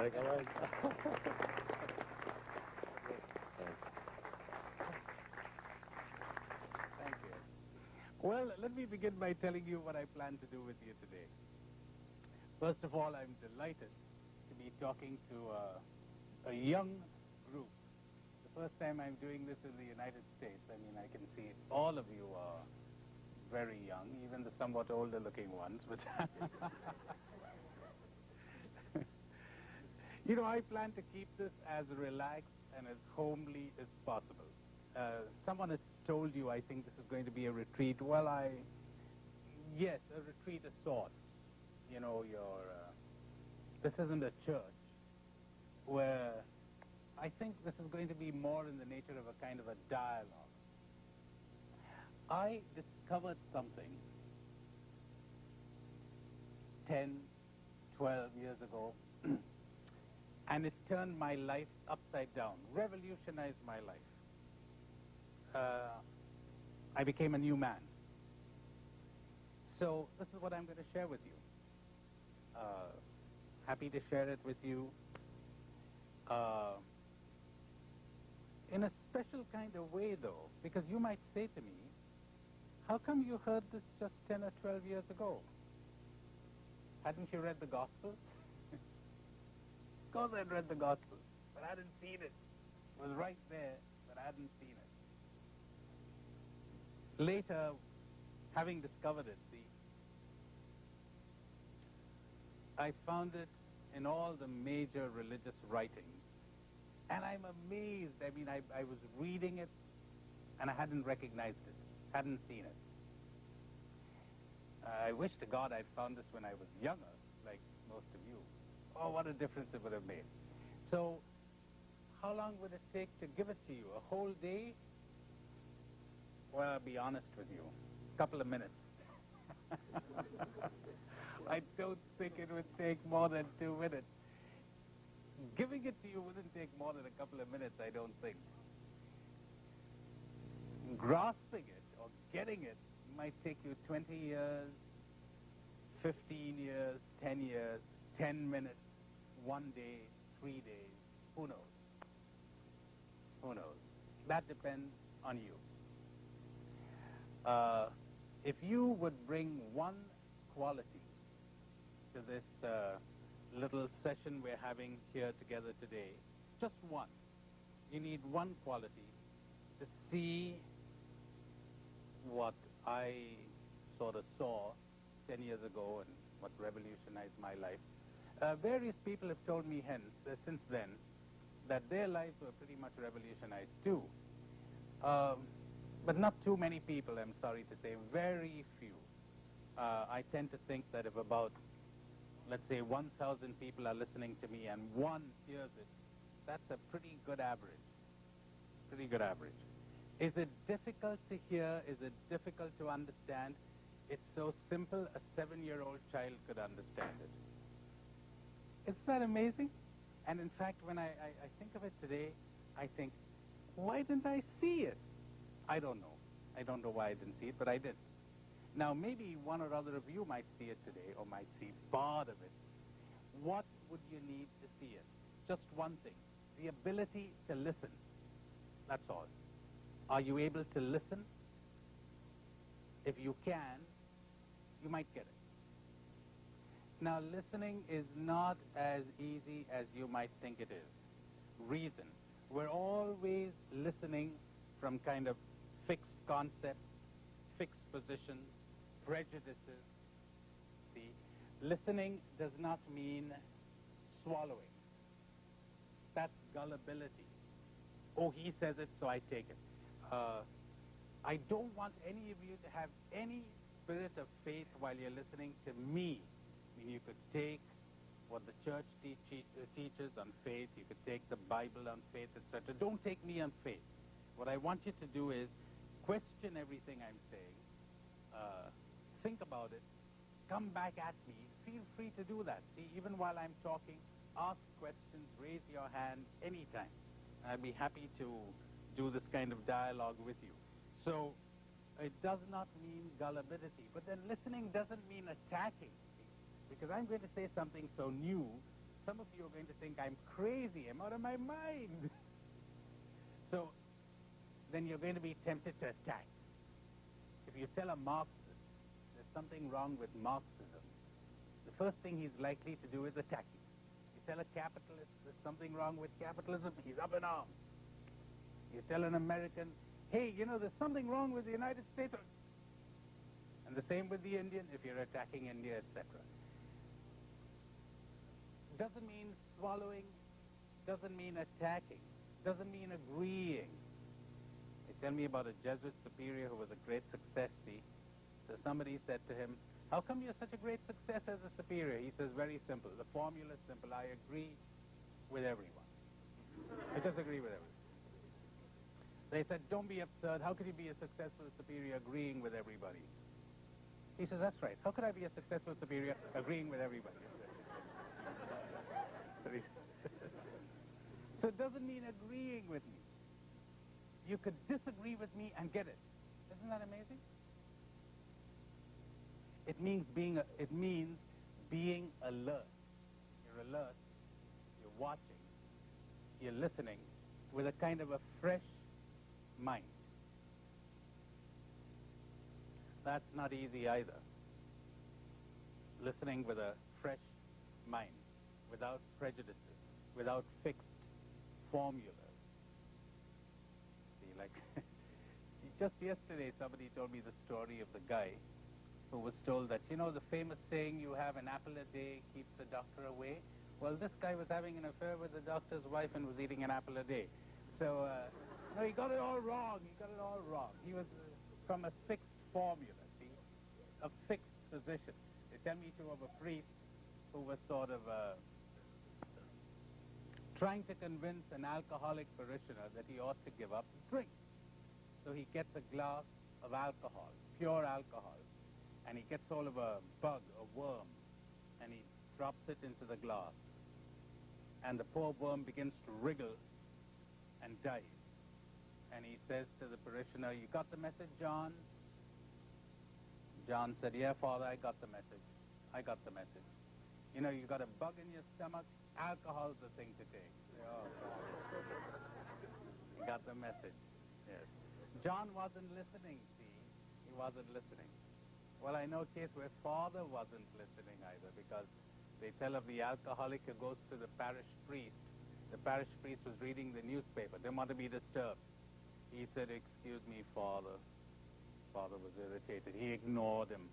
Thank you. Well, let me begin by telling you what I plan to do with you today. First of all, I'm delighted to be talking to a young group. The first time I'm doing this in the United States. I mean, I can see all of you are very young, even the somewhat older looking ones, but you know, I plan to keep this as relaxed and as homely as possible. Someone has told you, I think this is going to be a retreat. Well, yes, a retreat of sorts. You know, this isn't a church where I think this is going to be more in the nature of a kind of a dialogue. I discovered something 10, 12 years ago, and it turned my life upside down, revolutionized my life. I became a new man. So this is what I'm going to share with you. Happy to share it with you in a special kind of way, though, because you might say to me, how come you heard this just 10 or 12 years ago? Hadn't you read the Gospel? Of course I'd read the Gospel, but I hadn't seen it. It was right there, but I hadn't seen it. Later, having discovered it, see, I found it in all the major religious writings. And I'm amazed. I mean, I was reading it, and I hadn't recognized it, hadn't seen it. I wish to God I'd found this when I was younger, like most of you. Oh, what a difference it would have made. So, how long would it take to give it to you? A whole day? Well, I'll be honest with you. A couple of minutes. I don't think it would take more than 2 minutes. Giving it to you wouldn't take more than a couple of minutes, I don't think. Grasping it or getting it might take you 20 years, 15 years, 10 years, 10 minutes, 1 day, 3 days. Who knows? Who knows? That depends on you. If you would bring one quality to this little session we're having here together today, just one. You need one quality to see what I sort of saw 10 years ago and what revolutionized my life. Various people have told me since then that their lives were pretty much revolutionized too. But not too many people, I'm sorry to say, very few. I tend to think that if about, let's say, 1,000 people are listening to me and one hears it, that's a pretty good average. Pretty good average. Is it difficult to hear? Is it difficult to understand? It's so simple, a 7-year-old child could understand it. Isn't that amazing? And in fact, when I think of it today, I think, why didn't I see it? I don't know. I don't know why I didn't see it, but I did. Now, maybe one or other of you might see it today or might see part of it. What would you need to see it? Just one thing. The ability to listen. That's all. Are you able to listen? If you can, you might get it. Now, listening is not as easy as you might think it is. Reason. We're always listening from kind of fixed concepts, fixed positions, prejudices. See, listening does not mean swallowing. That's gullibility. Oh, he says it, so I take it. I don't want any of you to have any spirit of faith while you're listening to me. I mean, you could take what the church teaches on faith. You could take the Bible on faith, etc. Don't take me on faith. What I want you to do is question everything I'm saying. Think about it. Come back at me. Feel free to do that. See, even while I'm talking, ask questions, raise your hand anytime. I'd be happy to do this kind of dialogue with you. So it does not mean gullibility. But then listening doesn't mean attacking. See? Because I'm going to say something so new, some of you are going to think I'm crazy, I'm out of my mind. So then you're going to be tempted to attack. If you tell a Marxist there's something wrong with Marxism, the first thing he's likely to do is attack you. You tell a capitalist there's something wrong with capitalism, he's up in arms. You tell an American, hey, you know, there's something wrong with the United States. And the same with the Indian, if you're attacking India, etc. Doesn't mean swallowing, doesn't mean attacking, doesn't mean agreeing. They tell me about a Jesuit superior who was a great success, see. So somebody said to him, how come you're such a great success as a superior? He says, very simple. The formula is simple. I agree with everyone. I just agree with everyone. They said, don't be absurd. How could you be a successful superior agreeing with everybody? He says, that's right. How could I be a successful superior agreeing with everybody? So it doesn't mean agreeing with me. You could disagree with me and get it. Isn't that amazing? It means being alert. You're alert, you're watching, you're listening with a kind of a fresh mind. That's not easy either. Listening with a fresh mind, without prejudices, without fixed formulas. See, like, just yesterday somebody told me the story of the guy who was told that, you know, the famous saying, you have an apple a day keeps the doctor away. Well, this guy was having an affair with the doctor's wife and was eating an apple a day. So, no, he got it all wrong. He got it all wrong. He was from a fixed formula, see, a fixed position. They tell me too of a priest who was sort of trying to convince an alcoholic parishioner that he ought to give up drink. So he gets a glass of alcohol, pure alcohol, and he gets hold of a bug, a worm, and he drops it into the glass. And the poor worm begins to wriggle and dies. And he says to the parishioner, you got the message, John? John said, yeah, Father, I got the message. I got the message. You know, you got a bug in your stomach, alcohol's the thing to take. Oh, you got the message. Yes. John wasn't listening, see. He wasn't listening. Well, I know a case where Father wasn't listening either, because they tell of the alcoholic who goes to the parish priest. The parish priest was reading the newspaper, didn't want to be disturbed. He said, excuse me, Father. Father was irritated. He ignored him.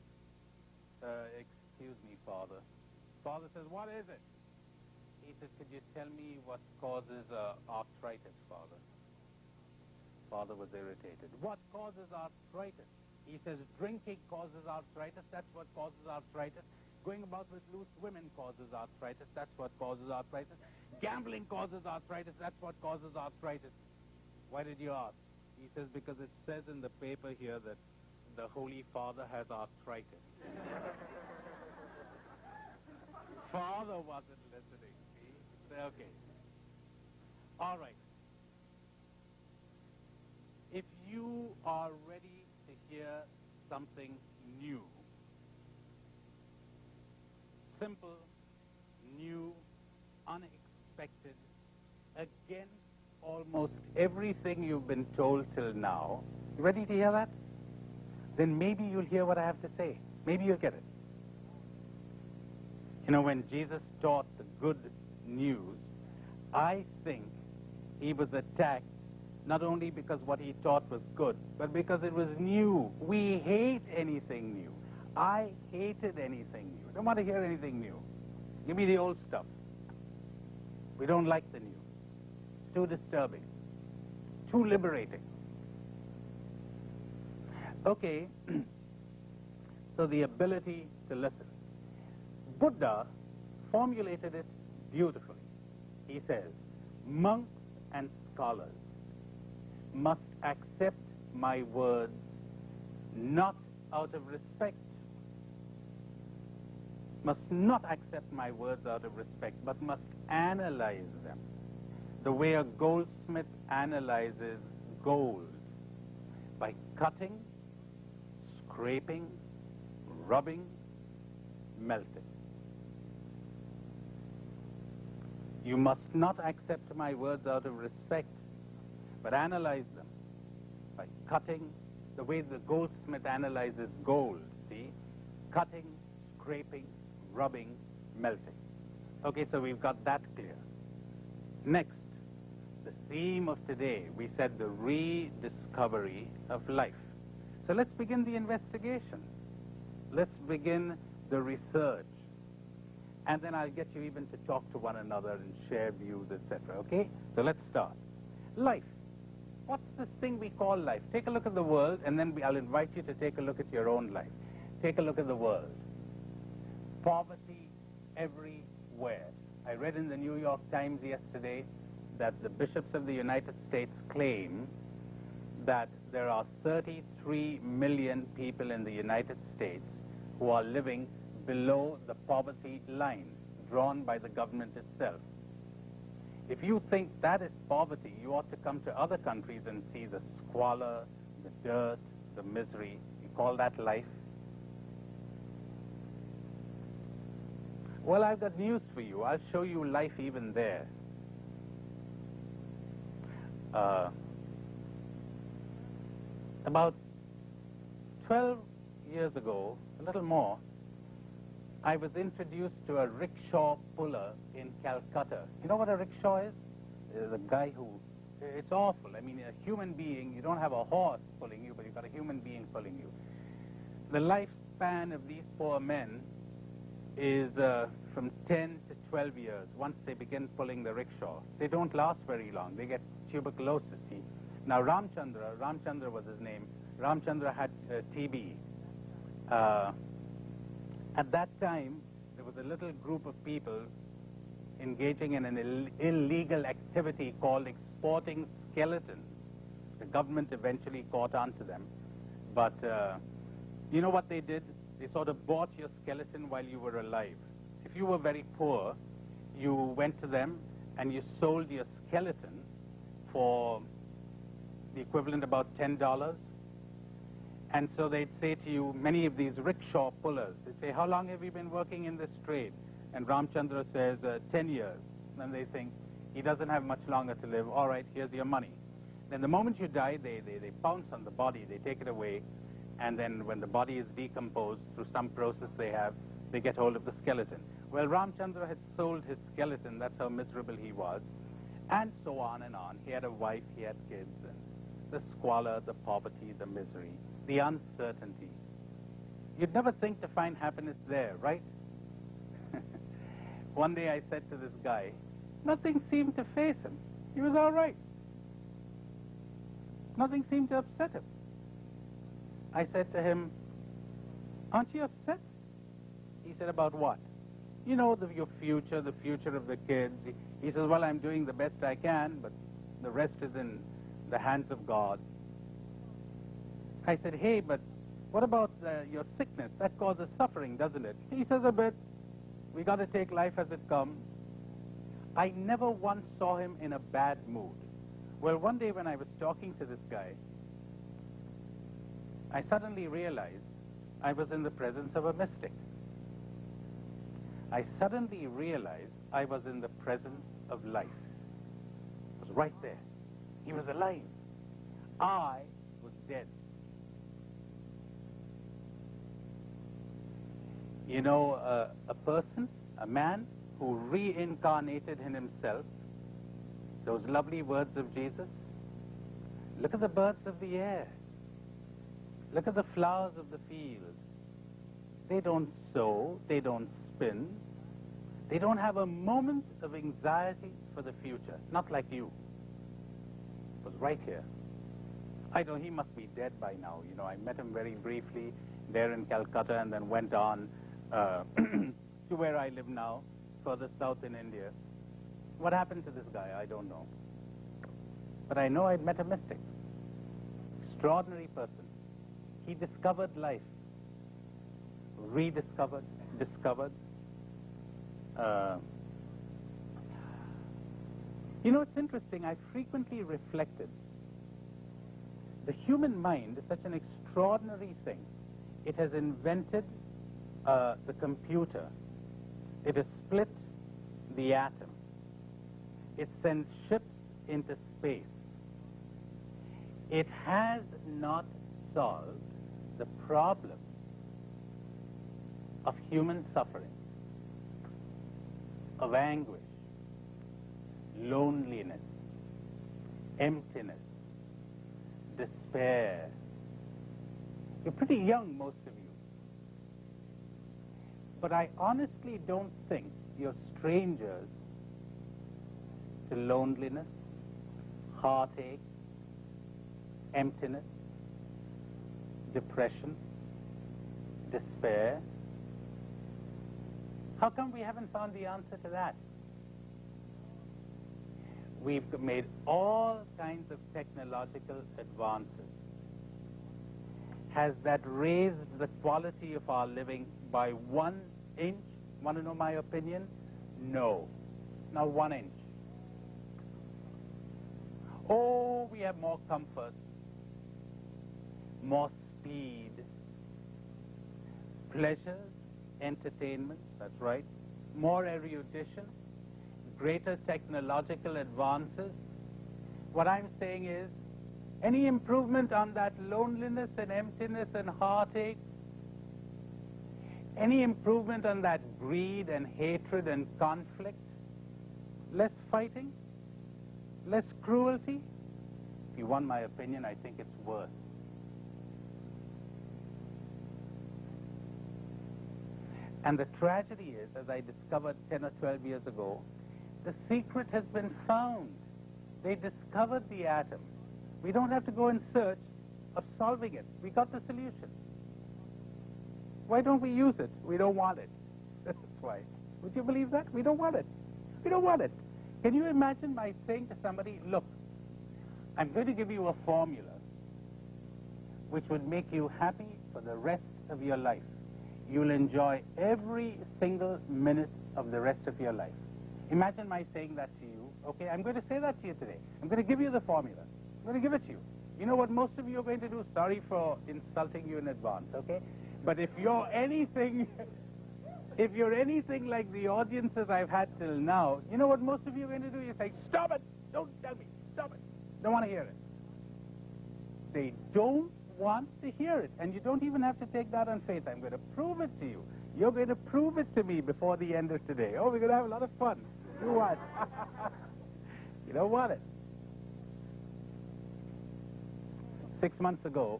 Excuse me, Father. Father says, what is it? He said, could you tell me what causes arthritis, Father? Father was irritated. What causes arthritis? He says, drinking causes arthritis. That's what causes arthritis. Going about with loose women causes arthritis. That's what causes arthritis. Gambling causes arthritis. That's what causes arthritis. Why did you ask? He says, because it says in the paper here that the Holy Father has arthritis. Father wasn't listening, see? Okay. All right. If you are ready to hear something new, simple, new, unexpected, against almost everything you've been told till now, you ready to hear that? Then maybe you'll hear what I have to say. Maybe you'll get it. You know, when Jesus taught the good news, I think he was attacked not only because what he taught was good, but because it was new. We hate anything new. I hated anything new. Don't want to hear anything new. Give me the old stuff. We don't like the new. Too disturbing. Too liberating. Okay, so the ability to listen. Buddha formulated it beautifully. He says, monks and scholars must accept my words not out of respect, must not accept my words out of respect, but must analyze them the way a goldsmith analyzes gold, by cutting, scraping, rubbing, melting. You must not accept my words out of respect, but analyze them by cutting the way the goldsmith analyzes gold, see? Cutting, scraping, rubbing, melting. Okay, so we've got that clear. Next, the theme of today, we said the rediscovery of life. So let's begin the investigation. Let's begin the research. And then I'll get you even to talk to one another and share views, etc. Okay? So let's start. Life. What's this thing we call life? Take a look at the world, and then I'll invite you to take a look at your own life. Take a look at the world. Poverty everywhere. I read in the New York Times yesterday that the bishops of the United States claim that there are 33 million people in the United States who are living below the poverty line drawn by the government itself. If you think that is poverty, you ought to come to other countries and see the squalor, the dirt, the misery. You call that life? Well, I've got news for you. I'll show you life even there. About 12 years ago, a little more, I was introduced to a rickshaw puller in Calcutta. You know what a rickshaw is? The guy who, it's awful. I mean, a human being, you don't have a horse pulling you, but you've got a human being pulling you. The lifespan of these poor men is from 10 to 12 years once they begin pulling the rickshaw. They don't last very long. They get tuberculosis. See? Now, Ramchandra was his name. Ramchandra had TB. At that time, there was a little group of people engaging in an illegal activity called exporting skeletons. The government eventually caught on to them. But you know what they did? They sort of bought your skeleton while you were alive. If you were very poor, you went to them and you sold your skeleton for the equivalent about $10. And so they'd say to you, many of these rickshaw pullers, they say, how long have you been working in this trade? And Ramchandra says, 10 years. And they think, he doesn't have much longer to live. All right, here's your money. Then the moment you die, they pounce on the body, they take it away. And then when the body is decomposed through some process they have, they get hold of the skeleton. Well, Ramchandra had sold his skeleton. That's how miserable he was. And so on and on. He had a wife, he had kids, and the squalor, the poverty, the misery, the uncertainty. You'd never think to find happiness there, right? One day I said to this guy, nothing seemed to faze him. He was all right. Nothing seemed to upset him. I said to him, aren't you upset? He said, about what? You know, your future, the future of the kids. He says, well, I'm doing the best I can, but the rest is in the hands of God. I said, hey, but what about your sickness? That causes suffering, doesn't it? He says, a bit. We got to take life as it comes. I never once saw him in a bad mood. Well, one day when I was talking to this guy, I suddenly realized I was in the presence of a mystic. I suddenly realized I was in the presence of life. It was right there. He was alive. I was dead. You know, a person, a man who reincarnated in himself, those lovely words of Jesus, look at the birds of the air. Look at the flowers of the field. They don't sow, they don't spin. They don't have a moment of anxiety for the future, not like you. It was right here. I know he must be dead by now. You know, I met him very briefly there in Calcutta and then went on to where I live now, further south in India. What happened to this guy, I don't know. But I know I'd met a mystic. Extraordinary person. He discovered life. Rediscovered, discovered. You know, it's interesting. I frequently reflected. The human mind is such an extraordinary thing. It has invented the computer. It has split the atom. It sends ships into space. It has not solved the problem of human suffering, of anguish, loneliness, emptiness, despair. You're pretty young, most of you. But I honestly don't think you're strangers to loneliness, heartache, emptiness, depression, despair. How come we haven't found the answer to that? We've made all kinds of technological advances. Has that raised the quality of our living by 1 inch? Want to know my opinion? No. Not 1 inch. Oh, we have more comfort, more speed, pleasures, entertainment, that's right, more erudition, greater technological advances. What I'm saying is, any improvement on that loneliness and emptiness and heartache, any improvement on that greed and hatred and conflict, less fighting, less cruelty? If you want my opinion, I think it's worse. And the tragedy is, as I discovered 10 or 12 years ago, the secret has been found. They discovered the atom. We don't have to go in search of solving it. We got the solution. Why don't we use it? We don't want it. That's why. Would you believe that? We don't want it. We don't want it. Can you imagine my saying to somebody, look, I'm going to give you a formula which would make you happy for the rest of your life. You'll enjoy every single minute of the rest of your life. Imagine my saying that to you. Okay, I'm going to say that to you today. I'm going to give you the formula. I'm going to give it to you. You know what most of you are going to do? Sorry for insulting you in advance, okay? But if you're anything, if you're anything like the audiences I've had till now, you know what most of you are going to do? You say, stop it! Don't tell me! Stop it! Don't want to hear it. They don't want to hear it. And you don't even have to take that on faith. I'm going to prove it to you. You're going to prove it to me before the end of today. Oh, we're going to have a lot of fun. You what? You don't want it. 6 months ago,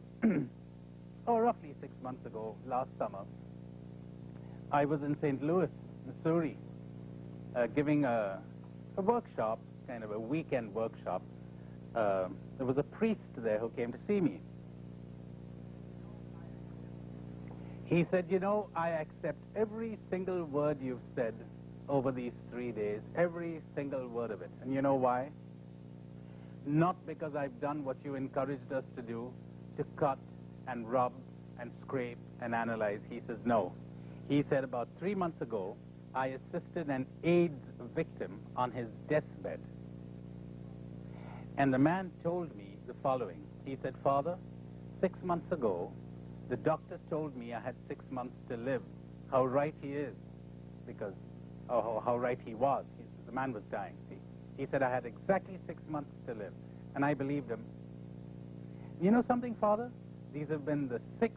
or roughly 6 months ago, last summer, I was in St. Louis, Missouri, giving a workshop, kind of a weekend workshop. There was a priest there who came to see me. He said, you know, I accept every single word you've said over these 3 days, every single word of it. And you know why? Not because I've done what you encouraged us to do, to cut and rub and scrape and analyze. He says, no. He said about 3 months ago, I assisted an AIDS victim on his deathbed. And the man told me the following. He said, Father, 6 months ago, the doctor told me I had 6 months to live. How right he is, because how right he was. The man was dying, see. He said I had exactly 6 months to live, and I believed him. You know something, Father? These have been the 6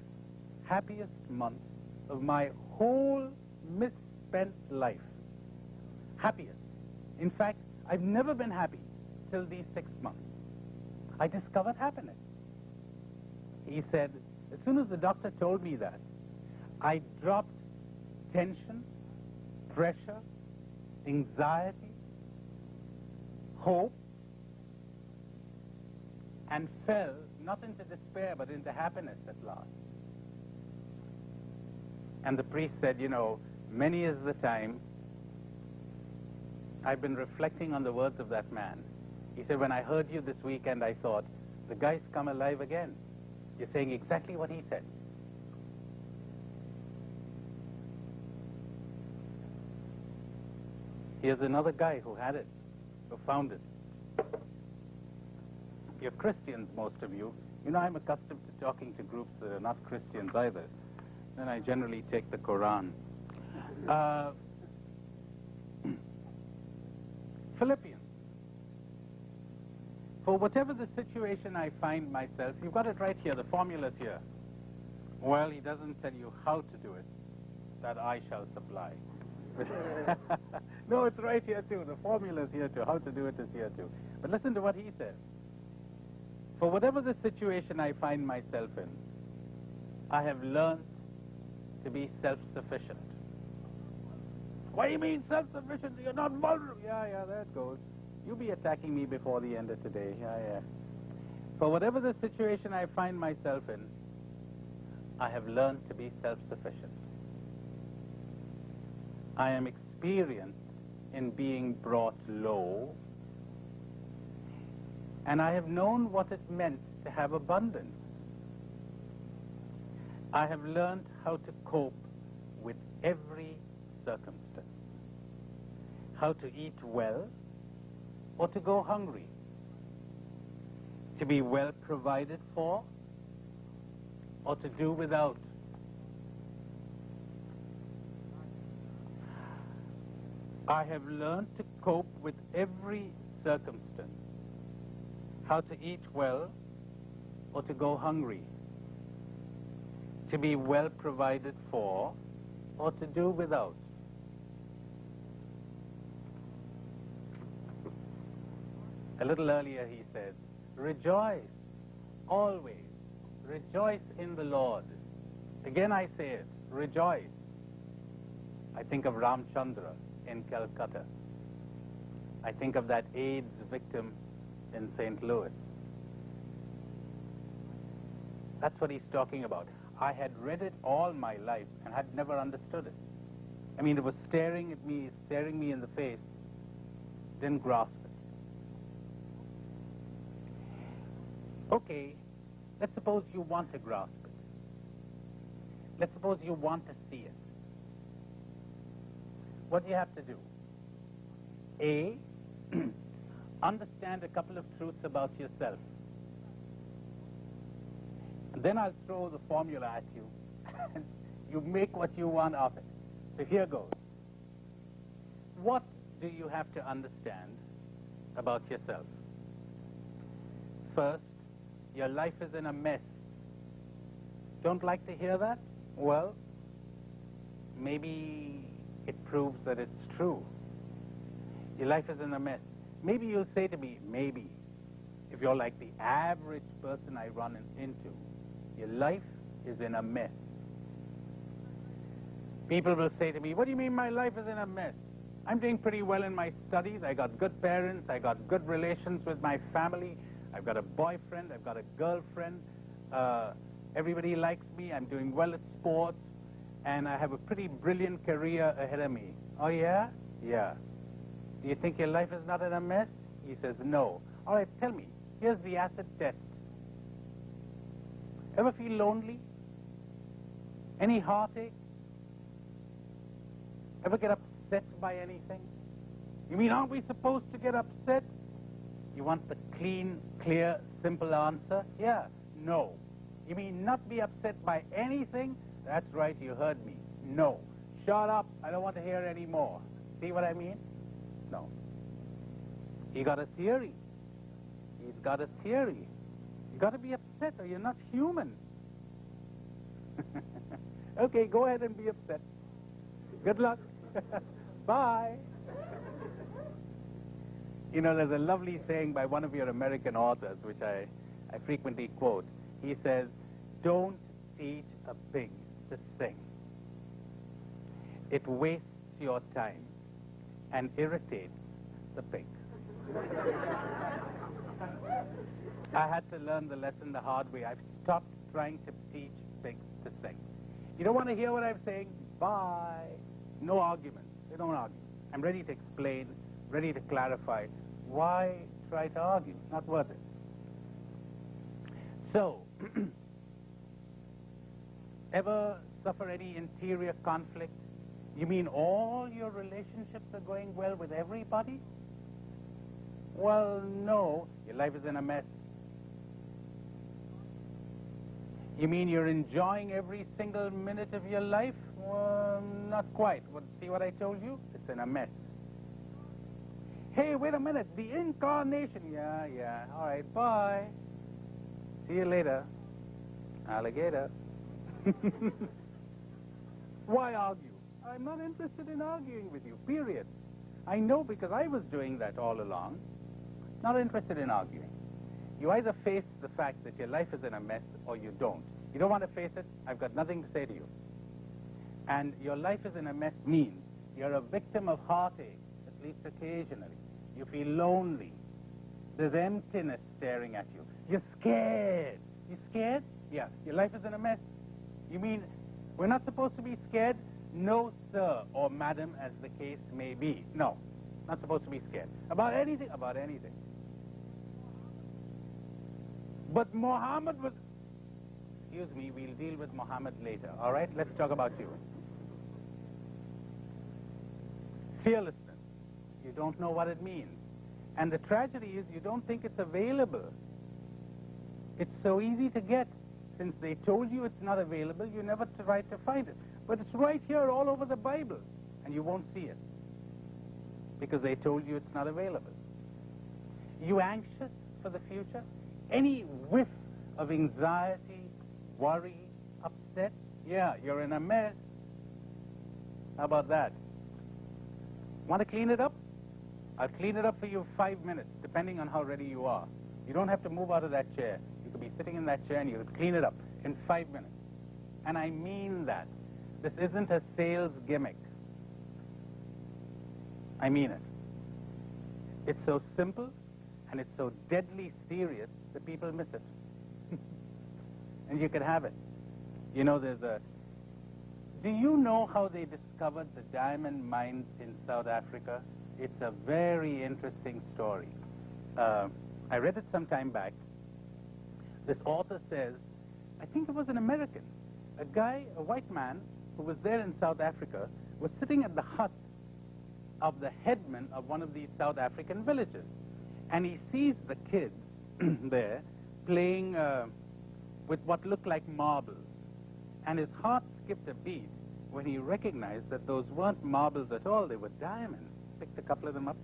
happiest months of my whole misspent life. Happiest. In fact, I've never been happy till these 6 months. I discovered happiness. He said, as soon as the doctor told me that, I dropped tension, pressure, anxiety, hope, and fell not into despair but into happiness at last. And the priest said, you know, many is the time I've been reflecting on the words of that man. He said, when I heard you this weekend, I thought, the guy's come alive again. You're saying exactly what he said. Here's another guy who had it, who found it. You're Christians, most of you. You know, I'm accustomed to talking to groups that are not Christians either. Then I generally take the Quran. Philippians. For whatever the situation I find myself, you've got it right here, the formula's here. Well, he doesn't tell you how to do it, that I shall supply. No, it's right here too. The formula's here too. How to do it is here too. But listen to what he says. For whatever the situation I find myself in, I have learned to be self-sufficient. What do you mean self-sufficient? You're not vulnerable. Yeah, there it goes. You'll be attacking me before the end of today. Yeah. For whatever the situation I find myself in, I have learned to be self-sufficient. I am experienced in being brought low, and I have known what it meant to have abundance. I have learned how to cope with every circumstance, how to eat well or to go hungry, to be well provided for or to do without. I have learned to cope with every circumstance, how to eat well or to go hungry, to be well provided for or to do without. A little earlier he said, rejoice, always, rejoice in the Lord. Again I say it, rejoice. I think of Ramchandra in Calcutta. I think of that AIDS victim in St. Louis. That's what he's talking about. I had read it all my life and had never understood it. I mean, it was staring me in the face, didn't grasp it. Okay, let's suppose you want to grasp it. Let's suppose you want to see it. What do you have to do? A, understand a couple of truths about yourself. And then I'll throw the formula at you, and you make what you want of it. So here goes. What do you have to understand about yourself? First, your life is in a mess. Don't like to hear that? Well, maybe it proves that it's true. Your life is in a mess. Maybe you'll say to me, maybe, if you're like the average person I run into, your life is in a mess. People will say to me, what do you mean my life is in a mess? I'm doing pretty well in my studies. I got good parents. I got good relations with my family. I've got a boyfriend. I've got a girlfriend. Everybody likes me. I'm doing well at sports. And I have a pretty brilliant career ahead of me. Oh, yeah? Yeah. Do you think your life is not in a mess? He says, no. All right, tell me. Here's the acid test. Ever feel lonely? Any heartache? Ever get upset by anything? You mean, aren't we supposed to get upset? You want the clean, clear, simple answer? Yeah. No. You mean not be upset by anything? That's right, you heard me. No. Shut up. I don't want to hear any more. See what I mean? No. He got a theory. He's got a theory. You got to be upset or you're not human. Okay, go ahead and be upset. Good luck. Bye. You know, there's a lovely saying by one of your American authors, which I frequently quote. He says, don't teach a pig to sing. It wastes your time and irritates the pig. I had to learn the lesson the hard way. I've stopped trying to teach pigs to sing. You don't want to hear what I'm saying? Bye. No argument. They don't argue. I'm ready to explain, ready to clarify. Why try to argue? Not worth it. So, ever suffer any interior conflict? You mean all your relationships are going well with everybody? Well, no. Your life is in a mess. You mean you're enjoying every single minute of your life? Well, not quite. Well, see what I told you? It's in a mess. Hey, wait a minute, the incarnation. Yeah, all right, bye. See you later, alligator. Why argue? I'm not interested in arguing with you, period. I know because I was doing that all along. Not interested in arguing. You either face the fact that your life is in a mess or you don't. You don't want to face it, I've got nothing to say to you. And your life is in a mess means you're a victim of heartache, at least occasionally. You feel lonely. There's emptiness staring at you. You're scared. You scared? Yeah. Your life is in a mess. You mean we're not supposed to be scared? No, sir, or madam, as the case may be. No, not supposed to be scared. About anything? About anything. But Muhammad was... Excuse me, we'll deal with Muhammad later. All right, let's talk about you. Fearlessness. You don't know what it means. And the tragedy is you don't think it's available. It's so easy to get. Since they told you it's not available, you never tried to find it. But it's right here all over the Bible, and you won't see it. Because they told you it's not available. You anxious for the future? Any whiff of anxiety, worry, upset? Yeah, you're in a mess. How about that? Want to clean it up? I'll clean it up for you 5 minutes, depending on how ready you are. You don't have to move out of that chair. You could be sitting in that chair and you could clean it up in 5 minutes. And I mean that. This isn't a sales gimmick. I mean it. It's so simple and it's so deadly serious that people miss it. And you can have it. You know, there's a... Do you know how they discovered the diamond mines in South Africa? It's a very interesting story. I read it some time back. This author says, I think it was an American, a guy, a white man, who was there in South Africa, was sitting at the hut of the headman of one of these South African villages. And he sees the kids there playing with what looked like marbles. And his heart skipped a beat when he recognized that those weren't marbles at all, they were diamonds. Picked a couple of them up.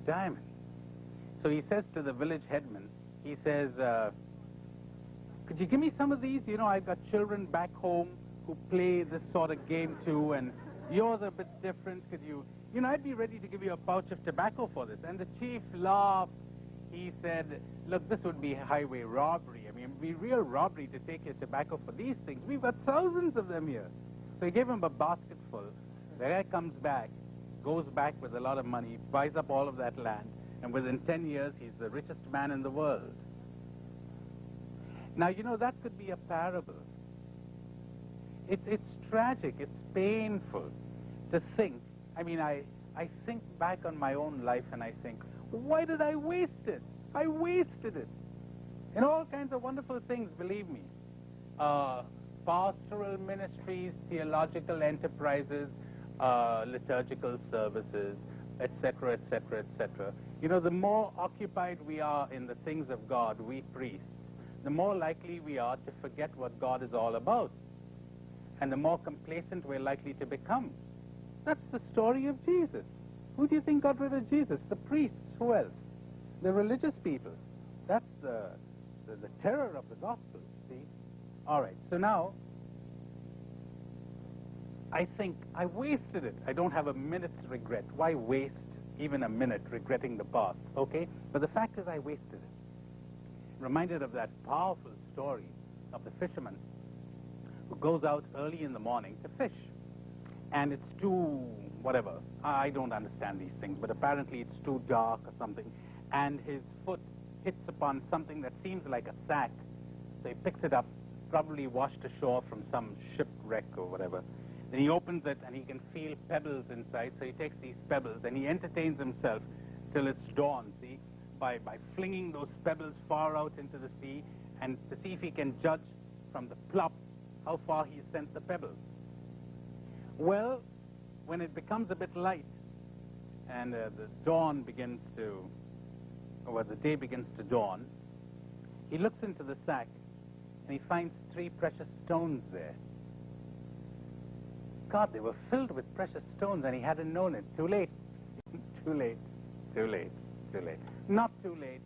Diamonds. So he says to the village headman, he says, could you give me some of these? You know, I've got children back home who play this sort of game too, and yours are a bit different. Could you, I'd be ready to give you a pouch of tobacco for this. And the chief laughed. He said, look, this would be highway robbery. I mean, it would be real robbery to take your tobacco for these things. We've got thousands of them here. So he gave him a basket full. The guy comes back, goes back with a lot of money, buys up all of that land, and within 10 years, he's the richest man in the world. Now, that could be a parable. It's tragic, it's painful to think. I mean, I think back on my own life and I think, why did I waste it? I wasted it. In all kinds of wonderful things, believe me. Pastoral ministries, theological enterprises, liturgical services, etc., etc., etc. The more occupied we are in the things of God, we priests, the more likely we are to forget what God is all about. And the more complacent we're likely to become. That's the story of Jesus. Who do you think got rid of Jesus? The priests. Who else? The religious people. That's the terror of the gospel, see? All right, so now, I think I wasted it. I don't have a minute's regret. Why waste even a minute regretting the past, okay? But the fact is I wasted it. Reminded of that powerful story of the fisherman who goes out early in the morning to fish. And it's too, whatever, I don't understand these things, but apparently it's too dark or something. And his foot hits upon something that seems like a sack. So he picks it up, probably washed ashore from some shipwreck or whatever. Then he opens it and he can feel pebbles inside. So he takes these pebbles and he entertains himself till it's dawn, see? By flinging those pebbles far out into the sea and to see if he can judge from the plop how far he sent the pebbles. Well, when it becomes a bit light and the dawn begins to, or the day begins to dawn, he looks into the sack and he finds 3 precious stones there. God, they were filled with precious stones and he hadn't known it. Too late. Too late. Too late. Too late. Not too late.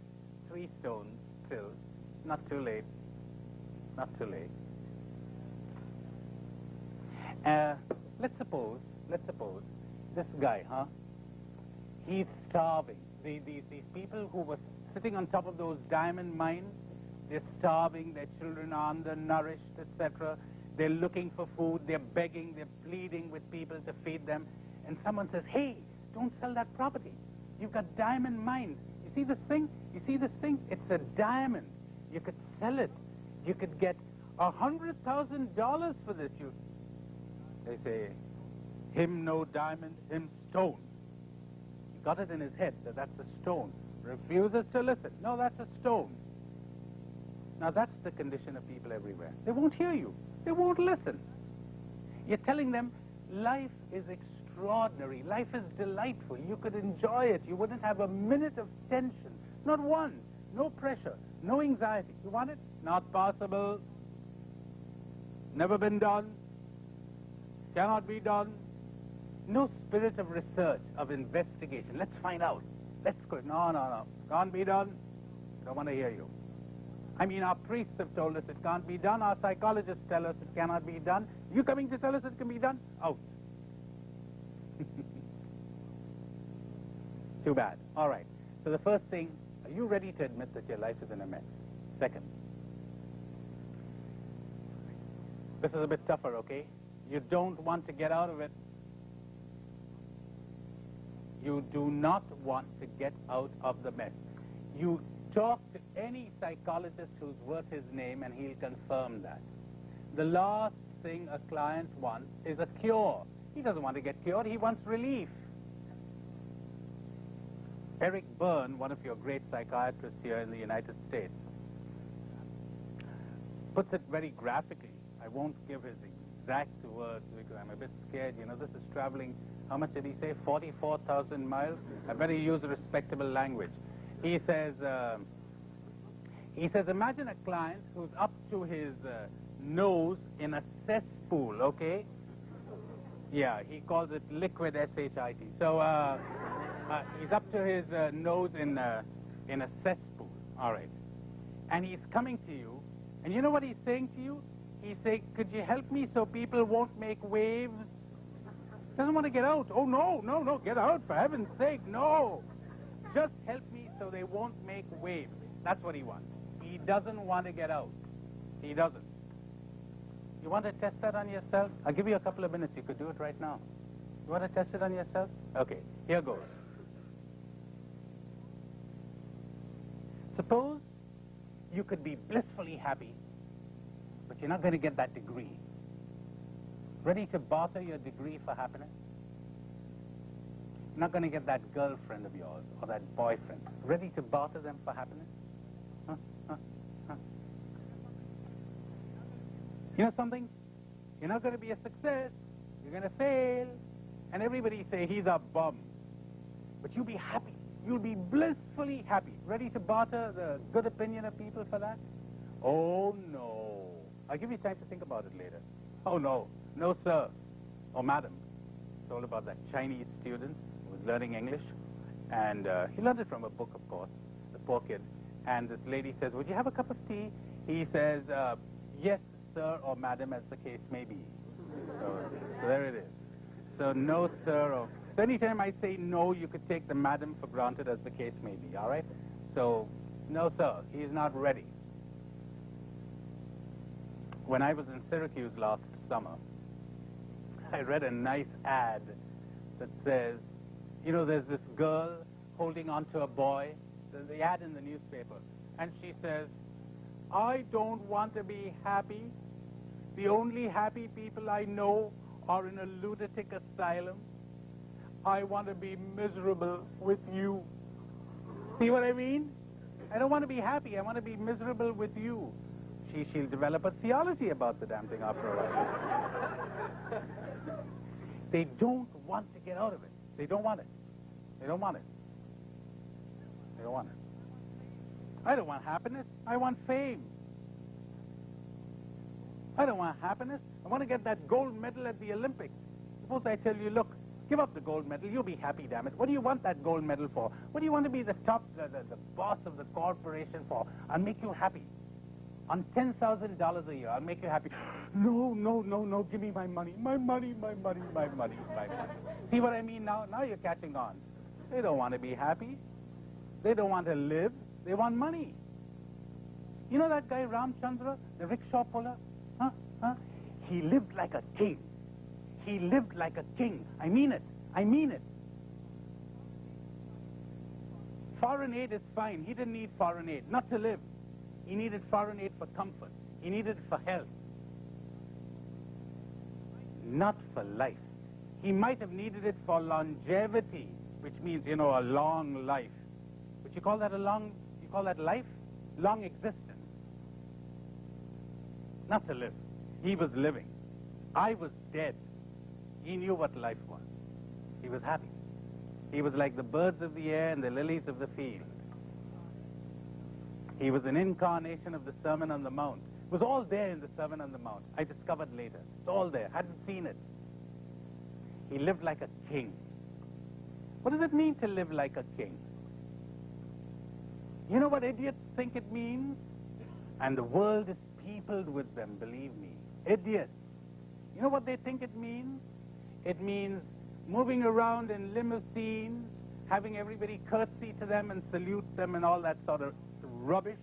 3 stones still. Not too late. Not too late. Let's suppose this guy, he's starving. These people who were sitting on top of those diamond mines, they're starving, their children are undernourished, etc. They're looking for food, they're begging, they're pleading with people to feed them. And someone says, hey, don't sell that property. You've got diamond mines. You see this thing? You see this thing? It's a diamond. You could sell it. You could get $100,000 for this. They say, him no diamond, him stone. He got it in his head that that's a stone. Refuses to listen. No, that's a stone. Now that's the condition of people everywhere. They won't hear you. They won't listen. You're telling them life is extraordinary. Life is delightful. You could enjoy it. You wouldn't have a minute of tension. Not one. No pressure. No anxiety. You want it? Not possible. Never been done. Cannot be done. No spirit of research, of investigation. Let's find out. Let's go. No. Can't be done. Don't want to hear you. I mean, our priests have told us it can't be done. Our psychologists tell us it cannot be done. You coming to tell us it can be done? Out. Too bad. All right. So the first thing, are you ready to admit that your life is in a mess? Second, this is a bit tougher, okay? You don't want to get out of it. You do not want to get out of the mess. You talk to any psychologist who's worth his name and he'll confirm that. The last thing a client wants is a cure. He doesn't want to get cured, he wants relief. Eric Byrne, one of your great psychiatrists here in the United States, puts it very graphically. I won't give his exact words because I'm a bit scared. You know, this is traveling, how much did he say? 44,000 miles? I better use respectable language. He says, imagine a client who's up to his nose in a cesspool, okay? Yeah, he calls it liquid S-H-I-T. So he's up to his nose in a cesspool, all right. And he's coming to you, and you know what he's saying to you? He's saying, could you help me so people won't make waves? Doesn't want to get out. Oh, no, get out, for heaven's sake, no. Just help me so they won't make waves. That's what he wants. He doesn't want to get out. He doesn't. You want to test that on yourself? I'll give you a couple of minutes. You could do it right now. You want to test it on yourself? Okay, here goes. Suppose you could be blissfully happy, but you're not going to get that degree. Ready to barter your degree for happiness? You're not going to get that girlfriend of yours or that boyfriend. Ready to barter them for happiness? Huh? You know something? You're not going to be a success. You're going to fail. And everybody say, he's a bum. But you'll be happy. You'll be blissfully happy. Ready to barter the good opinion of people for that? Oh, no. I'll give you time to think about it later. Oh, no. No, sir. Or madam. Told about that Chinese student who was learning English. And he learned it from a book, of course. The poor kid. And this lady says, would you have a cup of tea? He says, yes, sir, or madam, as the case may be. So there it is. So no, sir, or... So anytime I say no, you could take the madam for granted, as the case may be, all right? So, no, sir, he's not ready. When I was in Syracuse last summer, I read a nice ad that says, you know, there's this girl holding on to a boy, the ad in the newspaper, and she says, I don't want to be happy. The only happy people I know are in a lunatic asylum. I want to be miserable with you. See what I mean? I don't want to be happy. I want to be miserable with you. She'll develop a theology about the damn thing after a while. They don't want to get out of it. They don't want it. They don't want it. They don't want it. I don't want happiness. I want fame. I don't want happiness. I want to get that gold medal at the Olympics. Suppose I tell you, look, Give up the gold medal. You'll be happy, damn it. What do you want that gold medal for? What do you want to be the top, the boss of the corporation for? I'll make you happy. On $10,000 a year, I'll make you happy. No, no, no, no, give me my money. My money, my money, my money, my money. See what I mean now? Now you're catching on. They don't want to be happy. They don't want to live. They want money. You know that guy Ramchandra, the rickshaw puller? Huh? He lived like a king. He lived like a king. I mean it. I mean it. Foreign aid is fine. He didn't need foreign aid. Not to live. He needed foreign aid for comfort. He needed it for health. Not for life. He might have needed it for longevity, which means, you know, a long life. But you call that life? Long existence. Not to live. He was living. I was dead. He knew what life was. He was happy. He was like the birds of the air and the lilies of the field. He was an incarnation of the Sermon on the Mount. It was all there in the Sermon on the Mount. I discovered later. It's all there. Hadn't seen it. He lived like a king. What does it mean to live like a king? You know what idiots think it means? And the world is peopled with them, believe me. Idiots. You know what they think it means? It means moving around in limousines, having everybody curtsy to them and salute them and all that sort of rubbish,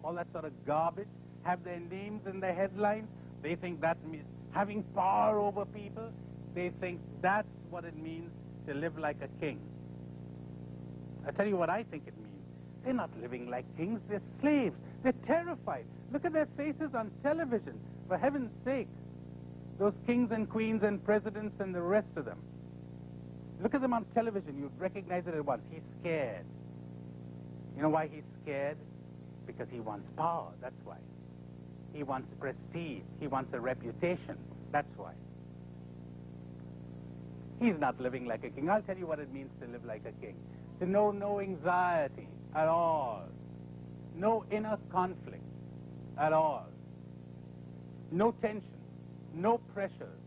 all that sort of garbage, have their names in the headlines. They think that means having power over people. They think that's what it means to live like a king. I tell you what I think it means. They're not living like kings, they're slaves. They're terrified. Look at their faces on television, for heaven's sake. Those kings and queens and presidents and the rest of them. Look at them on television, you'd recognize it at once. He's scared. You know why he's scared? Because he wants power, that's why. He wants prestige, he wants a reputation, that's why. He's not living like a king. I'll tell you what it means to live like a king. To know no anxiety at all. No inner conflict at all. No tension, no pressures,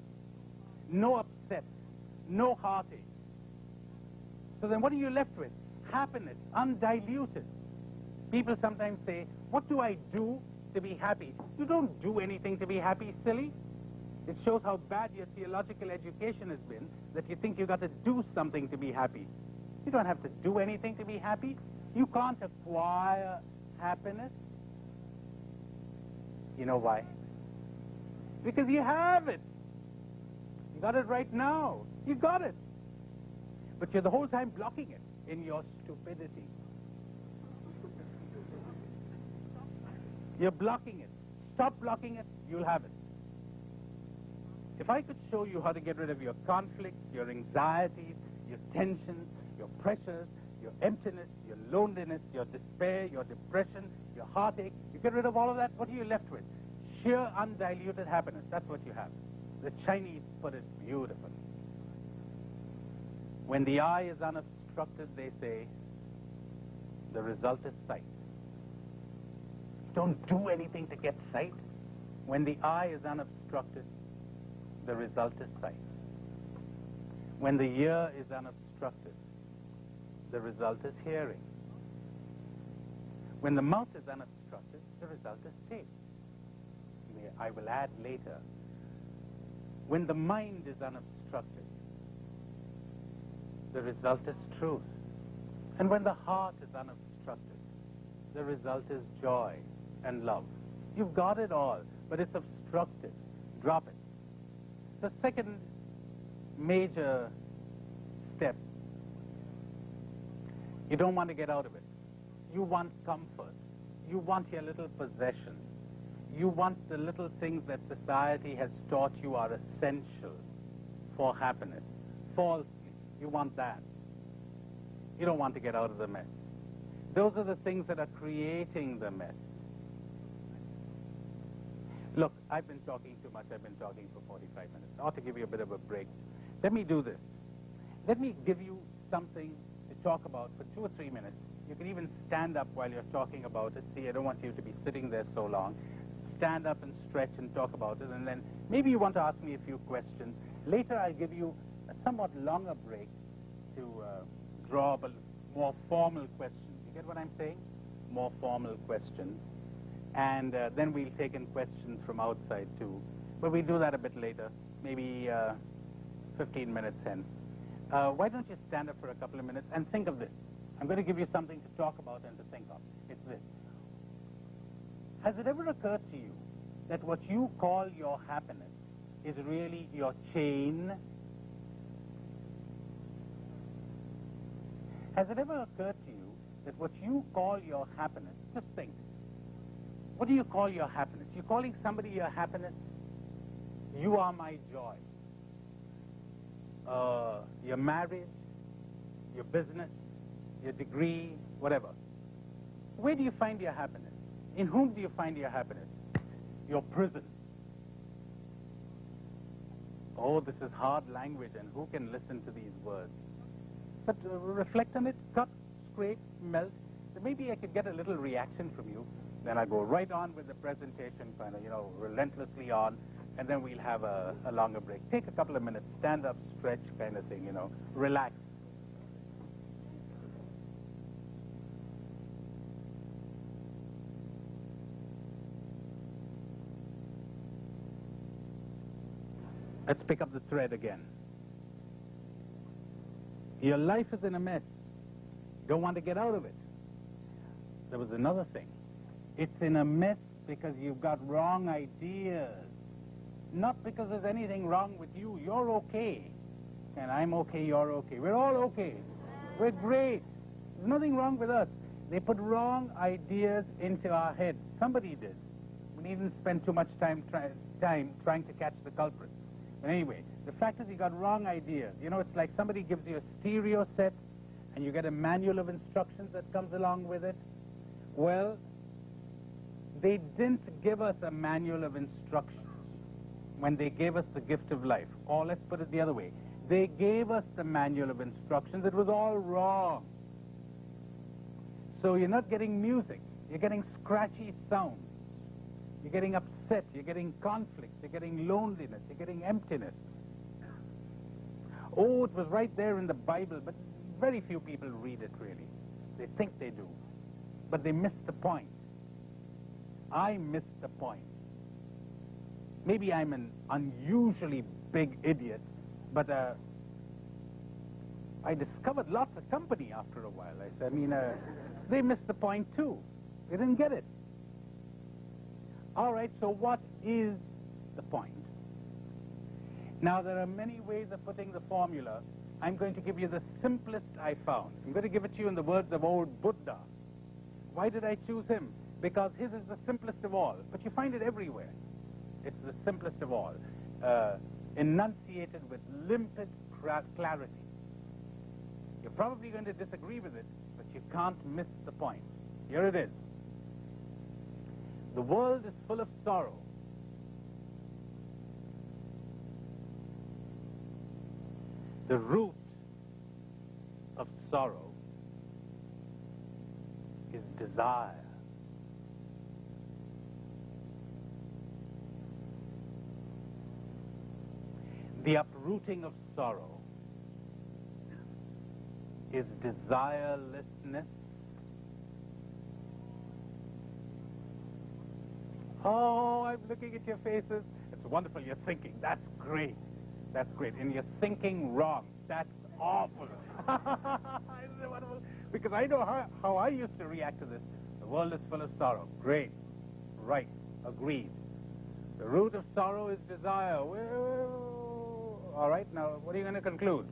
no upset, no heartache. So then what are you left with? Happiness, undiluted. People sometimes say, what do I do to be happy? You don't do anything to be happy, silly. It shows how bad your theological education has been, that you think you've got to do something to be happy. You don't have to do anything to be happy. You can't acquire happiness. You know why? Because you have it. You got it right now. You got it. But you're the whole time blocking it in your stupidity. You're blocking it. Stop blocking it, you'll have it. If I could show you how to get rid of your conflicts, your anxieties, your tensions, your pressures, your emptiness, your loneliness, your despair, your depression, your heartache, you get rid of all of that, what are you left with? Sheer undiluted happiness. That's what you have. The Chinese put it beautifully. When the eye is unobstructed, they say, the result is sight. Don't do anything to get sight. When the eye is unobstructed, the result is sight. When the ear is unobstructed, the result is hearing. When the mouth is unobstructed, the result is taste. I will add later. When the mind is unobstructed, the result is truth. And when the heart is unobstructed, the result is joy and love. You've got it all, but it's obstructed. Drop it. The second major step, you don't want to get out of it. You want comfort. You want your little possessions. You want the little things that society has taught you are essential for happiness. Falsely, you want that. You don't want to get out of the mess. Those are the things that are creating the mess. Look, I've been talking too much. I've been talking for 45 minutes. I ought to give you a bit of a break. Let me do this. Let me give you something to talk about for 2 or 3 minutes. You can even stand up while you're talking about it. See, I don't want you to be sitting there so long. Stand up and stretch and talk about it, and then maybe you want to ask me a few questions. Later I'll give you a somewhat longer break to draw up a more formal question. You get what I'm saying? More formal questions. And then we'll take in questions from outside too. But we'll do that a bit later, maybe 15 minutes hence. Why don't you stand up for a couple of minutes and think of this? I'm going to give you something to talk about and to think of. It's this. Has it ever occurred to you that what you call your happiness is really your chain? Has it ever occurred to you that what you call your happiness, just think, what do you call your happiness? You're calling somebody your happiness? You are my joy. Your marriage, your business, your degree, whatever. Where do you find your happiness? In whom do you find your happiness? Your prison. Oh, this is hard language, and who can listen to these words? But reflect on it, cut, scrape, melt. So maybe I could get a little reaction from you. Then I go right on with the presentation, kind of, relentlessly on, and then we'll have a longer break. Take a couple of minutes, stand up, stretch, kind of thing, relax. Let's pick up the thread again. Your life is in a mess. Don't want to get out of it. There was another thing. It's in a mess because you've got wrong ideas. Not because there's anything wrong with you. You're okay. And I'm okay, you're okay. We're all okay. We're great. There's nothing wrong with us. They put wrong ideas into our heads. Somebody did. We needn't spend too much time trying to catch the culprits. But anyway, the fact is you got wrong ideas. It's like somebody gives you a stereo set and you get a manual of instructions that comes along with it. Well, they didn't give us a manual of instructions when they gave us the gift of life. Or let's put it the other way. They gave us the manual of instructions. It was all wrong. So you're not getting music. You're getting scratchy sounds. You're getting upset. You're getting conflict. You're getting loneliness. You're getting emptiness. Oh, it was right there in the Bible, but very few people read it, really. They think they do. But they miss the point. I missed the point. Maybe I'm an unusually big idiot, but I discovered lots of company after a while. They missed the point too. They didn't get it. All right, so what is the point? Now, there are many ways of putting the formula. I'm going to give you the simplest I found. I'm going to give it to you in the words of old Buddha. Why did I choose him? Because his is the simplest of all. But you find it everywhere. It's the simplest of all. Enunciated with limpid clarity. You're probably going to disagree with it, but you can't miss the point. Here it is. The world is full of sorrow. The root of sorrow is desire. The uprooting of sorrow is desirelessness. Oh, I'm looking at your faces. It's wonderful. You're thinking. That's great. That's great. And you're thinking wrong. That's awful. Isn't it wonderful? Because I know how I used to react to this. The world is full of sorrow. Great. Right. Agreed. The root of sorrow is desire. Well, all right. Now, what are you going to conclude?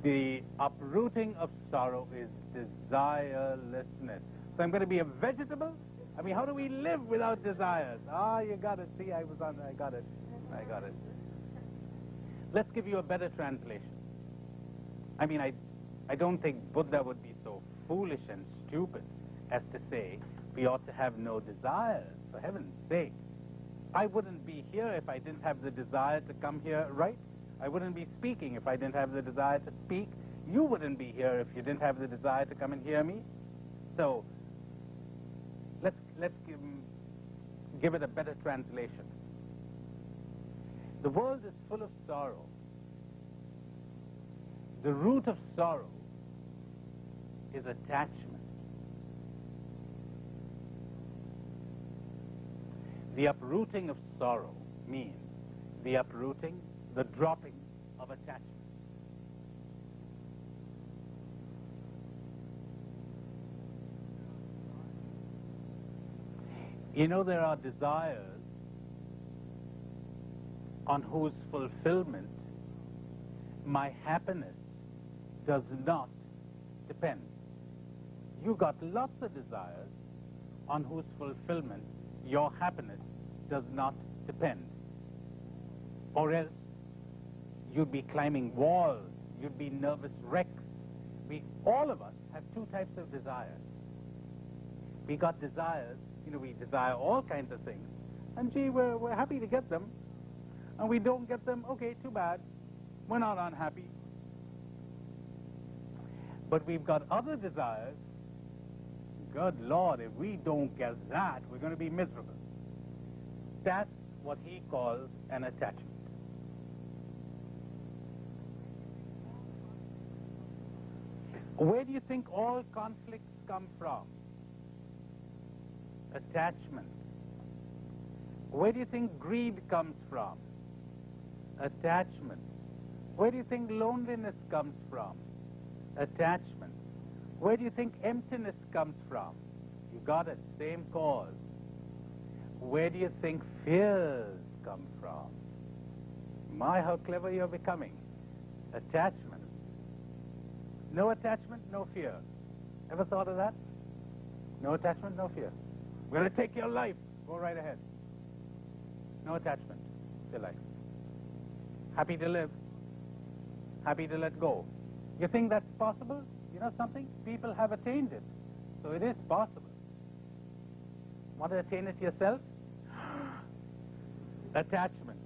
The uprooting of sorrow is desirelessness. So I'm going to be a vegetable? How do we live without desires? Ah, you got it. See, I got it. Let's give you a better translation. I don't think Buddha would be so foolish and stupid as to say we ought to have no desires, for heaven's sake. I wouldn't be here if I didn't have the desire to come here, right? I wouldn't be speaking if I didn't have the desire to speak. You wouldn't be here if you didn't have the desire to come and hear me. So, let's give it a better translation. The world is full of sorrow The root of sorrow is attachment. The uprooting of sorrow means the uprooting, the dropping of attachment. You know, there are desires on whose fulfillment my happiness does not depend. You got lots of desires on whose fulfillment your happiness does not depend. Or else you'd be climbing walls, you'd be nervous wrecks. All of us have two types of desires. We got desires, you know, we desire all kinds of things, and gee, we're happy to get them. And we don't get them, okay, too bad. We're not unhappy. But we've got other desires. Good Lord, if we don't get that, we're going to be miserable. That's what he calls an attachment. Where do you think all conflicts come from? Attachments. Where do you think greed comes from? Attachments. Where do you think loneliness comes from? Attachments. Where do you think emptiness comes from? You got it, same cause. Where do you think fears come from? My, how clever you're becoming. Attachment. No attachment, no fear. Ever thought of that? No attachment, no fear. We're going to take your life. Go right ahead. No attachment to life. Happy to live. Happy to let go. You think that's possible? You know something? People have attained it. So it is possible. Want to attain it yourself? Attachment.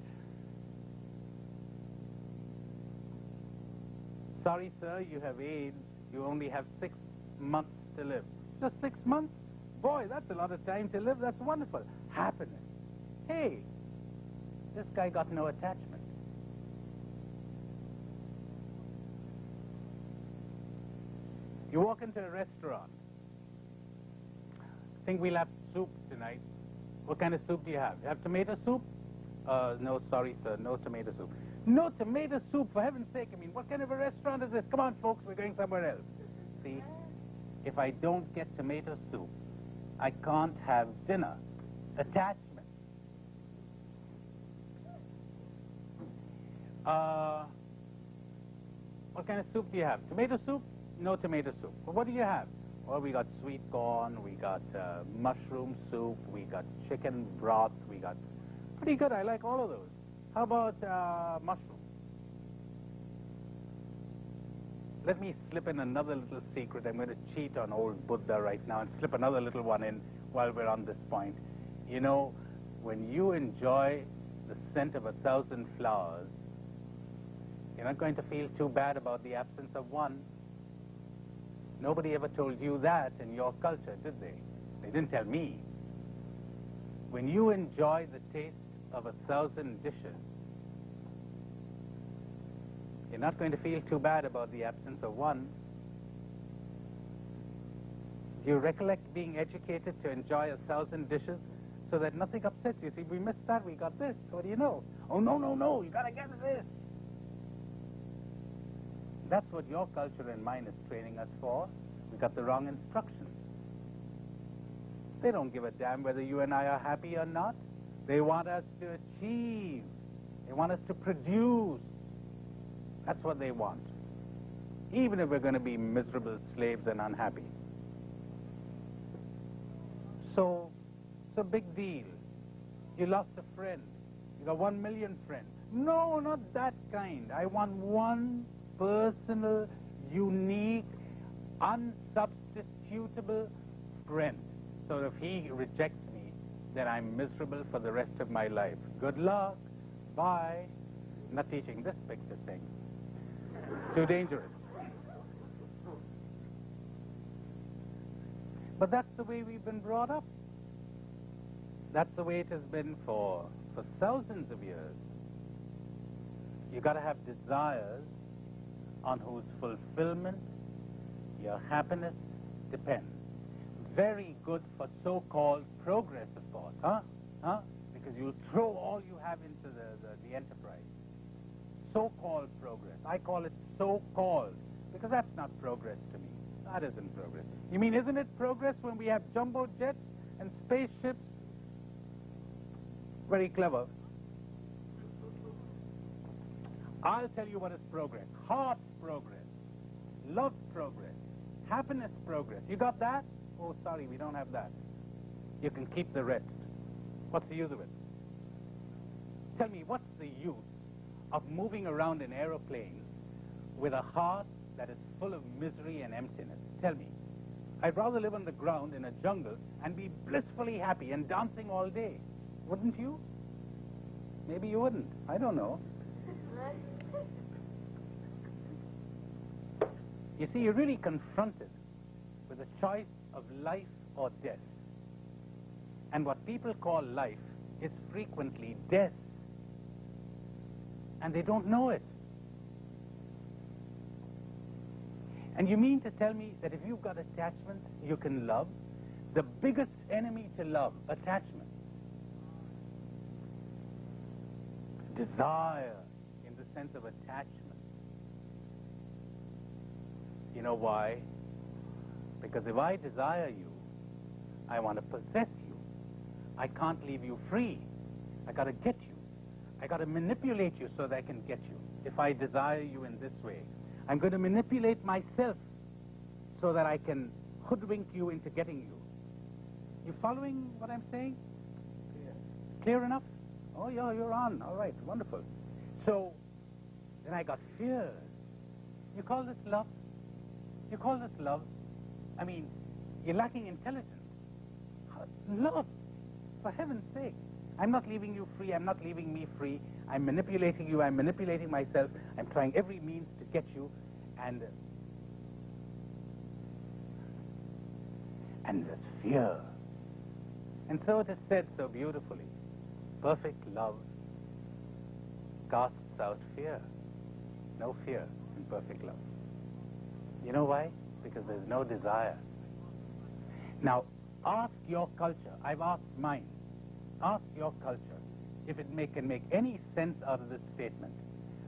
Sorry, sir, you have AIDS. You only have 6 months to live. Just 6 months? Boy, that's a lot of time to live. That's wonderful. Happiness. Hey, this guy got no attachment. You walk into a restaurant. Think we'll have soup tonight. What kind of soup do you have? You have tomato soup? No, sorry, sir, no tomato soup. No tomato soup, for heaven's sake. I mean, what kind of a restaurant is this? Come on, folks, we're going somewhere else. See, if I don't get tomato soup, I can't have dinner. Attachment. What kind of soup do you have? Tomato soup? No tomato soup. But what do you have? Well, we got sweet corn, we got mushroom soup, we got chicken broth, we got... Pretty good, I like all of those. How about mushroom? Let me slip in another little secret. I'm going to cheat on old Buddha right now and slip another little one in while we're on this point. You know, when you enjoy the scent of 1,000 flowers, you're not going to feel too bad about the absence of one. Nobody ever told you that in your culture, did they? They didn't tell me. When you enjoy the taste of 1,000 dishes, you're not going to feel too bad about the absence of one. Do you recollect being educated to enjoy 1,000 dishes so that nothing upsets you? See, we missed that, we got this. What do you know? Oh, no, no, no, you got to get this. That's what your culture and mine is training us for. We got the wrong instructions. They don't give a damn whether you and I are happy or not. They want us to achieve. They want us to produce. That's what they want. Even if we're going to be miserable slaves and unhappy. So, it's a big deal. You lost a friend. You got 1 million friends. No, not that kind. I want one personal, unique, unsubstitutable friend. So if he rejects me, then I'm miserable for the rest of my life. Good luck. Bye. Not teaching this picture thing. Too dangerous. But that's the way we've been brought up. That's the way it has been for thousands of years. You got to have desires on whose fulfillment your happiness depends. Very good for so-called progress, of course, huh? Because you'll throw all you have into the enterprise. So-called progress. I call it so-called, because that's not progress to me. That isn't progress. You mean, isn't it progress when we have jumbo jets and spaceships? Very clever. I'll tell you what is progress. Heart progress. Love progress. Happiness progress. You got that? Oh, sorry, we don't have that. You can keep the rest. What's the use of it? Tell me, what's the use of moving around in aeroplanes with a heart that is full of misery and emptiness? Tell me. I'd rather live on the ground in a jungle and be blissfully happy and dancing all day. Wouldn't you? Maybe you wouldn't. I don't know. You see, you're really confronted with a choice of life or death. And what people call life is frequently death. And they don't know it. And you mean to tell me that if you've got attachment, you can love? The biggest enemy to love, attachment. Desire, in the sense of attachment. You know why? Because if I desire you, I want to possess you. I can't leave you free. I got to get you. I got to manipulate you so that I can get you. If I desire you in this way, I'm going to manipulate myself so that I can hoodwink you into getting you. You following what I'm saying? Clear enough? Oh, yeah, you're on. All right, wonderful. So, then I got fear. You call this love? You call this love? I mean, you're lacking intelligence. Love, for heaven's sake. I'm not leaving you free. I'm not leaving me free. I'm manipulating you. I'm manipulating myself. I'm trying every means to get you. And there's fear. And so it is said so beautifully. Perfect love casts out fear. No fear in perfect love. You know why? Because there's no desire. Now, ask your culture. I've asked mine. Ask your culture if it can make any sense out of this statement.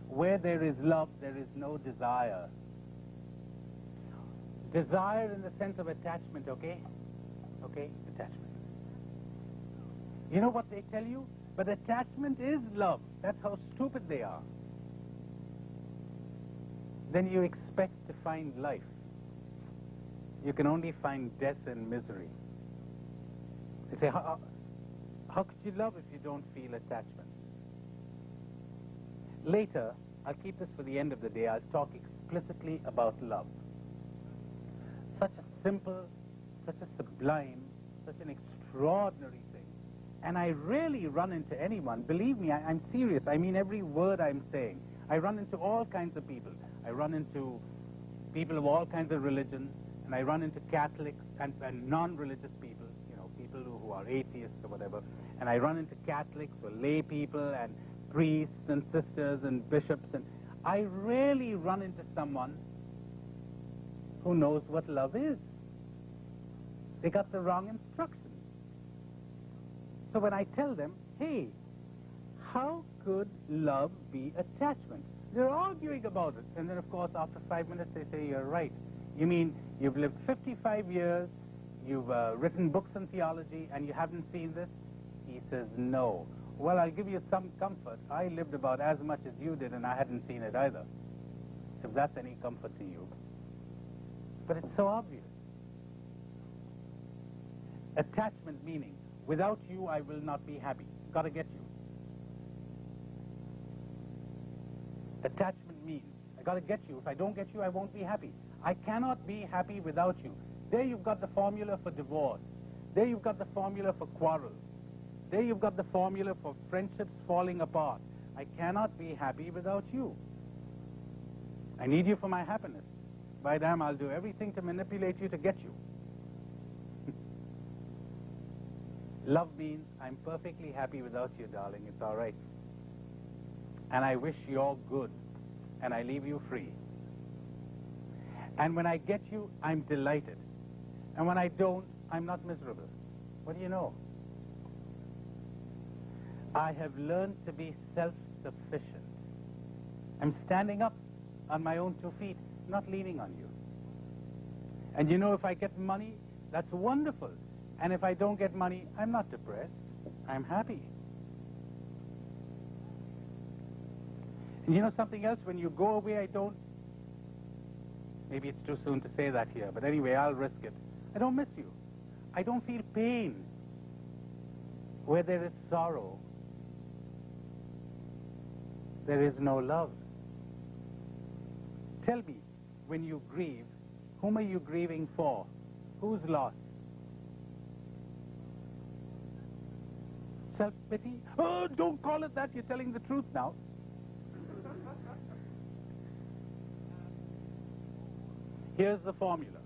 Where there is love, there is no desire. Desire in the sense of attachment, okay? Okay, attachment. You know what they tell you? But attachment is love. That's how stupid they are. Then you expect to find life. You can only find death and misery. They say, how could you love if you don't feel attachment? Later, I'll keep this for the end of the day, I'll talk explicitly about love. Such a simple, such a sublime, such an extraordinary thing. And I rarely run into anyone, believe me, I'm serious, I mean every word I'm saying. I run into all kinds of people. I run into people of all kinds of religions, and I run into Catholics and non-religious people, you know, people who are atheists or whatever. And I run into Catholics or lay people and priests and sisters and bishops. And I rarely run into someone who knows what love is. They got the wrong instructions. So when I tell them, hey, how could love be attachment? They're arguing about it. And then, of course, after 5 minutes, they say, you're right. You mean you've lived 55 years, you've written books on theology, and you haven't seen this? He says, no. Well, I'll give you some comfort. I lived about as much as you did, and I hadn't seen it either, if that's any comfort to you. But it's so obvious. Attachment meaning, without you, I will not be happy. Got to get you. Attachment means, I got to get you. If I don't get you, I won't be happy. I cannot be happy without you. There you've got the formula for divorce. There you've got the formula for quarrels. There you've got the formula for friendships falling apart. I cannot be happy without you. I need you for my happiness. By damn, I'll do everything to manipulate you to get you. Love means I'm perfectly happy without you, darling. It's all right. And I wish you're good. And I leave you free. And when I get you, I'm delighted. And when I don't, I'm not miserable. What do you know? I have learned to be self-sufficient. I'm standing up on my own 2 feet, not leaning on you. And you know, if I get money, that's wonderful. And if I don't get money, I'm not depressed. I'm happy. And you know something else? When you go away, I don't... Maybe it's too soon to say that here, but anyway, I'll risk it. I don't miss you. I don't feel pain. Where there is sorrow, there is no love. Tell me, when you grieve, whom are you grieving for? Who's lost? Self-pity? Oh, don't call it that. You're telling the truth now. Here's the formula.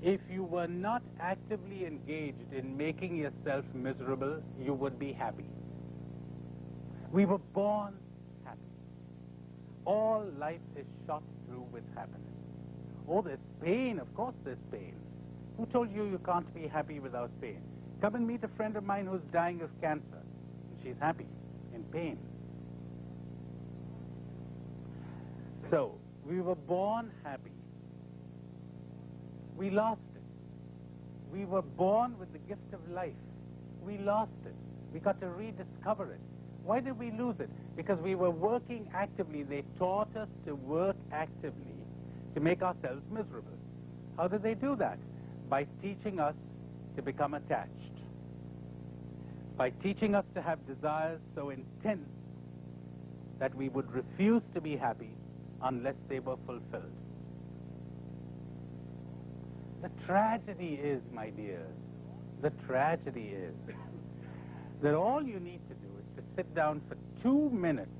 If you were not actively engaged in making yourself miserable, you would be happy. We were born happy. All life is shot through with happiness. Oh, there's pain. Of course there's pain. Who told you you can't be happy without pain? Come and meet a friend of mine who's dying of cancer. She's happy in pain. So, we were born happy. We lost it. We were born with the gift of life. We lost it. We got to rediscover it. Why did we lose it? Because we were working actively. They taught us to work actively to make ourselves miserable. How did they do that? By teaching us to become attached. By teaching us to have desires so intense that we would refuse to be happy unless they were fulfilled. The tragedy is, my dears, the tragedy is that all you need to do is to sit down for 2 minutes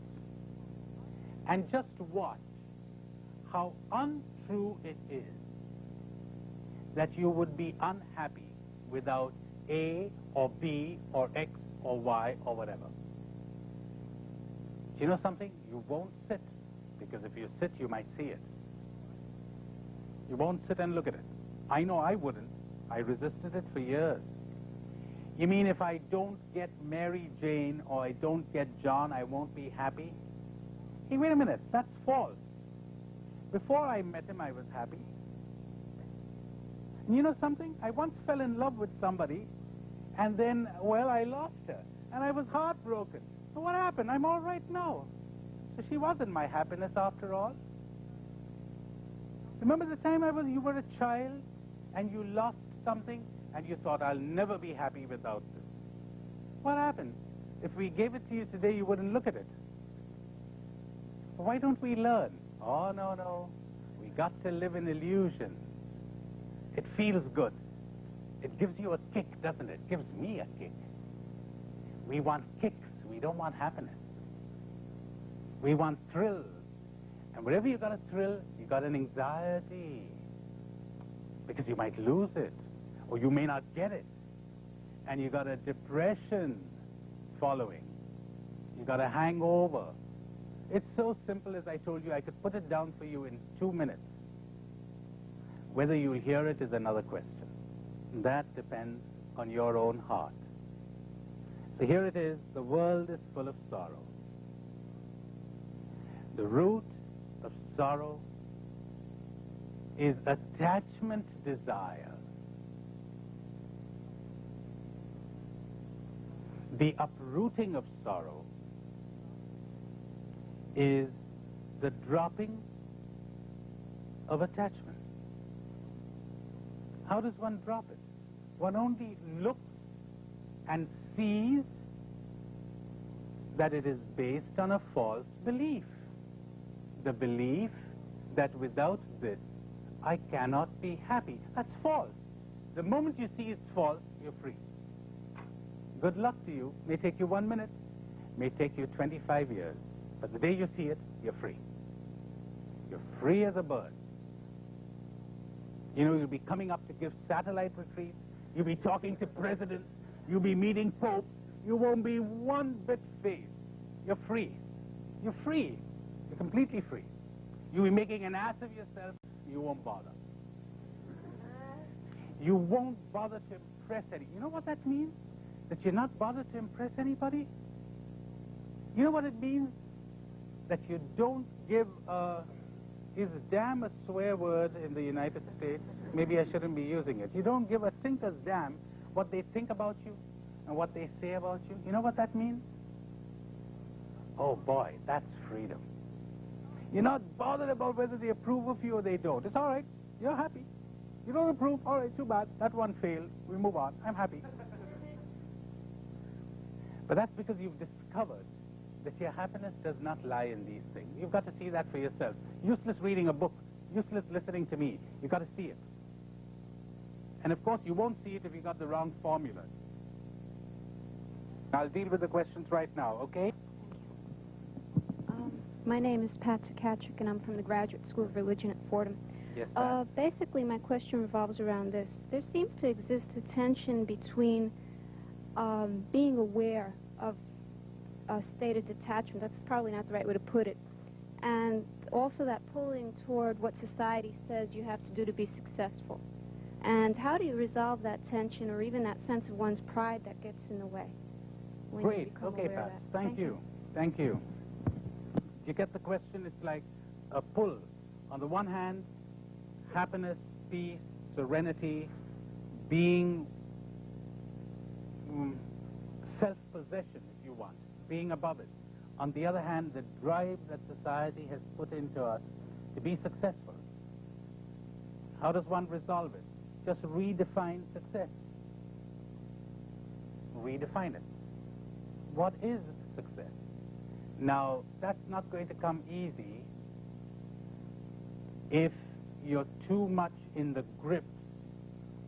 and just watch how untrue it is that you would be unhappy without A or B or X or Y or whatever. Do you know something? You won't sit, because if you sit, you might see it. You won't sit and look at it. I know I wouldn't. I resisted it for years. You mean if I don't get Mary Jane or I don't get John, I won't be happy? Hey, wait a minute. That's false. Before I met him, I was happy. And you know something? I once fell in love with somebody, and then, well, I lost her. And I was heartbroken. So what happened? I'm all right now. So she wasn't my happiness after all. Remember the time you were a child, and you lost something, and you thought, I'll never be happy without this. What happened? If we gave it to you today, you wouldn't look at it. Why don't we learn? Oh, no. We got to live in illusion. It feels good. It gives you a kick, doesn't it? It gives me a kick. We want kicks. We don't want happiness. We want thrills. And wherever you got a thrill, you got an anxiety. Because you might lose it. Or you may not get it. And you got a depression following. You got a hangover. It's so simple, as I told you. I could put it down for you in 2 minutes. Whether you'll hear it is another question. That depends on your own heart. So here it is. The world is full of sorrow. The root of sorrow is attachment desire. The uprooting of sorrow is the dropping of attachment. How does one drop it? One only looks and sees that it is based on a false belief. The belief that without this, I cannot be happy. That's false. The moment you see it's false, you're free. Good luck to you. May take you 1 minute, may take you 25 years. But the day you see it, you're free. You're free as a bird. You know, you'll be coming up to give satellite retreats. You'll be talking to presidents. You'll be meeting popes. You won't be one bit phased. You're free. You're free. You're completely free. You'll be making an ass of yourself. You won't bother. You won't bother to impress anybody. You know what that means? That you're not bothered to impress anybody? You know what it means? That you don't give a... Is damn a swear word in the United States? Maybe I shouldn't be using it. You don't give a thinker's damn what they think about you and what they say about you. You know what that means? Oh boy, that's freedom. You're not bothered about whether they approve of you or they don't. It's all right. You're happy. You don't approve. All right, too bad. That one failed. We move on. I'm happy. But that's because you've discovered that your happiness does not lie in these things. You've got to see that for yourself. Useless reading a book. Useless listening to me. You've got to see it. And of course, you won't see it if you got the wrong formula. I'll deal with the questions right now, okay? My name is Pat Takatrick, and I'm from the Graduate School of Religion at Fordham. Yes, Pat. Basically, my question revolves around this. There seems to exist a tension between being aware of a state of detachment, that's probably not the right way to put it, and also that pulling toward what society says you have to do to be successful. And how do you resolve that tension or even that sense of one's pride that gets in the way? Great. Okay, Pat. Thank you. Thank you. You get the question? It's like a pull. On the one hand, happiness, peace, serenity, being self-possession, if you want, being above it. On the other hand, the drive that society has put into us to be successful. How does one resolve it? Just redefine success. Redefine it. What is success? Now, that's not going to come easy if you're too much in the grip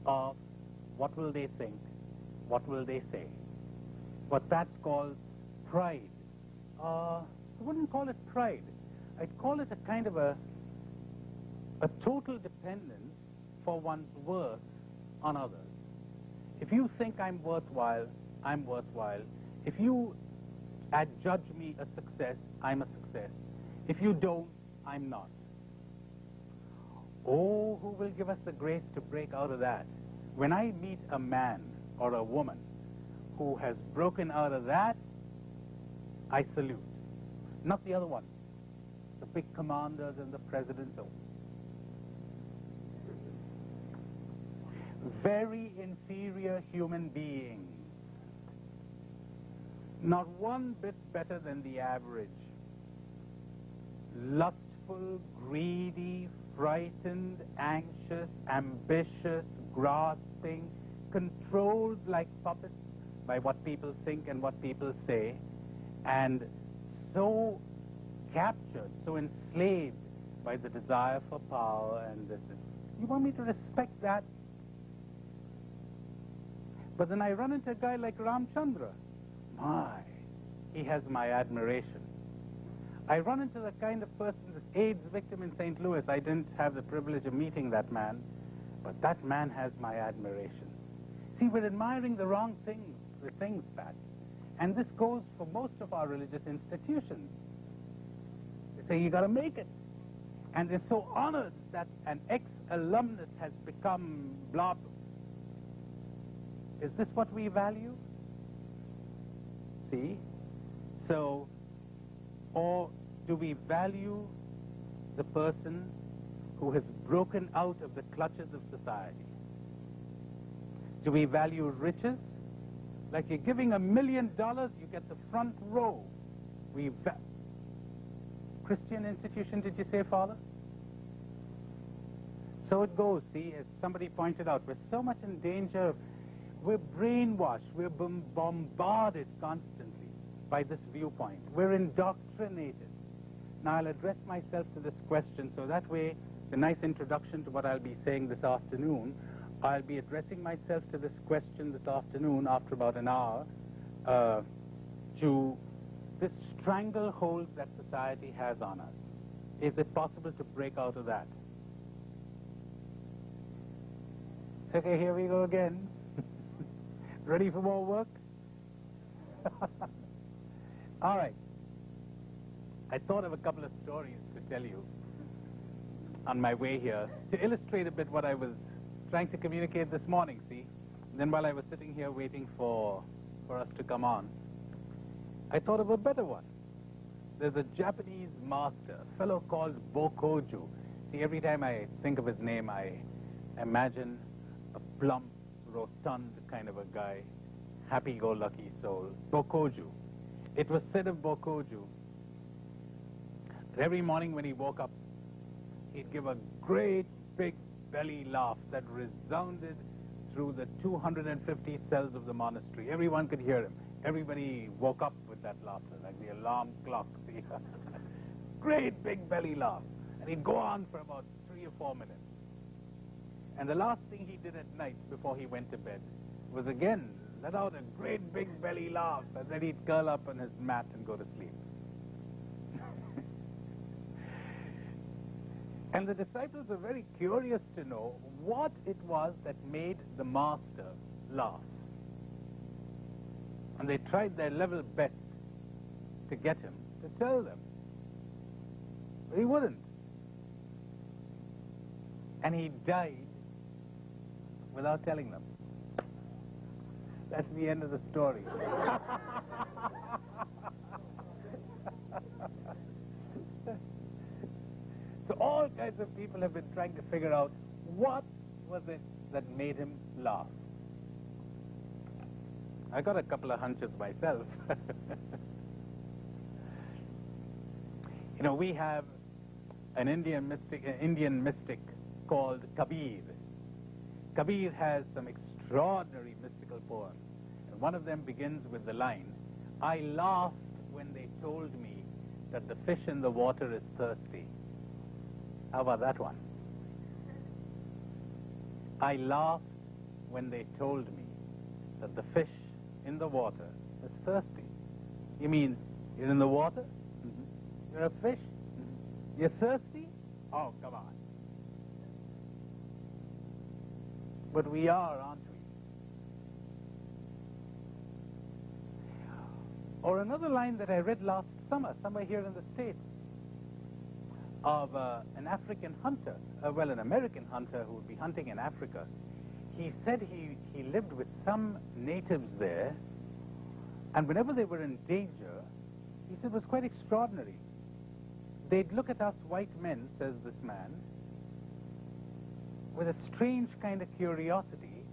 of what will they think, what will they say. What that's called pride. I wouldn't call it pride. I'd call it a kind of a total dependence for one's worth on others. If you think I'm worthwhile, I'm worthwhile. If you adjudge me a success, I'm a success. If you don't, I'm not. Oh, who will give us the grace to break out of that? When I meet a man or a woman who has broken out of that, I salute. Not the other one. The big commanders and the presidents. Oh. Very inferior human beings. Not one bit better than the average. Lustful, greedy, frightened, anxious, ambitious, grasping, controlled like puppets by what people think and what people say, and so captured, so enslaved by the desire for power and this. You want me to respect that? But then I run into a guy like Ramchandra. My, he has my admiration. I run into the kind of person, this AIDS victim in St. Louis. I didn't have the privilege of meeting that man, but that man has my admiration. See, we're admiring the wrong things, Pat. And this goes for most of our religious institutions. They say, you got to make it. And they're so honored that an ex-alumnus has become blah. Is this what we value? See? So, or do we value the person who has broken out of the clutches of society? Do we value riches? Like you're giving $1 million, you get the front row. Christian institution, did you say, Father? So it goes, see, as somebody pointed out, we're so much in danger of, we're brainwashed, we're bombarded constantly by this viewpoint. We're indoctrinated. Now I'll address myself to this question, so that way, the nice introduction to what I'll be saying this afternoon, I'll be addressing myself to this question this afternoon after about an hour, to this stranglehold that society has on us. Is it possible to break out of that? Okay, here we go again. Ready for more work? All right. I thought of a couple of stories to tell you on my way here to illustrate a bit what I was trying to communicate this morning, see? And then while I was sitting here waiting for us to come on, I thought of a better one. There's a Japanese master, a fellow called Bokoju. See, every time I think of his name, I imagine a plump, rotund kind of a guy, happy-go-lucky soul. Bokoju. It was said of Bokoju that every morning when he woke up, he'd give a great big belly laugh that resounded through the 250 cells of the monastery. Everyone could hear him. Everybody woke up with that laughter, like the alarm clock. See? Great big belly laugh. And he'd go on for about 3 or 4 minutes. And the last thing he did at night before he went to bed was again let out a great big belly laugh, and then he'd curl up on his mat and go to sleep. And the disciples were very curious to know what it was that made the master laugh. And they tried their level best to get him to tell them. But he wouldn't. And he died without telling them. That's the end of the story. So all kinds of people have been trying to figure out what was it that made him laugh. I got a couple of hunches myself. You know, we have an Indian mystic called Kabir. Kabir has some extraordinary mystical poems. And one of them begins with the line, "I laughed when they told me that the fish in the water is thirsty." How about that one? I laughed when they told me that the fish in the water is thirsty. You mean you're in the water? Mm-hmm. You're a fish? Mm-hmm. You're thirsty? Oh, come on. But we are, aren't we? Or another line that I read last summer, somewhere here in the States, of an African hunter, an American hunter who would be hunting in Africa. He said he lived with some natives there, and whenever they were in danger, he said it was quite extraordinary. They'd look at us white men, says this man, with a strange kind of curiosity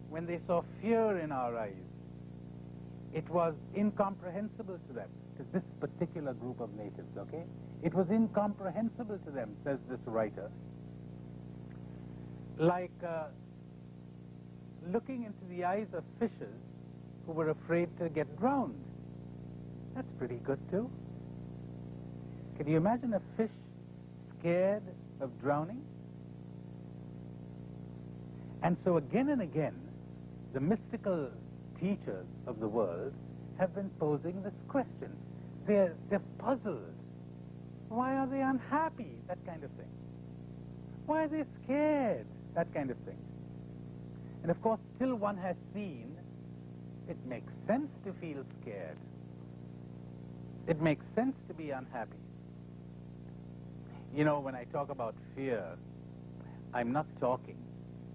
when they saw fear in our eyes. It was incomprehensible to them, to this particular group of natives, okay? It was incomprehensible to them, says this writer. Like looking into the eyes of fishes who were afraid to get drowned. That's pretty good, too. Can you imagine a fish scared of drowning? And so again and again, the mystical teachers of the world have been posing this question. They're puzzled. Why are they unhappy? That kind of thing. Why are they scared? That kind of thing. And of course, till one has seen, it makes sense to feel scared. It makes sense to be unhappy. You know, when I talk about fear, I'm not talking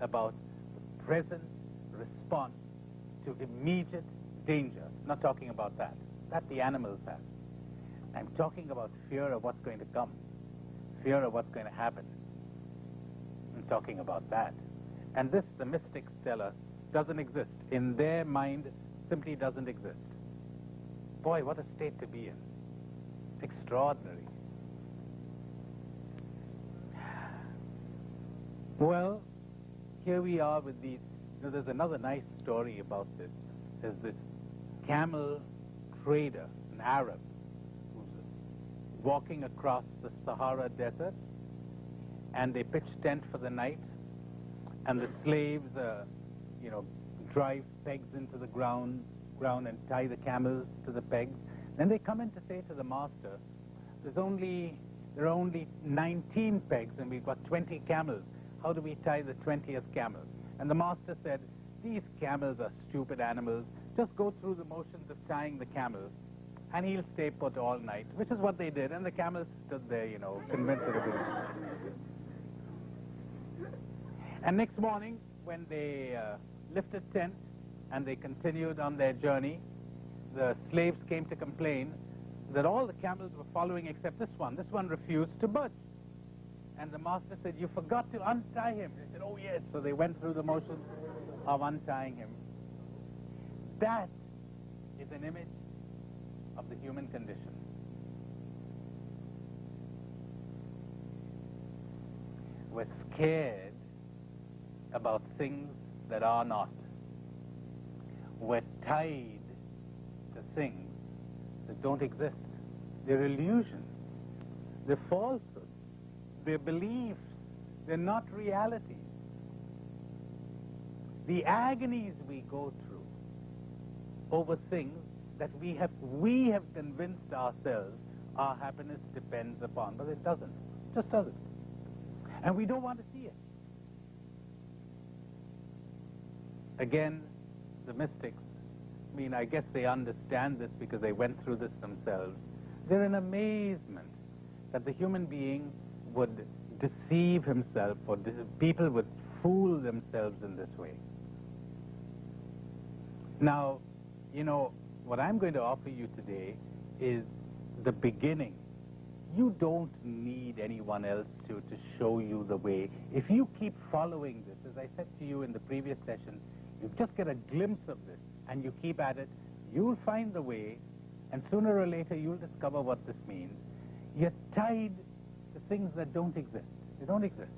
about the present response to immediate danger. I'm not talking about that. That the animals have. I'm talking about fear of what's going to come, fear of what's going to happen. I'm talking about that. And this, the mystics tell us, doesn't exist. In their mind, simply doesn't exist. Boy, what a state to be in. Extraordinary. Well, here we are with these. You know, there's another nice story about this. There's this camel trader, an Arab, who's walking across the Sahara Desert, and they pitch tent for the night, and the slaves, drive pegs into the ground and tie the camels to the pegs. Then they come in to say to the master, there are only 19 pegs, and we've got 20 camels. How do we tie the 20th camel? And the master said, these camels are stupid animals. Just go through the motions of tying the camels, and he'll stay put all night, which is what they did. And the camels stood there, convinced that it was... And next morning, when they lifted tent and they continued on their journey, the slaves came to complain that all the camels were following except this one. This one refused to budge. And the master said, "You forgot to untie him." They said, "Oh yes." So they went through the motions of untying him. That is an image of the human condition. We're scared about things that are not. We're tied to things that don't exist. They're illusions. They're falsehoods. They're beliefs. They're not reality. The agonies we go through over things that we have convinced ourselves our happiness depends upon, but it doesn't. It just doesn't. And we don't want to see it. Again, the mystics, I guess they understand this because they went through this themselves. They're in amazement that the human being would deceive himself, or people would fool themselves in this way. Now, what I'm going to offer you today is the beginning. You don't need anyone else to show you the way. If you keep following this, as I said to you in the previous session, you just get a glimpse of this and you keep at it, you'll find the way, and sooner or later you'll discover what this means. You're tied to things that don't exist. They don't exist.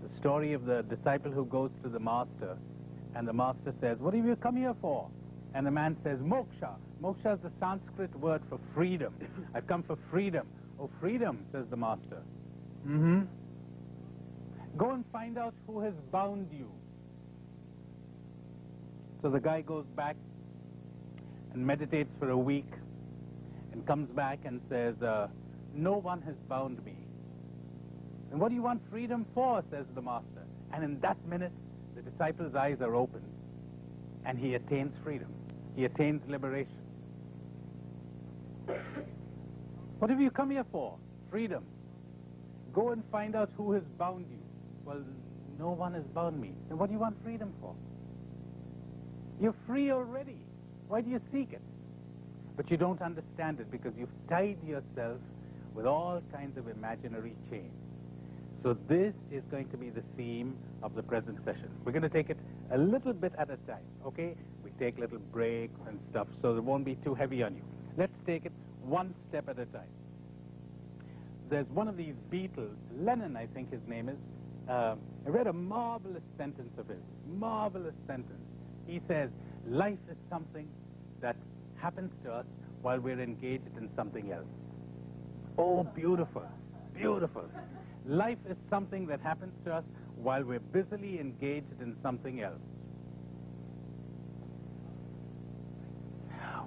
The story of the disciple who goes to the master, and the master says, "What have you come here for?" And the man says, "Moksha." Moksha is the Sanskrit word for freedom. I've come for freedom. "Oh, freedom," says the master. "Mm-hmm. Go and find out who has bound you." So the guy goes back and meditates for a week and comes back and says, "No one has bound me." "And what do you want freedom for?" says the master. And in that minute, the disciple's eyes are opened and he attains freedom. He attains liberation. "What have you come here for?" "Freedom." "Go and find out who has bound you." "Well, no one has bound me." "Then what do you want freedom for? You're free already. Why do you seek it?" But you don't understand it because you've tied yourself with all kinds of imaginary chains. So this is going to be the theme of the present session. We're going to take it a little bit at a time, okay? We take little breaks and stuff so it won't be too heavy on you. Let's take it one step at a time. There's one of these Beatles, Lennon I think his name is. I read a marvelous sentence of his. Marvelous sentence. He says, "Life is something that happens to us while we're engaged in something else." Oh, beautiful, beautiful. Life is something that happens to us while we're busily engaged in something else.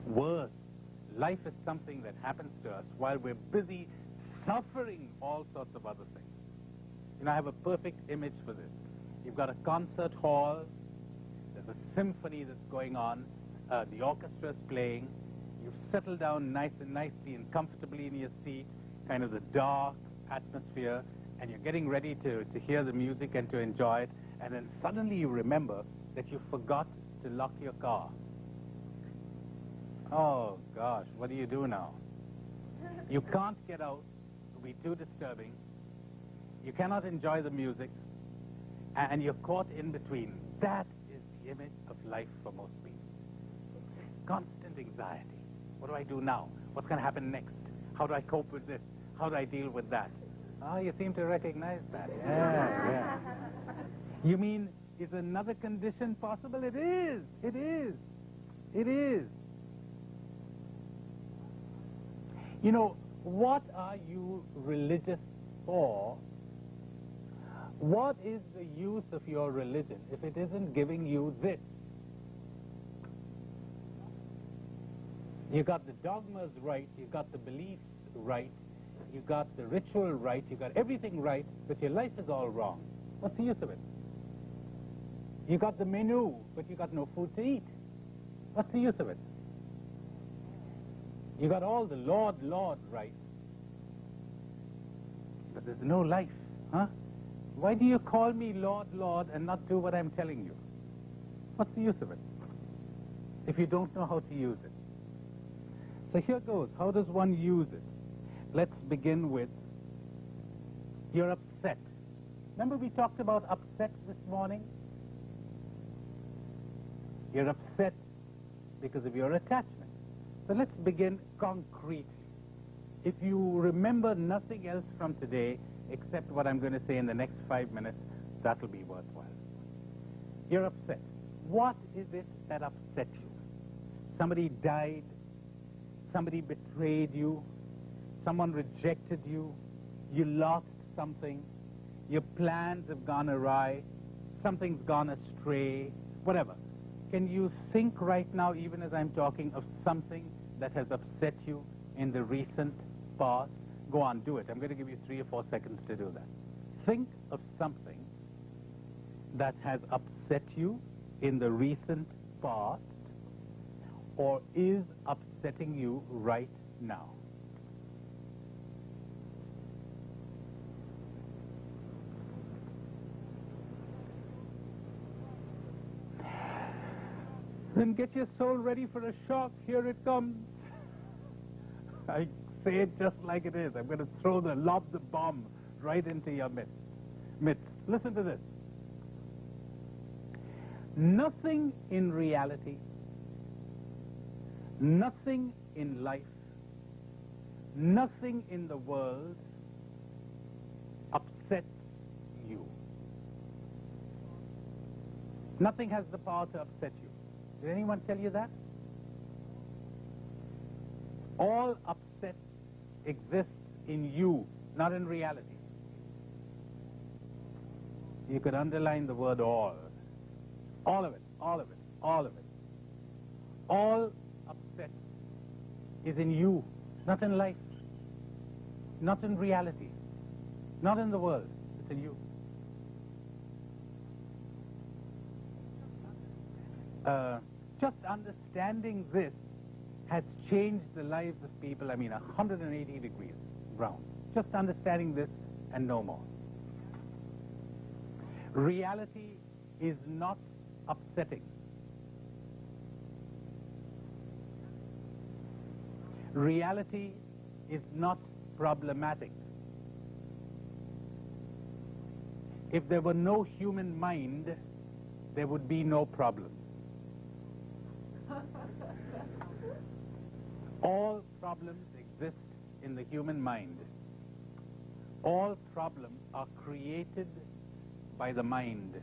Worse, life is something that happens to us while we're busy suffering all sorts of other things. I have a perfect image for this. You've got a concert hall, there's a symphony that's going on, the orchestra's playing, you've settled down nicely and comfortably in your seat, kind of the dark atmosphere, and you're getting ready to hear the music and to enjoy it, and then suddenly you remember that you forgot to lock your car. Oh gosh, what do you do now? You can't get out, it'll be too disturbing. You cannot enjoy the music, and you're caught in between. That is the image of life for most people. Constant anxiety. What do I do now? What's going to happen next? How do I cope with this? How do I deal with that? Oh, you seem to recognize that. Yeah. You mean, is another condition possible? It is. It is. It is. What are you religious for? What is the use of your religion if it isn't giving you this? You got the dogmas right, you got the beliefs right, you got the ritual right, you got everything right, but your life is all wrong. What's the use of it? You got the menu, but you got no food to eat. What's the use of it? You got all the Lord right, but there's no life, huh? Why do you call me Lord, Lord, and not do what I'm telling you? What's the use of it if you don't know how to use it? So here goes. How does one use it? Let's begin with, you're upset. Remember we talked about upset this morning? You're upset because of your attachment. So let's begin concretely. If you remember nothing else from today except what I'm going to say in the next 5 minutes, that'll be worthwhile. You're upset. What is it that upset you? Somebody died, somebody betrayed you, someone rejected you, you lost something, your plans have gone awry, something's gone astray, whatever. Can you think right now, even as I'm talking, of something that has upset you in the recent past? Go on, do it. I'm going to give you 3 or 4 seconds to do that. Think of something that has upset you in the recent past or is upsetting you right now. Then get your soul ready for a shock. Here it comes. I say it just like it is. I'm going to lob the bomb right into your midst. Listen to this. Nothing in reality, nothing in life, nothing in the world upsets you. Nothing has the power to upset you. Did anyone tell you that? All upset exists in you, not in reality. You could underline the word all. All of it, all of it, all of it. All upset is in you, not in life, not in reality, not in the world. It's in you. Just understanding this has changed the lives of people, 180 degrees round. Just understanding this and no more. Reality is not upsetting. Reality is not problematic. If there were no human mind, there would be no problem. All problems exist in the human mind. All problems are created by the mind.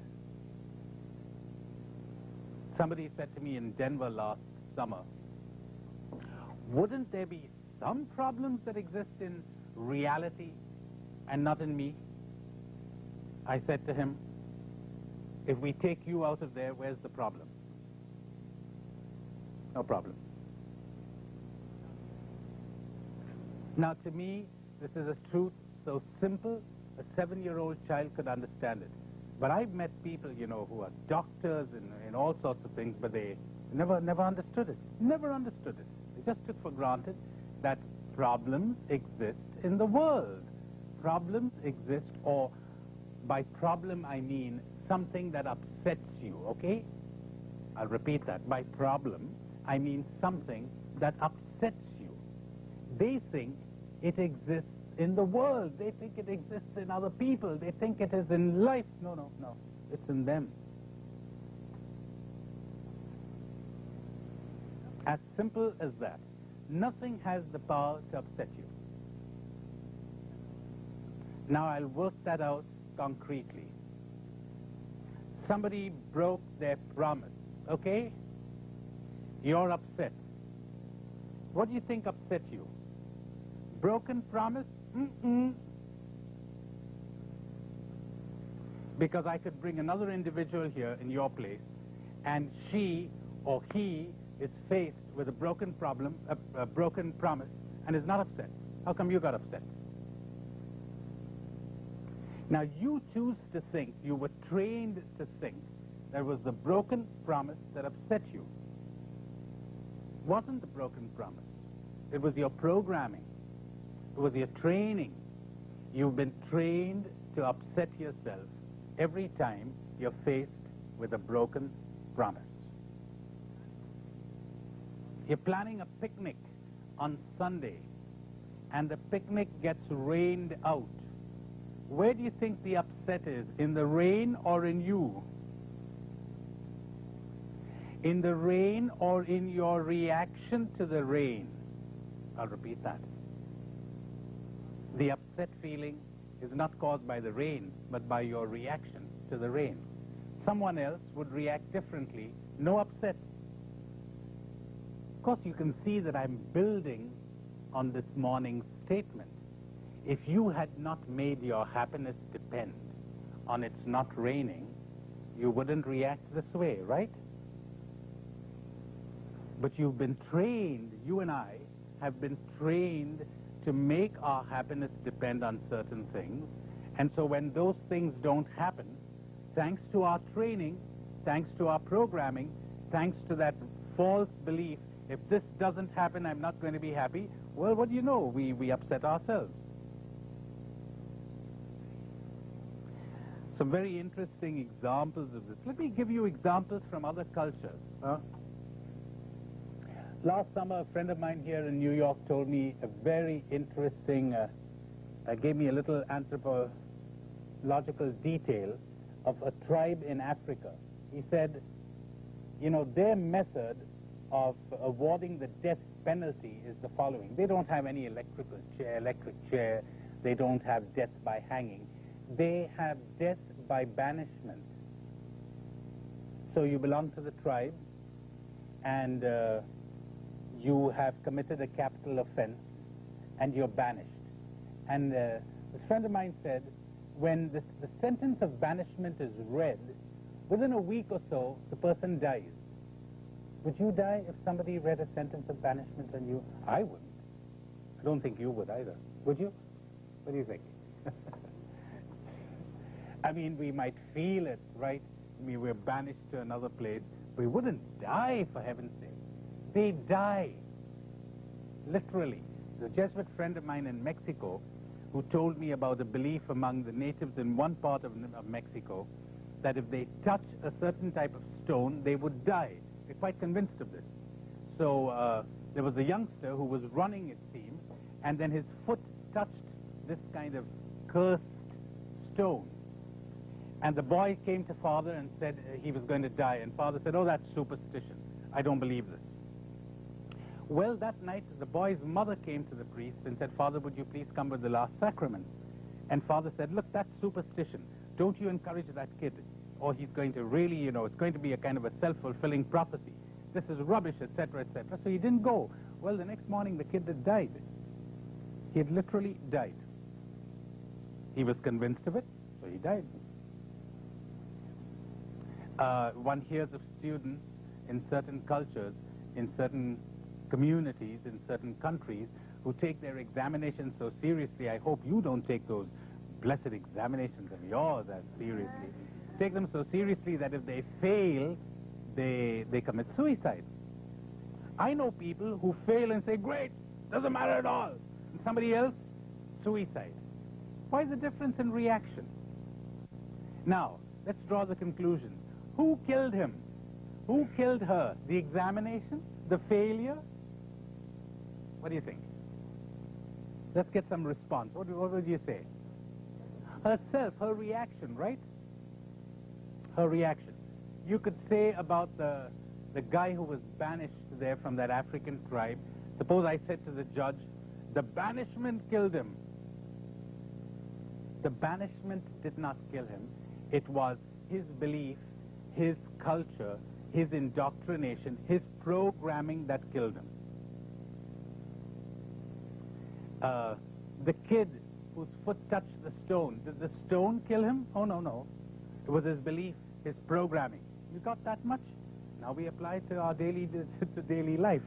Somebody said to me in Denver last summer, wouldn't there be some problems that exist in reality and not in me? I said to him, if we take you out of there, where's the problem? No problem. Now, to me, this is a truth so simple, a 7-year-old child could understand it. But I've met people, who are doctors in all sorts of things, but they never understood it. Never understood it. They just took for granted that problems exist in the world. Problems exist, or by problem I mean something that upsets you, okay? I'll repeat that. By problem, I mean something that upsets you. They think it exists in the world. They think it exists in other people. They think it is in life. No. It's in them. As simple as that. Nothing has the power to upset you. Now I'll work that out concretely. Somebody broke their promise, okay? You're upset. What do you think upset you? Broken promise? Because I could bring another individual here in your place, and she or he is faced with a broken problem, a broken promise, and is not upset. How come you got upset? Now you choose to think, you were trained to think, there was the broken promise that upset you. It wasn't the broken promise. It was your programming. It was your training. You've been trained to upset yourself every time you're faced with a broken promise. You're planning a picnic on Sunday, and the picnic gets rained out. Where do you think the upset is? In the rain or in you? In the rain or in your reaction to the rain? I'll repeat that. The upset feeling is not caused by the rain, but by your reaction to the rain. Someone else would react differently. No upset. Of course, you can see that I'm building on this morning's statement. If you had not made your happiness depend on it's not raining, you wouldn't react this way, right? But you've been trained, you and I have been trained to make our happiness depend on certain things. And so when those things don't happen, thanks to our training, thanks to our programming, thanks to that false belief, if this doesn't happen, I'm not going to be happy, well, what do you know? We upset ourselves. Some very interesting examples of this. Let me give you examples from other cultures. Last summer, a friend of mine here in New York told me a very interesting, gave me a little anthropological detail of a tribe in Africa. He said, you know, their method of awarding the death penalty is the following. They don't have any electric chair. They don't have death by hanging. They have death by banishment. So you belong to the tribe, and you have committed a capital offense, and you're banished. And this friend of mine said, when the sentence of banishment is read, within a week or so, the person dies. Would you die if somebody read a sentence of banishment on you? I wouldn't. I don't think you would either. Would you? What do you think? I mean, we might feel it, right? I mean, we're banished to another place. We wouldn't die, for heaven's sake. They die, literally. There's a Jesuit friend of mine in Mexico who told me about a belief among the natives in one part of Mexico that if they touch a certain type of stone, they would die. They're quite convinced of this. So there was a youngster who was running, it seems, and then his foot touched this kind of cursed stone. And the boy came to father and said he was going to die. And father said, oh, that's superstition. I don't believe this. Well, that night, the boy's mother came to the priest and said, Father, would you please come with the last sacrament? And father said, look, that's superstition. Don't you encourage that kid, or he's going to really, you know, it's going to be a kind of a self-fulfilling prophecy. This is rubbish, etc., etc. So he didn't go. Well, the next morning, the kid had died. He had literally died. He was convinced of it, so he died. One hears of students in certain cultures, in certain communities, in certain countries, who take their examinations so seriously. I hope you don't take those blessed examinations of yours as seriously. Take them so seriously that if they fail, they commit suicide. I know people who fail and say, great, doesn't matter at all. And somebody else, suicide. Why the difference in reaction? Now, let's draw the conclusion. Who killed him? Who killed her? The examination? The failure? What do you think? Let's get some response. What would you say? Herself, her reaction, right? Her reaction. You could say about the guy who was banished there from that African tribe, suppose I said to the judge, the banishment killed him. The banishment did not kill him. It was his belief, his culture, his indoctrination, his programming that killed him. The kid whose foot touched the stone, did the stone kill him? Oh, no, no. It was his belief, his programming. You got that much? Now we apply it to our daily life.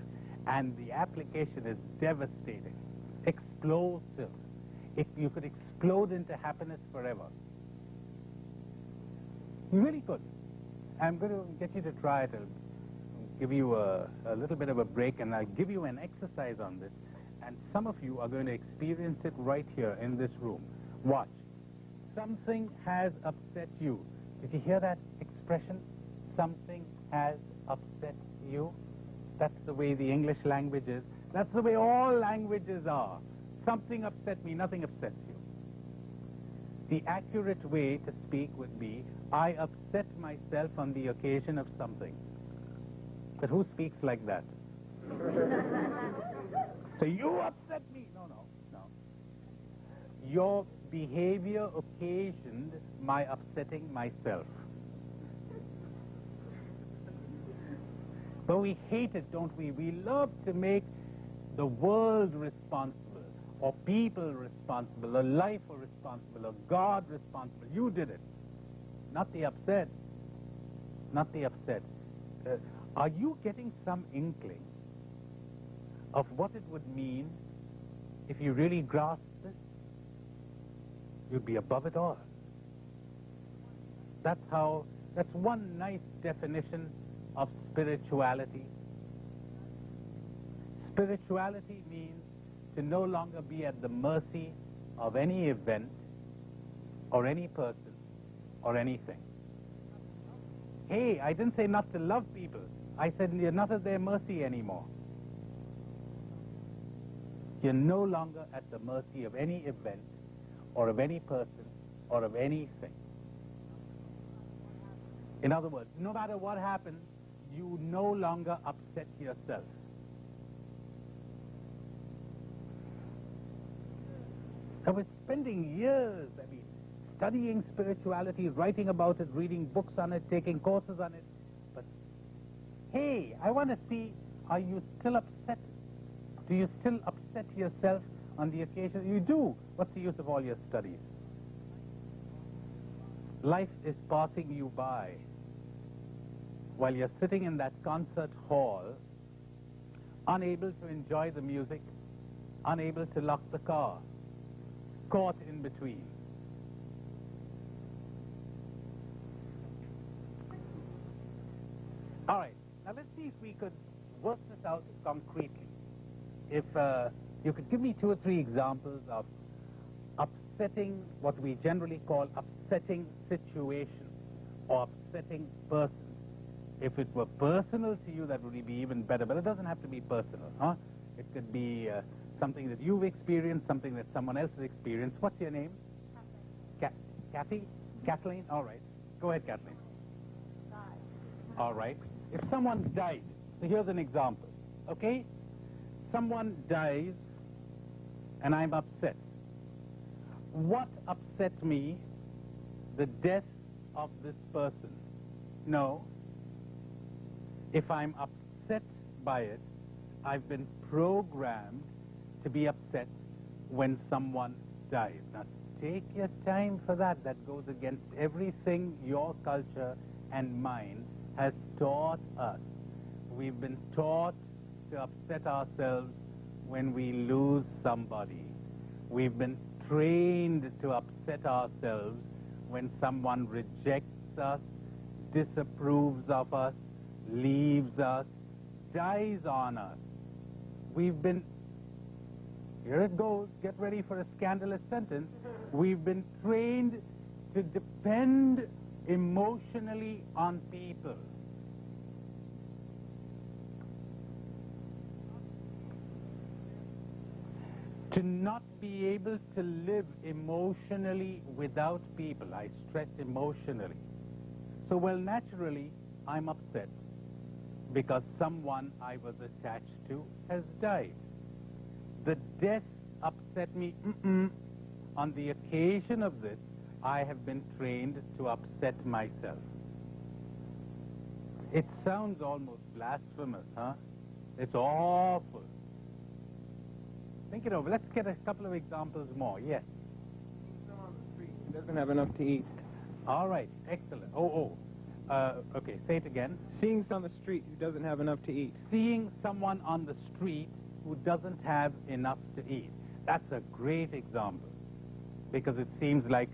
And the application is devastating, explosive. If you could explode into happiness forever. You really could. I'm going to get you to try it. I'll give you a little bit of a break, and I'll give you an exercise on this. And some of you are going to experience it right here in this room. Watch. Something has upset you. Did you hear that expression? Something has upset you. That's the way the English language is. That's the way all languages are. Something upset me, nothing upsets you. The accurate way to speak would be, I upset myself on the occasion of something. But who speaks like that? So you upset me. No. Your behavior occasioned my upsetting myself. But we hate it, don't we? We love to make the world responsible, or people responsible, or life responsible, or God responsible. You did it. Not the upset. Not the upset. Are you getting some inkling of what it would mean if you really grasped this? You'd be above it all. That's one nice definition of spirituality. Spirituality means to no longer be at the mercy of any event or any person or anything. Hey, I didn't say not to love people. I said you're not at their mercy anymore. You're no longer at the mercy of any event or of any person or of anything. In other words, no matter what happens, you no longer upset yourself. I was spending years, studying spirituality, writing about it, reading books on it, taking courses on it. But, hey, I want to see, are you still upset? Do you still upset yourself on the occasion? You do. What's the use of all your studies? Life is passing you by while you're sitting in that concert hall, unable to enjoy the music, unable to lock the car, caught in between. All right, now let's see if we could work this out concretely. If you could give me 2 or 3 examples of upsetting, what we generally call upsetting situations or upsetting persons. If it were personal to you, that would be even better, but it doesn't have to be personal, huh? It could be something that you've experienced, something that someone else has experienced. What's your name? Kathy? Kathleen? All right. Go ahead, Kathleen. All right. If someone died, so here's an example, okay? Someone dies, and I'm upset. What upset me? The death of this person. No. If I'm upset by it, I've been programmed to be upset when someone dies. Now, take your time for that. That goes against everything your culture and mine has taught us. We've been taught to upset ourselves when we lose somebody. We've been trained to upset ourselves when someone rejects us, disapproves of us, leaves us, dies on us. We've been, here it goes, get ready for a scandalous sentence. We've been trained to depend emotionally on people. To not be able to live emotionally without people. I stress emotionally. So, well, naturally, I'm upset because someone I was attached to has died. The death upset me. On the occasion of this, I have been trained to upset myself. It sounds almost blasphemous, huh? It's awful. Think it over. Let's get a couple of examples more. Yes? Someone on the street who doesn't have enough to eat. All right. Excellent. Okay, say it again. Seeing someone on the street who doesn't have enough to eat. Seeing someone on the street who doesn't have enough to eat. That's a great example. Because it seems like,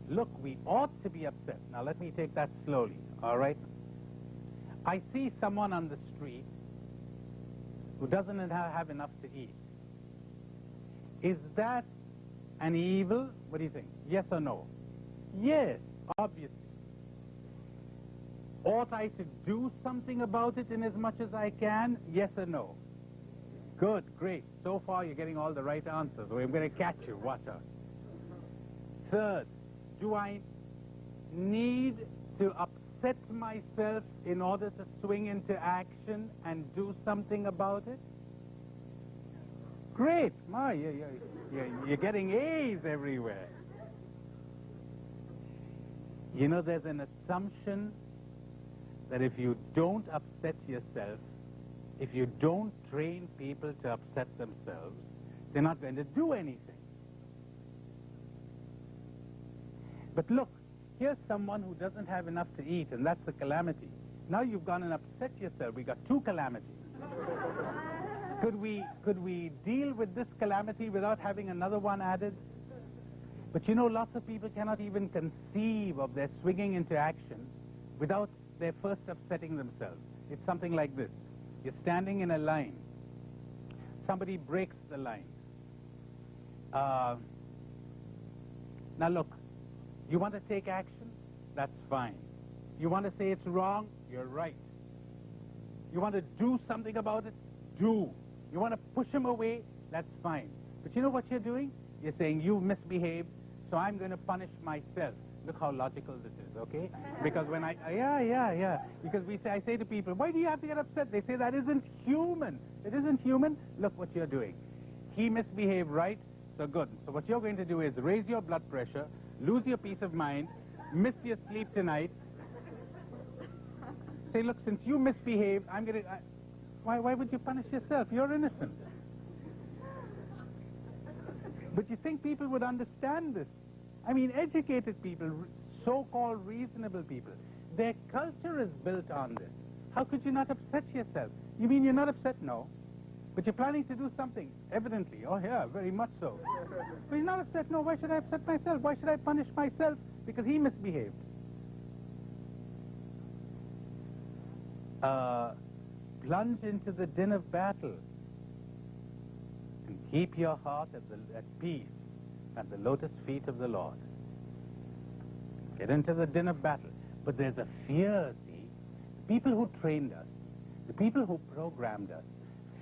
look, we ought to be upset. Now, let me take that slowly, all right? I see someone on the street who doesn't have enough to eat. Is that an evil? What do you think? Yes or no? Yes, obviously. Ought I to do something about it in as much as I can? Yes or no? Good, great. So far you're getting all the right answers. I'm going to catch you. Watch out. Third, do I need to upset myself in order to swing into action and do something about it? Great. My, you're getting A's everywhere. You know, there's an assumption that if you don't upset yourself, if you don't train people to upset themselves, they're not going to do anything. But look, here's someone who doesn't have enough to eat, and that's a calamity. Now you've gone and upset yourself. We got two calamities. Could we deal with this calamity without having another one added? But you know, lots of people cannot even conceive of their swinging into action without their first upsetting themselves. It's something like this. You're standing in a line. Somebody breaks the line. Now look, you want to take action? That's fine. You want to say it's wrong? You're right. You want to do something about it? Do. You want to push him away? That's fine. But you know what you're doing? You're saying, you misbehaved, so I'm going to punish myself. Look how logical this is, okay? Because when because I say to people, why do you have to get upset? They say, that isn't human. It isn't human. Look what you're doing. He misbehaved, right? So good. So what you're going to do is raise your blood pressure, lose your peace of mind, miss your sleep tonight. Say, look, since you misbehaved, I'm going to... Why would you punish yourself? You're innocent. But you think people would understand this? I mean, educated people, so-called reasonable people, their culture is built on this. How could you not upset yourself? You mean you're not upset? No. But you're planning to do something, evidently. Oh, yeah, very much so. But you're not upset. No, why should I upset myself? Why should I punish myself? Because he misbehaved. Plunge into the din of battle and keep your heart at peace at the lotus feet of the Lord. Get into the din of battle. But there's a fear, see? The people who trained us, the people who programmed us,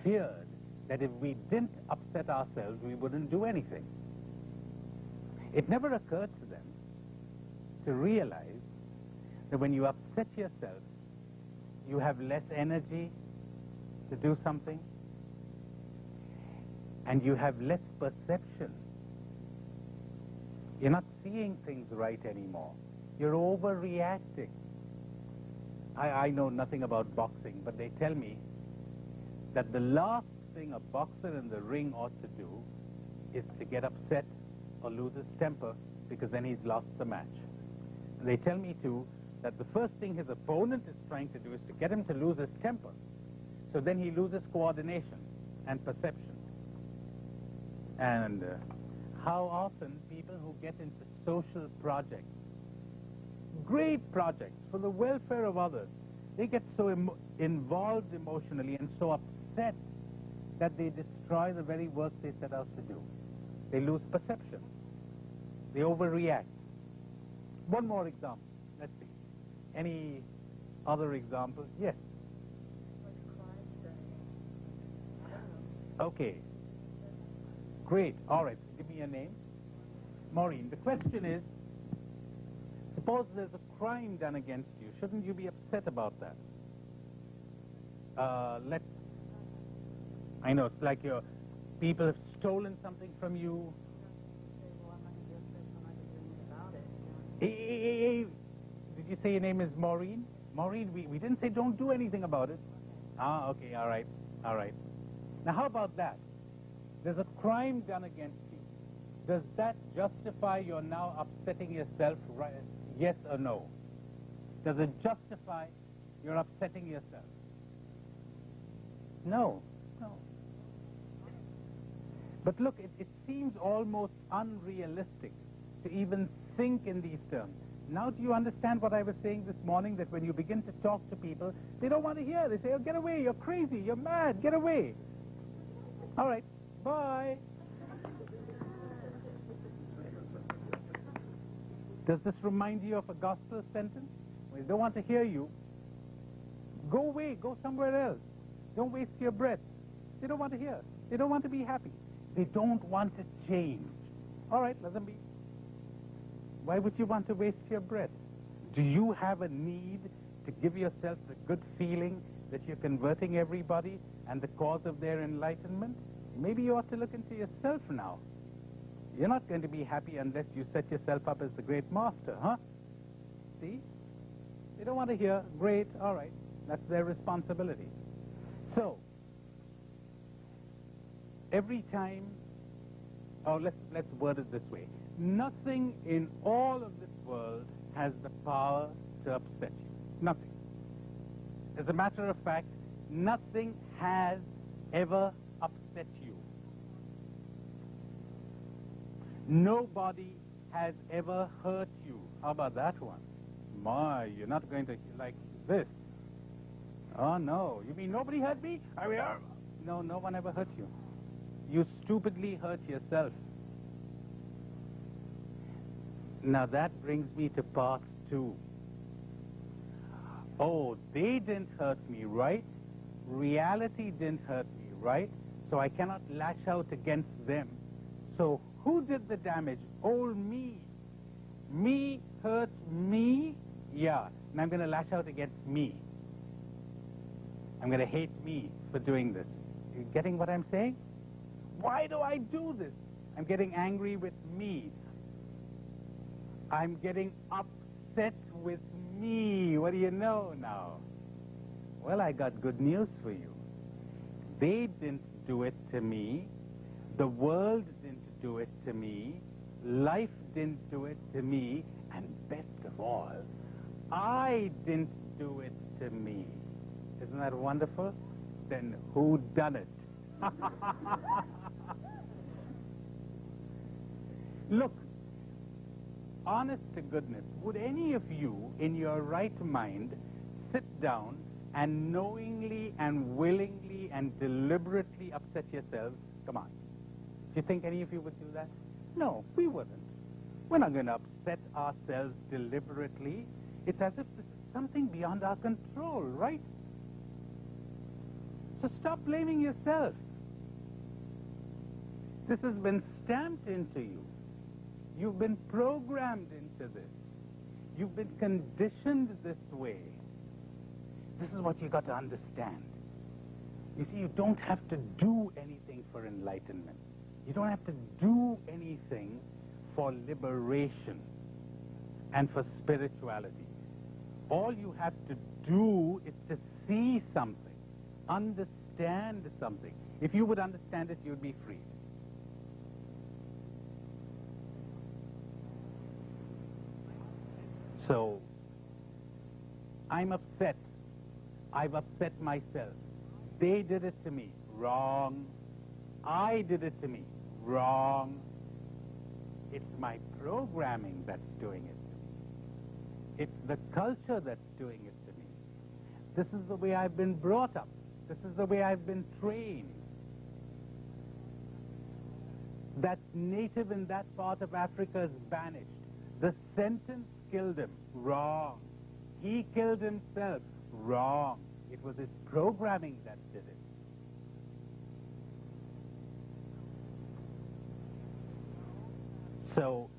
feared that if we didn't upset ourselves, we wouldn't do anything. It never occurred to them to realize that when you upset yourself, you have less energy to do something, and you have less perception. You're not seeing things right anymore. You're overreacting. I know nothing about boxing, but they tell me that the last thing a boxer in the ring ought to do is to get upset or lose his temper, because then he's lost the match. And they tell me, too, that the first thing his opponent is trying to do is to get him to lose his temper. So then he loses coordination and perception. And how often people who get into social projects, great projects for the welfare of others, they get so involved emotionally and so upset that they destroy the very work they set out to do. They lose perception. They overreact. One more example. Let's see. Any other examples? Yes. Okay. Great. All right. Give me a name. Maureen. The question is, suppose there's a crime done against you. Shouldn't you be upset about that? I know, it's like people have stolen something from you. Hey, did you say your name is Maureen? Maureen, we didn't say don't do anything about it. Ah, okay, all right. Now, how about that? There's a crime done against you. Does that justify your now upsetting yourself, right? Yes or no? Does it justify your upsetting yourself? No. But look, it seems almost unrealistic to even think in these terms. Now do you understand what I was saying this morning, that when you begin to talk to people, they don't want to hear. They say, oh, get away, you're crazy, you're mad, get away. All right, bye. Does this remind you of a gospel sentence? When they don't want to hear you, go away, go somewhere else. Don't waste your breath. They don't want to hear. They don't want to be happy. They don't want to change. All right, let them be. Why would you want to waste your breath? Do you have a need to give yourself the good feeling that you're converting everybody and the cause of their enlightenment? Maybe you ought to look into yourself now. You're not going to be happy unless you set yourself up as the great master, huh? See? They don't want to hear. Great, all right. That's their responsibility. So, every time, let's word it this way. Nothing in all of this world has the power to upset you. Nothing. As a matter of fact, nothing has ever upset you. Nobody has ever hurt you. How about that one? My, you're not going to like this. Oh, no. You mean nobody hurt me? No, no one ever hurt you. You stupidly hurt yourself. Now that brings me to part 2. Oh, they didn't hurt me, right? Reality didn't hurt me, right? So I cannot lash out against them. So who did the damage? Oh, me. Me hurt me? Yeah. And I'm going to lash out against me. I'm going to hate me for doing this. You getting what I'm saying? Why do I do this? I'm getting angry with me. I'm getting upset with me. What do you know now? Well, I got good news for you. They didn't do it to me. The world didn't do it to me. Life didn't do it to me. And best of all, I didn't do it to me. Isn't that wonderful? Then who done it? Look, honest to goodness, would any of you in your right mind sit down and knowingly and willingly and deliberately upset yourselves? Come on. Do you think any of you would do that? No, we wouldn't. We're not going to upset ourselves deliberately. It's as if this is something beyond our control, right? So stop blaming yourself. This has been stamped into you. You've been programmed into this. You've been conditioned this way. This is what you got to understand. You see, you don't have to do anything for enlightenment. You don't have to do anything for liberation and for spirituality. All you have to do is to see something, understand something. If you would understand it, you'd be free. So, I'm upset. I've upset myself. They did it to me. Wrong. I did it to me. Wrong. It's my programming that's doing it to me. It's the culture that's doing it to me. This is the way I've been brought up. This is the way I've been trained. That native in that part of Africa is banished. The sentence killed him. Wrong. He killed himself. Wrong. It was his programming that did it. So,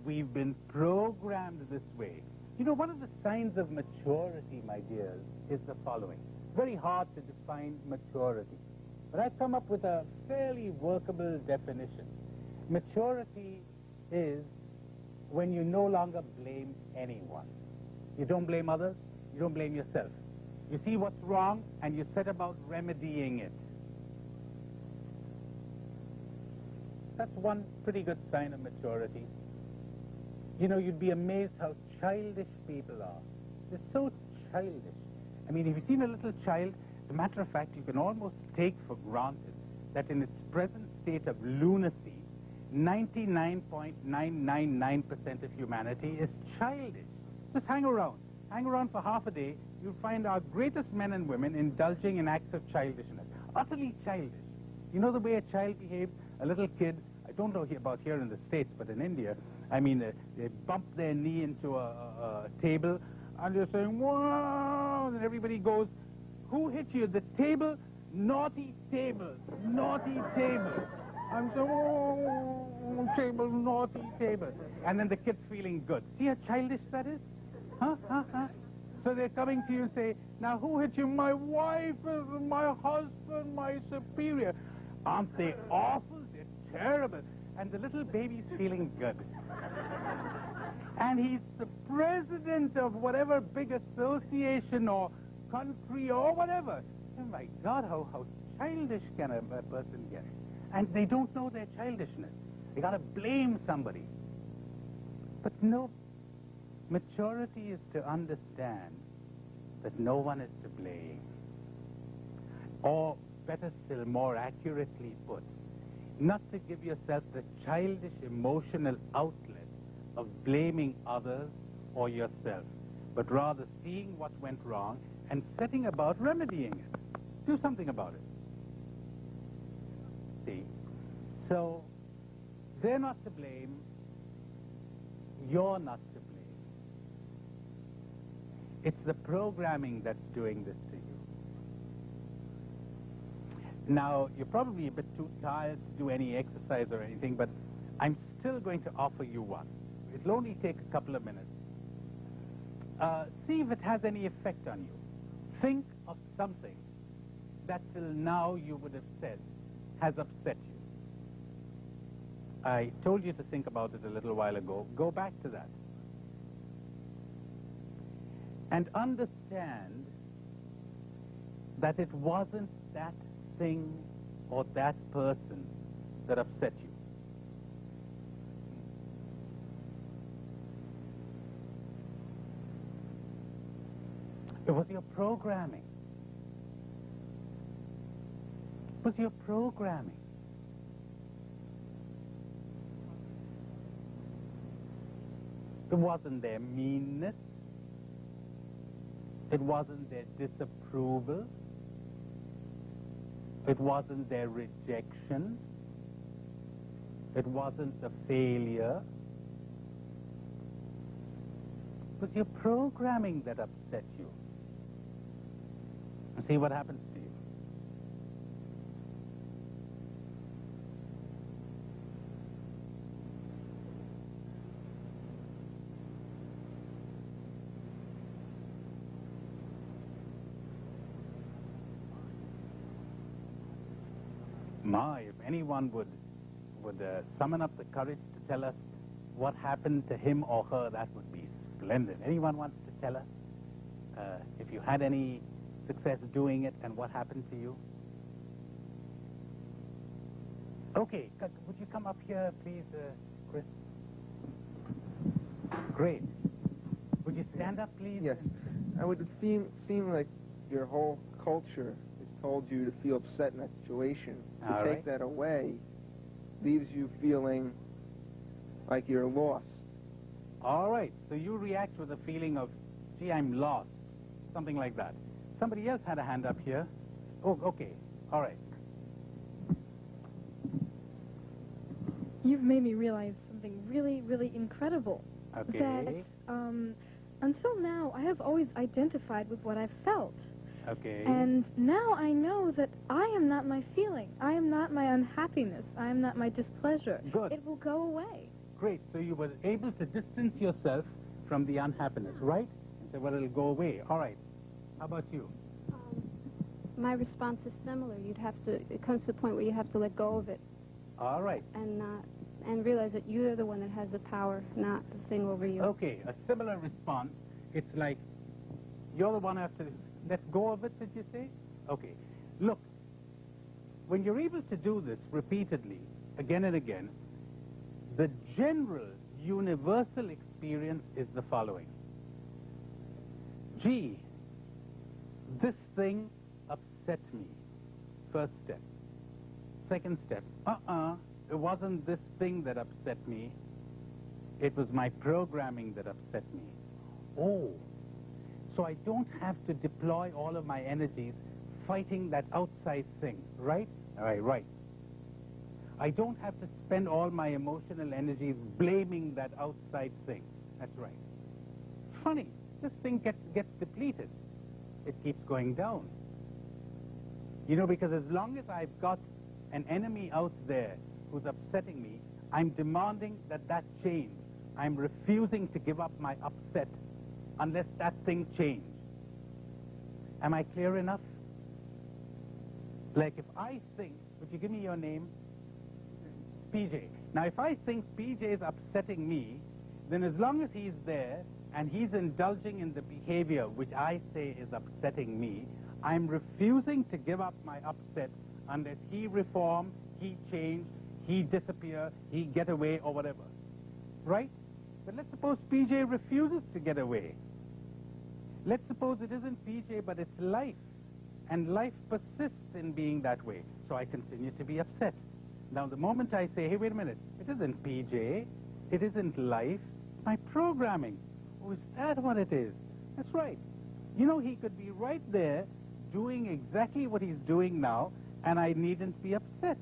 we've been programmed this way. You know, one of the signs of maturity, my dears, is the following. Very hard to define maturity. But I've come up with a fairly workable definition. Maturity is when you no longer blame anyone. You don't blame others, you don't blame yourself. You see what's wrong, and you set about remedying it. That's one pretty good sign of maturity. You know, you'd be amazed how childish people are. They're so childish. I mean, if you've seen a little child, as a matter of fact, you can almost take for granted that in its present state of lunacy, 99.999% of humanity is childish. Just hang around. Hang around for half a day, you'll find our greatest men and women indulging in acts of childishness. Utterly childish. You know the way a child behaves? A little kid, I don't know about here in the States, but in India, I mean, they bump their knee into a table, and they're saying, "Whoa!" And everybody goes, "Who hit you? The table? Naughty table, naughty table." I'm saying, "Oh, table, naughty table." And then the kid's feeling good. See how childish that is? Huh? So they're coming to you and say, "Now who hit you?" "My wife, my husband, my superior." Aren't they awful? They're terrible. And the little baby's feeling good. And he's the president of whatever big association or country or whatever. Oh my God, how childish can a person get? And they don't know their childishness. They gotta blame somebody. But no, maturity is to understand that no one is to blame. Or better still, more accurately put, not to give yourself the childish emotional outlet of blaming others or yourself, but rather seeing what went wrong and setting about remedying it. Do something about it. See? So, they're not to blame, you're not to blame. It's the programming that's doing this to you. Now, you're probably a bit too tired to do any exercise or anything, but I'm still going to offer you one. It'll only take a couple of minutes. See if it has any effect on you. Think of something that till now you would have said has upset you. I told you to think about it a little while ago. Go back to that. And understand that it wasn't that thing or that person that upset you. It was your programming. It was your programming. It wasn't their meanness. It wasn't their disapproval. It wasn't their rejection. It wasn't the failure. It was your programming that upset you. And see what happens to you. If anyone would summon up the courage to tell us what happened to him or her, that would be splendid. Anyone wants to tell us if you had any success doing it and what happened to you? Okay, would you come up here, please, Chris? Great. Would you stand up, please? Yes. I would seem like your whole culture has told you to feel upset in that situation. To All take right. that away leaves you feeling like you're lost. All right, so you react with a feeling of, gee, I'm lost, something like that. Somebody else had a hand up here. Oh, okay, all right. You've made me realize something really, really incredible. Okay. That until now, I have always identified with what I've felt. Okay. And now I know that I am not my feeling. I am not my unhappiness. I am not my displeasure. Good. It will go away. Great, so you were able to distance yourself from the unhappiness, right? And say, well, it'll go away. All right, how about you? My response is similar. It comes to the point where you have to let go of it All right. and realize that you're the one that has the power, not the thing over you. Okay, a similar response. It's like you're the one who has to let go of it, did you say? Okay. Look, when you're able to do this repeatedly, again and again, the general universal experience is the following. Gee, this thing upset me. First step. Second step. It wasn't this thing that upset me. It was my programming that upset me. Oh, so I don't have to deploy all of my energies fighting that outside thing, right? All right, right. I don't have to spend all my emotional energy blaming that outside thing. That's right. Funny, this thing gets depleted. It keeps going down. You know, because as long as I've got an enemy out there who's upsetting me, I'm demanding that change. I'm refusing to give up my upset unless that thing changes. Am I clear enough? Like if I think, would you give me your name? PJ. Now if I think PJ is upsetting me, then as long as he's there and he's indulging in the behavior which I say is upsetting me, I'm refusing to give up my upset unless he reform, he change, he disappear, he get away or whatever. Right? But let's suppose PJ refuses to get away. Let's suppose it isn't PJ, but it's life. And life persists in being that way. So I continue to be upset. Now, the moment I say, hey, wait a minute, it isn't PJ, it isn't life, it's my programming. Oh, is that what it is? That's right. You know, he could be right there doing exactly what he's doing now, and I needn't be upset.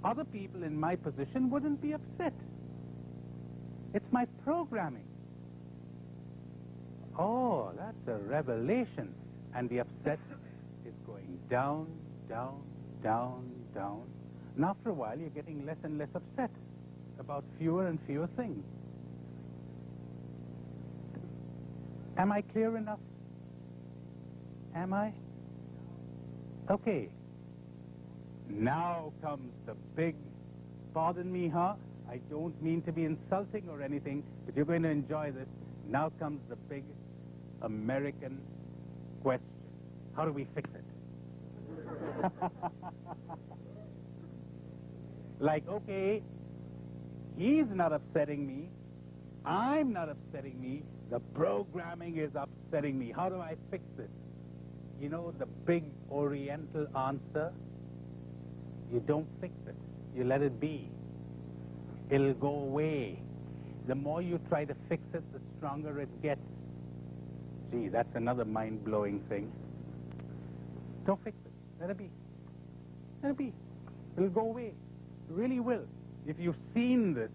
Other people in my position wouldn't be upset. It's my programming. Oh, that's a revelation. And the upset is going down, down, down, down. And after a while, you're getting less and less upset about fewer and fewer things. Am I clear enough? Am I? Okay. Now comes the big, pardon me, huh? I don't mean to be insulting or anything, but you're going to enjoy this. Now comes the big American question. How do we fix it? Like, okay, he's not upsetting me. I'm not upsetting me. The programming is upsetting me. How do I fix this? You know the big Oriental answer? You don't fix it. You let it be. It'll go away. The more you try to fix it, the stronger it gets. Gee, that's another mind-blowing thing. Don't fix it. Let it be. Let it be. It'll go away. It really will. If you've seen this,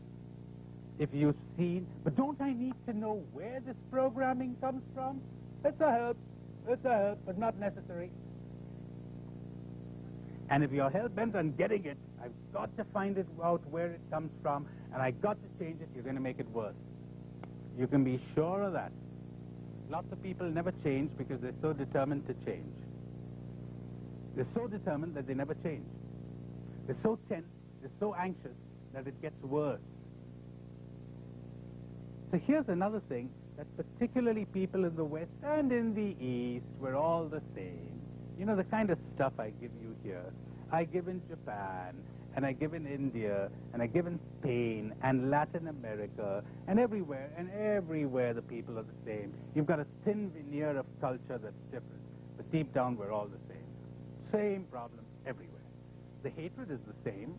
but don't I need to know where this programming comes from? It's a help, but not necessary. And if you're hell-bent on getting it, I've got to find it out where it comes from, and I got to change it, you're going to make it worse. You can be sure of that. Lots of people never change because they're so determined to change. They're so determined that they never change. They're so tense, they're so anxious that it gets worse. So here's another thing that particularly people in the West and in the East, we're all the same. You know, the kind of stuff I give you here, I give in Japan, and I give in India, and I give in Spain, and Latin America, and everywhere the people are the same. You've got a thin veneer of culture that's different, but deep down we're all the same. Same problem everywhere. The hatred is the same,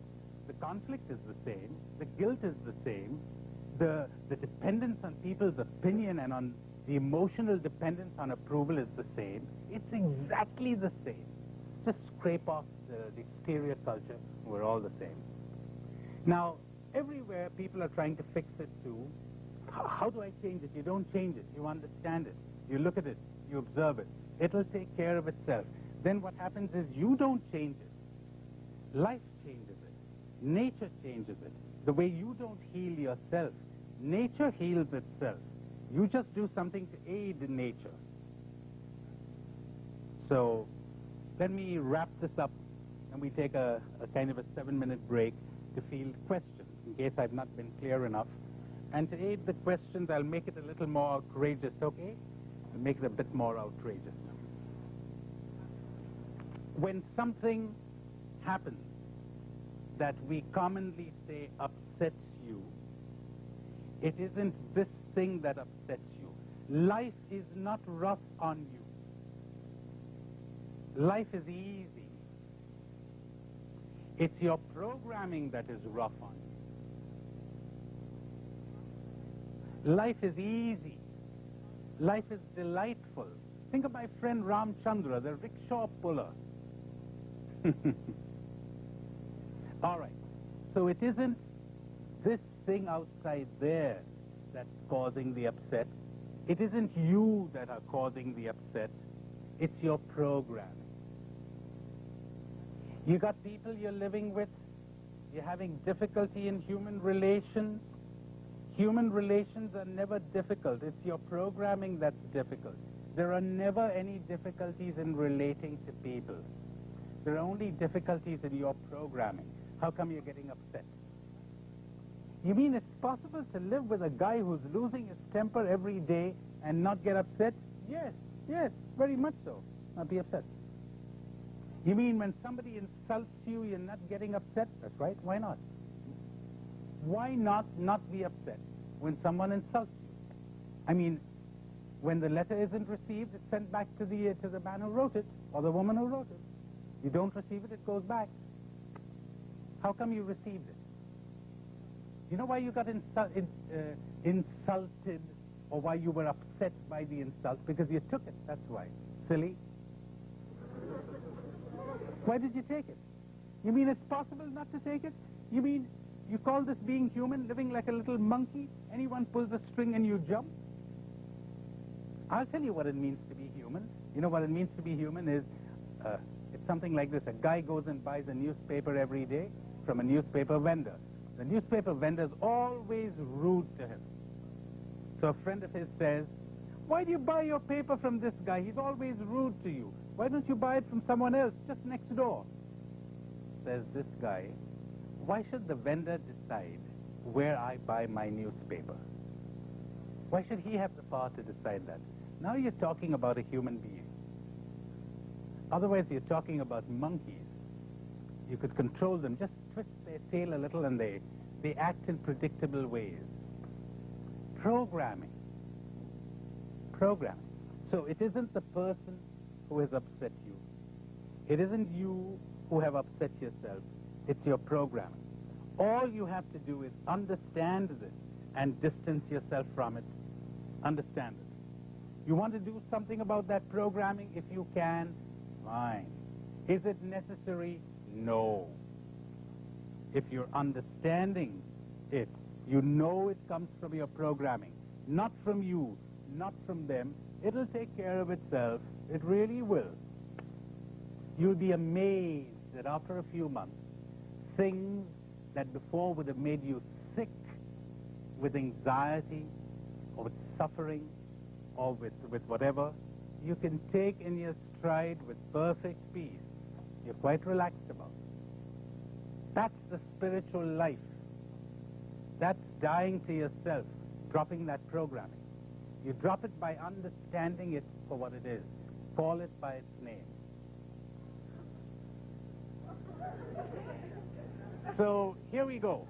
the conflict is the same, the guilt is the same, the dependence on people's opinion and on the emotional dependence on approval is the same. It's exactly the same. Just scrape off the exterior culture, we're all the same. Now, everywhere people are trying to fix it too. How do I change it? You don't change it. You understand it. You look at it. You observe it. It'll take care of itself. Then what happens is you don't change it. Life changes it. Nature changes it. The way you don't heal yourself, nature heals itself. You just do something to aid nature. So let me wrap this up, and we take a kind of a 7-minute break to field questions, in case I've not been clear enough. And to aid the questions, I'll make it a little more outrageous, okay? I'll make it a bit more outrageous. When something happens that we commonly say upsets you, it isn't this thing that upsets you. Life is not rough on you. Life is easy. It's your programming that is rough on you. Life is easy. Life is delightful. Think of my friend Ramchandra, the rickshaw puller. All right. So it isn't this thing outside there that's causing the upset. It isn't you that are causing the upset. It's your programming. You got people you're living with. You're having difficulty in human relations. Human relations are never difficult. It's your programming that's difficult. There are never any difficulties in relating to people. There are only difficulties in your programming. How come you're getting upset? You mean it's possible to live with a guy who's losing his temper every day and not get upset? Yes, yes, very much so. Not be upset. You mean when somebody insults you, you're not getting upset? That's right. Why not? Why not be upset when someone insults you? I mean, when the letter isn't received, it's sent back to the man who wrote it or the woman who wrote it. You don't receive it, it goes back. How come you received it? You know why you got insulted or why you were upset by the insult? Because you took it, that's why. Silly. Why did you take it? You mean it's possible not to take it? You mean you call this being human, living like a little monkey? Anyone pulls a string and you jump? I'll tell you what it means to be human. You know what it means to be human is, it's something like this. A guy goes and buys a newspaper every day from a newspaper vendor. The newspaper vendor is always rude to him. So a friend of his says, why do you buy your paper from this guy? He's always rude to you. Why don't you buy it from someone else just next door? Says this guy, why should the vendor decide where I buy my newspaper? Why should he have the power to decide that? Now you're talking about a human being. Otherwise you're talking about monkeys. You could control them, just twist their tail a little and they act in predictable ways. Programming. Programming. So it isn't the person who has upset you. It isn't you who have upset yourself. It's your programming. All you have to do is understand this and distance yourself from it. Understand it. You want to do something about that programming? If you can, fine. Is it necessary? No. If you're understanding it, you know it comes from your programming, not from you, not from them. It'll take care of itself. It really will. You'll be amazed that after a few months, things that before would have made you sick with anxiety or with suffering or with whatever, you can take in your stride with perfect peace. You're quite relaxed about it. That's the spiritual life. That's dying to yourself, dropping that programming. You drop it by understanding it for what it is. Call it by its name. So here we go.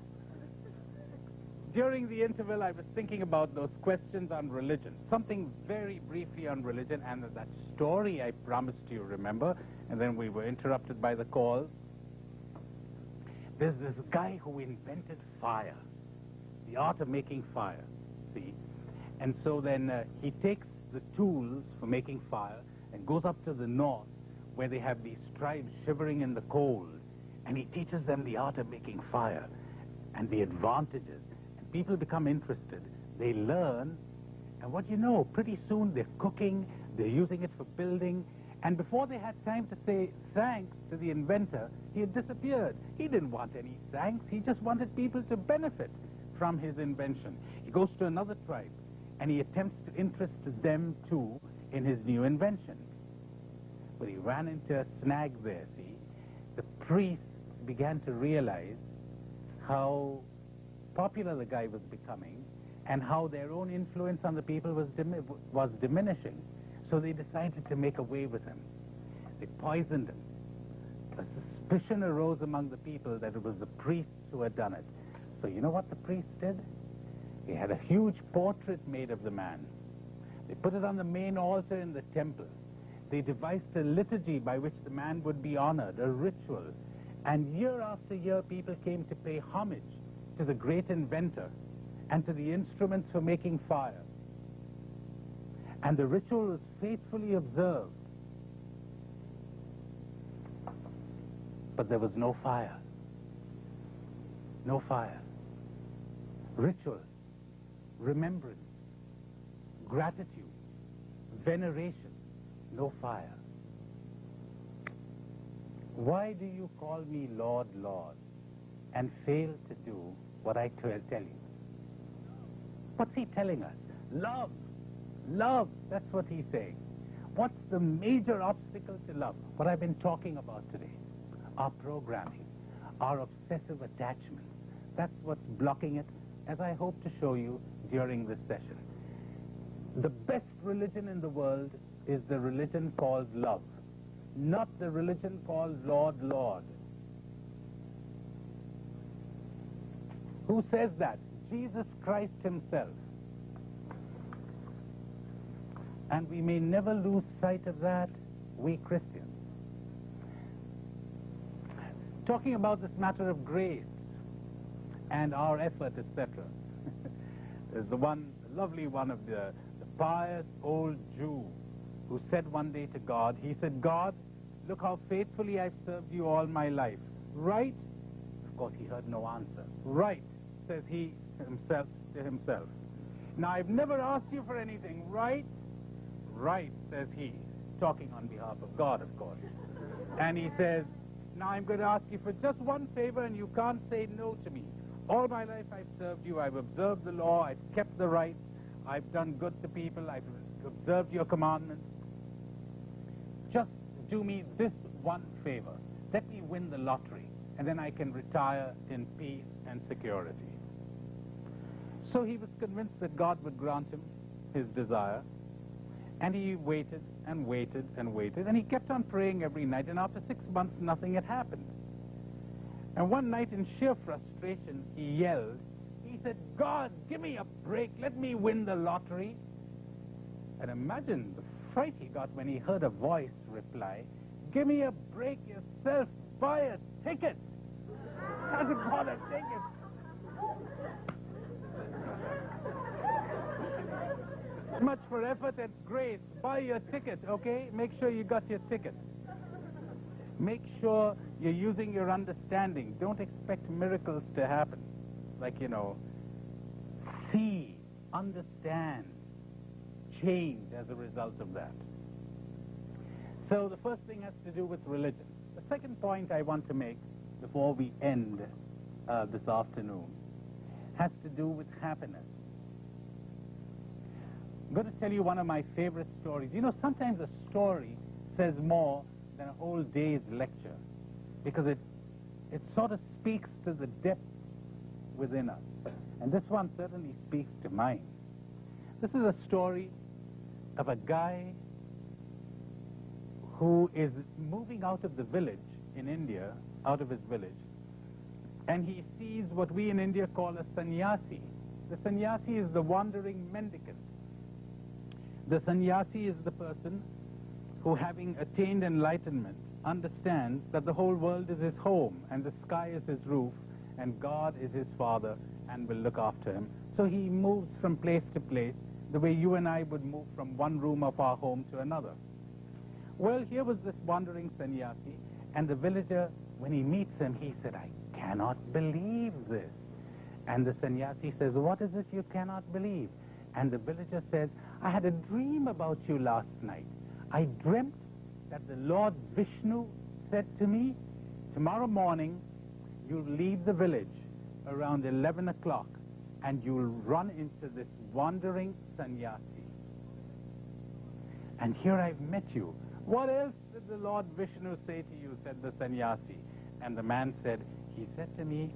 During the interval, I was thinking about those questions on religion, something very briefly on religion, and that story I promised you, remember? And then we were interrupted by the calls. There's this guy who invented fire, the art of making fire, see? And so then he takes the tools for making fire and goes up to the north where they have these tribes shivering in the cold, and he teaches them the art of making fire and the advantages. And people become interested. They learn, and what you know, pretty soon they're cooking, they're using it for building, and before they had time to say thanks to the inventor, he had disappeared. He didn't want any thanks. He just wanted people to benefit from his invention. He goes to another tribe, and he attempts to interest them, too, in his new invention. But he ran into a snag there, see? The priests began to realize how popular the guy was becoming and how their own influence on the people was diminishing. So they decided to make away with him. They poisoned him. A suspicion arose among the people that it was the priests who had done it. So you know what the priests did? They had a huge portrait made of the man. They put it on the main altar in the temple. They devised a liturgy by which the man would be honored, a ritual. And year after year, people came to pay homage to the great inventor and to the instruments for making fire. And the ritual was faithfully observed. But there was no fire. no fire. Ritual, remembrance, gratitude, veneration, no fire. Why do you call me Lord, Lord, and fail to do what I tell you? What's he telling us? Love. Love. That's what he's saying. What's the major obstacle to love? What I've been talking about today. Our programming, our obsessive attachments. That's what's blocking it, as I hope to show you during this session. The best religion in the world is the religion called love, not the religion called Lord, Lord. Who says that? Jesus Christ himself. And we may never lose sight of that, we Christians. Talking about this matter of grace and our effort, etc. There's the lovely one of the pious old Jew who said one day to God, he said, God, look how faithfully I've served you all my life. Right? Of course, he heard no answer. Right, says he himself to himself. Now, I've never asked you for anything, right? Right, says he, talking on behalf of God, of course. And he says, now I'm going to ask you for just one favor, and you can't say no to me. All my life I've served you, I've observed the law, I've kept the rights, I've done good to people, I've observed your commandments. Just do me this one favor. Let me win the lottery, and then I can retire in peace and security. So he was convinced that God would grant him his desire, and he waited and waited and waited, and he kept on praying every night, and after 6 months nothing had happened. And one night, in sheer frustration, he yelled. He said, God, give me a break. Let me win the lottery. And imagine the fright he got when he heard a voice reply, give me a break yourself. Buy a ticket. Hasn't bought a ticket. Much for effort and grace. Buy your ticket, okay? Make sure you got your ticket. Make sure you're using your understanding. Don't expect miracles to happen. Like, see, understand, change as a result of that. So the first thing has to do with religion. The second point I want to make before we end this afternoon has to do with happiness. I'm going to tell you one of my favorite stories. Sometimes a story says more than a whole day's lecture, because it sort of speaks to the depth within us. And this one certainly speaks to mine. This is a story of a guy who is moving out of the village in India, out of his village, and he sees what we in India call a sannyasi. The sannyasi is the wandering mendicant. The sannyasi is the person who, having attained enlightenment, understands that the whole world is his home, and the sky is his roof, and God is his father, and will look after him. So he moves from place to place, the way you and I would move from one room of our home to another. Well, here was this wandering sannyasi, and the villager, when he meets him, he said, I cannot believe this. And the sannyasi says, what is it you cannot believe? And the villager says, I had a dream about you last night. I dreamt that the Lord Vishnu said to me, tomorrow morning you'll leave the village around 11 o'clock and you'll run into this wandering sannyasi. And here I've met you. What else did the Lord Vishnu say to you, said the sannyasi. And the man said, he said to me,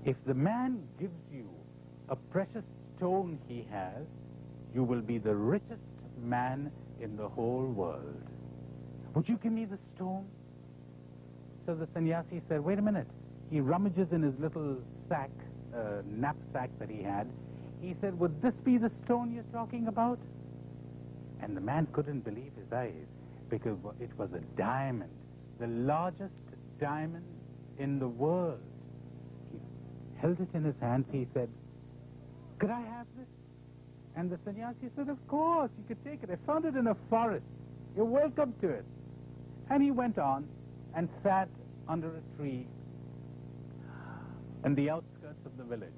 if the man gives you a precious stone he has, you will be the richest man in the whole world. Would you give me the stone? So the sannyasi said, wait a minute. He rummages in his little sack, knapsack that he had. He said, would this be the stone you're talking about? And the man couldn't believe his eyes, because it was a diamond, the largest diamond in the world. He held it in his hands. He said, could I have this? And the sannyasi said, of course, you could take it. I found it in a forest. You're welcome to it. And he went on and sat under a tree in the outskirts of the village.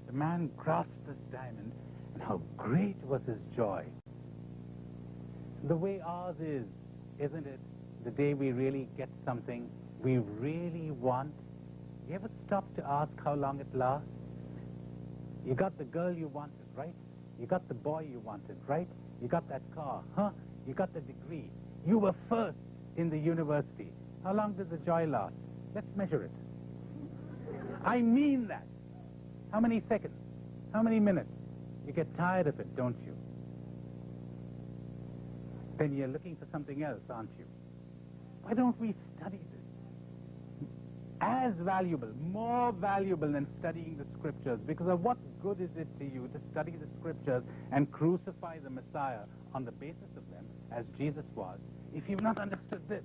The man grasped this diamond, and how great was his joy. The way ours is, isn't it? The day we really get something we really want. You ever stop to ask how long it lasts? You got the girl you wanted, right? You got the boy you wanted, right? You got that car, huh? You got the degree. You were first in the university. How long did the joy last? Let's measure it. I mean that. How many seconds? How many minutes? You get tired of it, don't you? Then you're looking for something else, aren't you? Why don't we study this? As valuable, more valuable than studying the scriptures, because of what good is it to you to study the scriptures and crucify the Messiah on the basis of them, as Jesus was, if you've not understood this,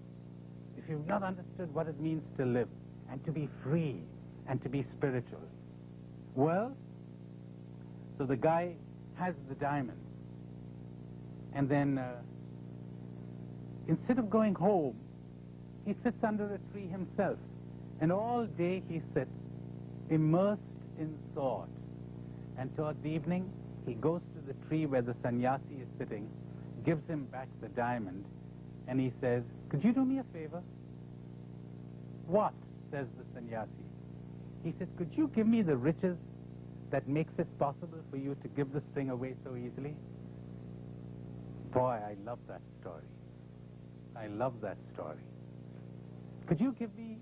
if you've not understood what it means to live and to be free and to be spiritual? Well, so the guy has the diamond, and then instead of going home, he sits under a tree himself, and all day he sits immersed in thought. And towards evening, he goes to the tree where the sannyasi is sitting, gives him back the diamond, and he says, "Could you do me a favor?" "What?" says the sannyasi. He says, "Could you give me the riches that makes it possible for you to give this thing away so easily?" Boy, I love that story. I love that story. Could you give me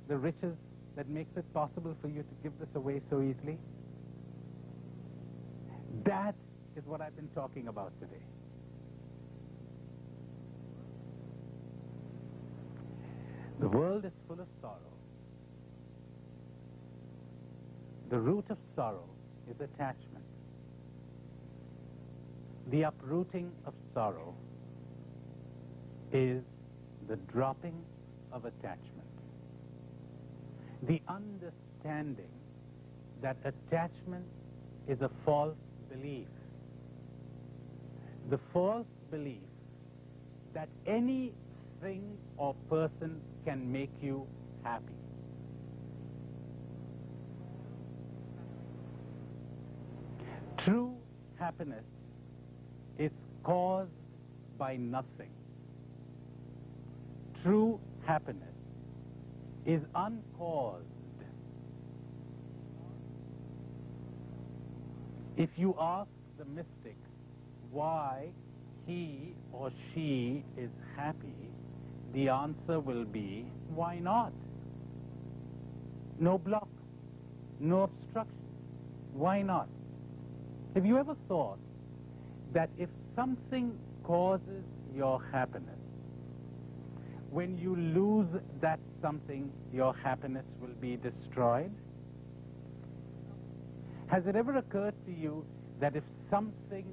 the riches that makes it possible for you to give this away so easily? That is what I've been talking about today. The world is full of sorrow. The root of sorrow is attachment. The uprooting of sorrow is the dropping of attachment. The understanding that attachment is a false belief. The false belief that anything or person can make you happy. True happiness is caused by nothing. True happiness is uncaused. If you ask the mystic why he or she is happy, the answer will be, why not? No block, no obstruction. Why not? Have you ever thought that if something causes your happiness, when you lose that something, your happiness will be destroyed? Has it ever occurred to you that if something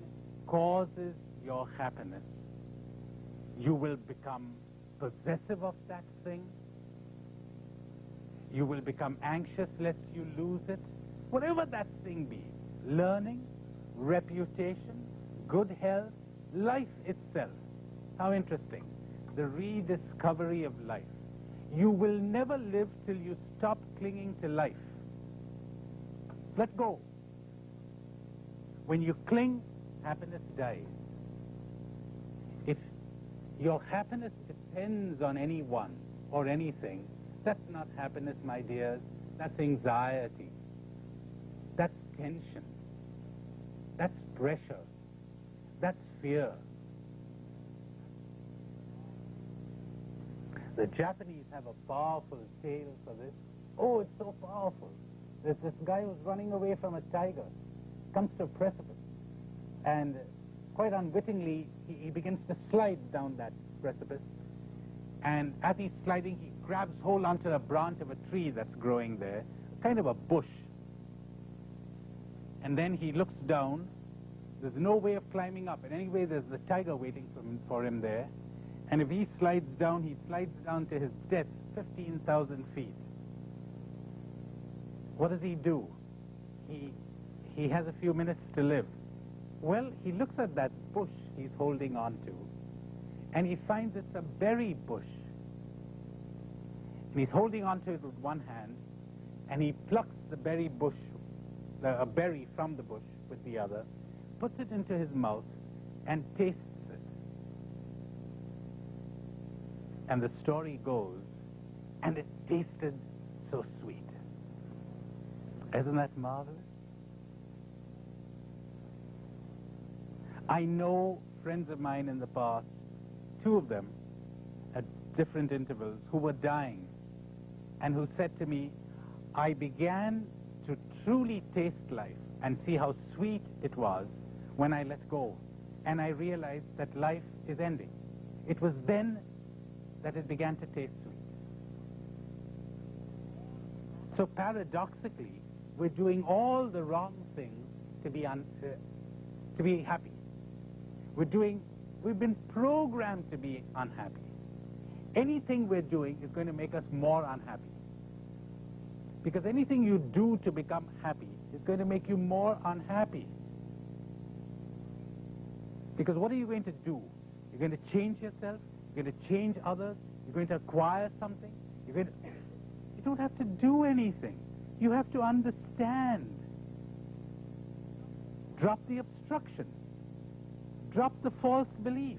causes your happiness, you will become possessive of that thing? You will become anxious lest you lose it? Whatever that thing be, learning, reputation, good health, life itself. How interesting. The rediscovery of life. You will never live till you stop clinging to life. Let go. When you cling, happiness dies. If your happiness depends on anyone or anything, that's not happiness, my dears. That's anxiety. That's tension. That's pressure. That's fear. The Japanese have a powerful tale for this. Oh, it's so powerful. There's this guy who's running away from a tiger, comes to a precipice, and quite unwittingly, he begins to slide down that precipice. And as he's sliding, he grabs hold onto a branch of a tree that's growing there, kind of a bush. And then he looks down. There's no way of climbing up. And anyway, there's the tiger waiting for him there. And if he slides down, he slides down to his death, 15,000 feet. What does he do? He has a few minutes to live. Well, he looks at that bush he's holding on to, and he finds it's a berry bush. And he's holding on to it with one hand, and he plucks the berry bush, a berry from the bush with the other, puts it into his mouth, and tastes it. And the story goes, and it tasted so sweet. Isn't that marvelous? I know friends of mine in the past, two of them, at different intervals, who were dying, and who said to me, I began to truly taste life and see how sweet it was when I let go, and I realized that life is ending. It was then that it began to taste sweet. So paradoxically, we're doing all the wrong things to be happy. We've been programmed to be unhappy. Anything we're doing is going to make us more unhappy. Because anything you do to become happy is going to make you more unhappy. Because what are you going to do? You're going to change yourself, you're going to change others, you're going to acquire something. You don't have to do anything. You have to understand. Drop the obstruction. Drop the false belief.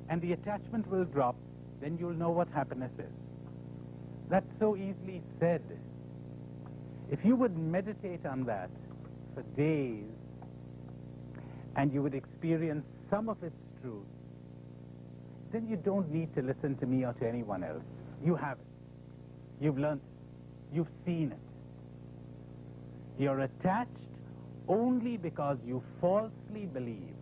And the attachment will drop. Then you'll know what happiness is. That's so easily said. If you would meditate on that for days, and you would experience some of its truth, then you don't need to listen to me or to anyone else. You have it. You've learned it. You've seen it. You're attached only because you falsely believe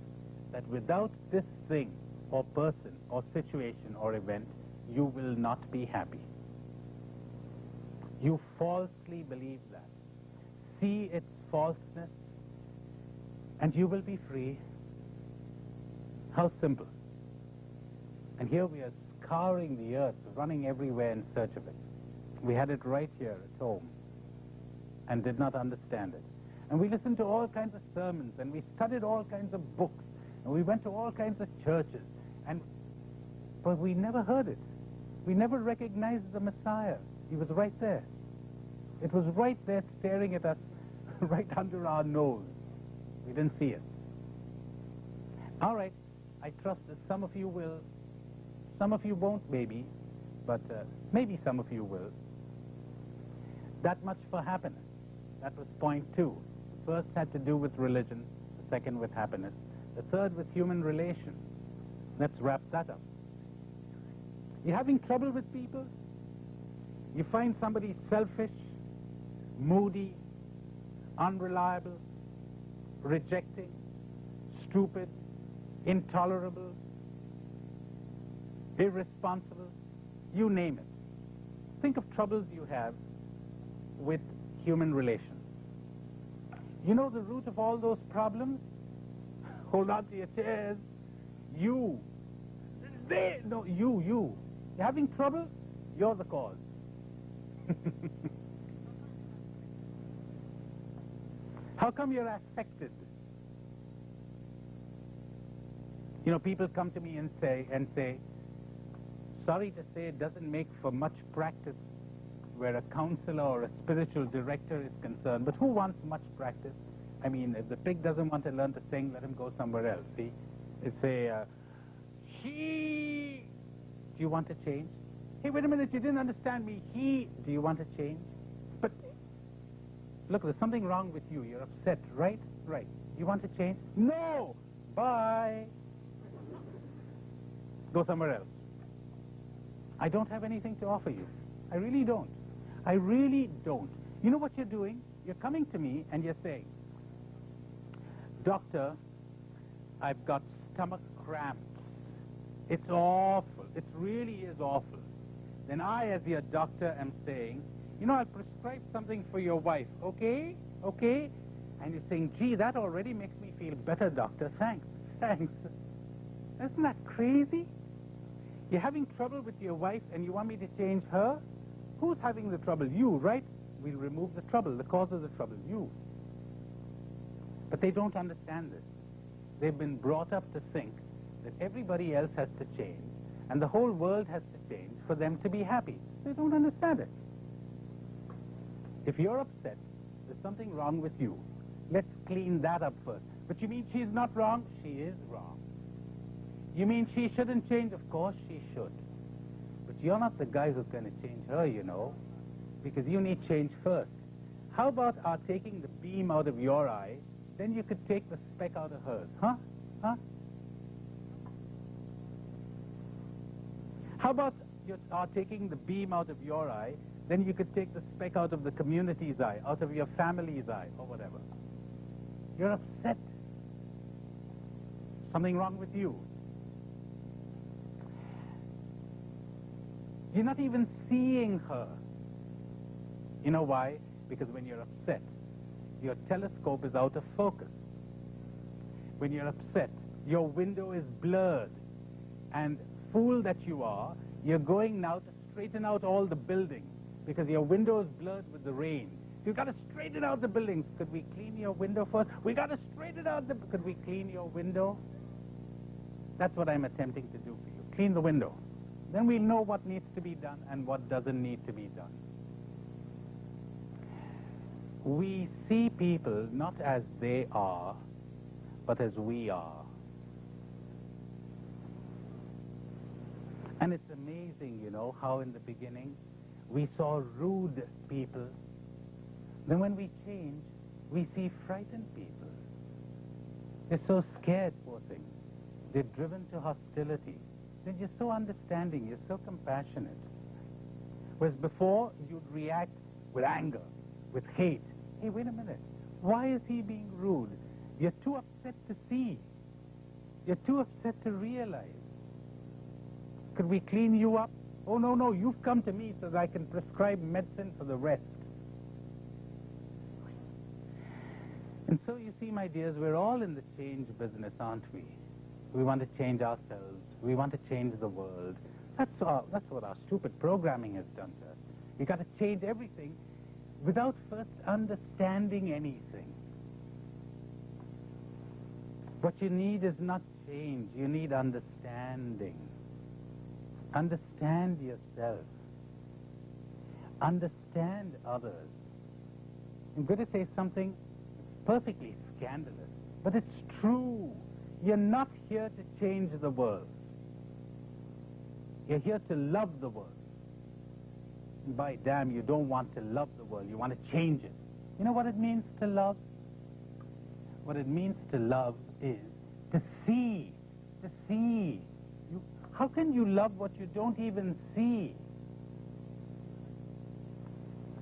that without this thing or person or situation or event, you will not be happy. You falsely believe that. See its falseness, and you will be free. How simple. And here we are scouring the earth, running everywhere in search of it. We had it right here at home and did not understand it. And we listened to all kinds of sermons, and we studied all kinds of books, and we went to all kinds of churches, but we never heard it. We never recognized the Messiah. He was right there. It was right there staring at us right under our nose. We didn't see it. All right, I trust that some of you will. Some of you won't, maybe, but maybe some of you will. That much for happiness. That was point 2. The first had to do with religion, the second with happiness, the third with human relations. Let's wrap that up. You're having trouble with people? You find somebody selfish, moody, unreliable, rejecting, stupid, intolerable, irresponsible, you name it. Think of troubles you have with human relations. You know the root of all those problems? Hold on to your chairs. You. You. You're having trouble? You're the cause. How come you're affected? You know, people come to me and say, sorry to say, it doesn't make for much practice where a counselor or a spiritual director is concerned. But who wants much practice? I mean, if the pig doesn't want to learn to sing, let him go somewhere else, see? It's he. Do you want to change? Hey, wait a minute, you didn't understand me. He. Do you want to change? But, look, there's something wrong with you. You're upset, right? Right. You want to change? No! Bye! Go somewhere else. I don't have anything to offer you. I really don't. I really don't. You know what you're doing? You're coming to me and you're saying, Doctor, I've got stomach cramps. It's awful. It really is awful. Then I, as your doctor, am saying, you know, I'll prescribe something for your wife, okay? Okay? And you're saying, gee, that already makes me feel better, doctor. Thanks. Thanks. Isn't that crazy? You're having trouble with your wife and you want me to change her? Who's having the trouble? You, right? We'll remove the trouble, the cause of the trouble, you. But they don't understand this. They've been brought up to think that everybody else has to change and the whole world has to change for them to be happy. They don't understand it. If you're upset, there's something wrong with you. Let's clean that up first. But you mean she's not wrong? She is wrong. You mean she shouldn't change? Of course she should. But you're not the guy who's going to change her, you know, because you need change first. How about our taking the beam out of your eye, then you could take the speck out of hers, huh? Huh? How about our taking the beam out of your eye, then you could take the speck out of the community's eye, out of your family's eye, or whatever. You're upset. Something wrong with you. You're not even seeing her. You know why? Because when you're upset, your telescope is out of focus. When you're upset, your window is blurred. And fool that you are, you're going now to straighten out all the buildings because your window is blurred with the rain. You've got to straighten out the buildings. Could we clean your window first? We got to straighten out the... Could we clean your window? That's what I'm attempting to do for you. Clean the window. Then we'll know what needs to be done and what doesn't need to be done. We see people not as they are, but as we are. And it's amazing, you know, how in the beginning we saw rude people. Then when we change, we see frightened people. They're so scared, poor things. They're driven to hostility. Then you're so understanding, you're so compassionate. Whereas before, you'd react with anger, with hate. Hey, wait a minute. Why is he being rude? You're too upset to see. You're too upset to realize. Could we clean you up? Oh, no, no, you've come to me so that I can prescribe medicine for the rest. And so you see, my dears, we're all in the change business, aren't we? We want to change ourselves. We want to change the world. That's what our stupid programming has done to us. You've got to change everything without first understanding anything. What you need is not change. You need understanding. Understand yourself. Understand others. I'm going to say something perfectly scandalous, but it's true. You're not here to change the world. You're here to love the world. And by damn, you don't want to love the world. You want to change it. You know what it means to love? What it means to love is to see. To see. How can you love what you don't even see?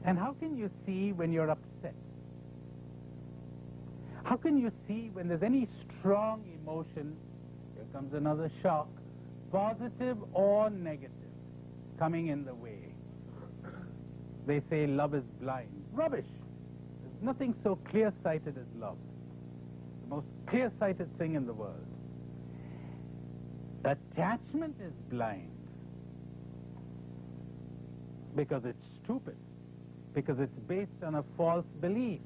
And how can you see when you're upset? How can you see when there's any strong emotion? Here comes another shock, positive or negative, coming in the way. They say love is blind. Rubbish. There's nothing so clear-sighted as love. The most clear-sighted thing in the world. Attachment is blind because it's stupid, because it's based on a false belief.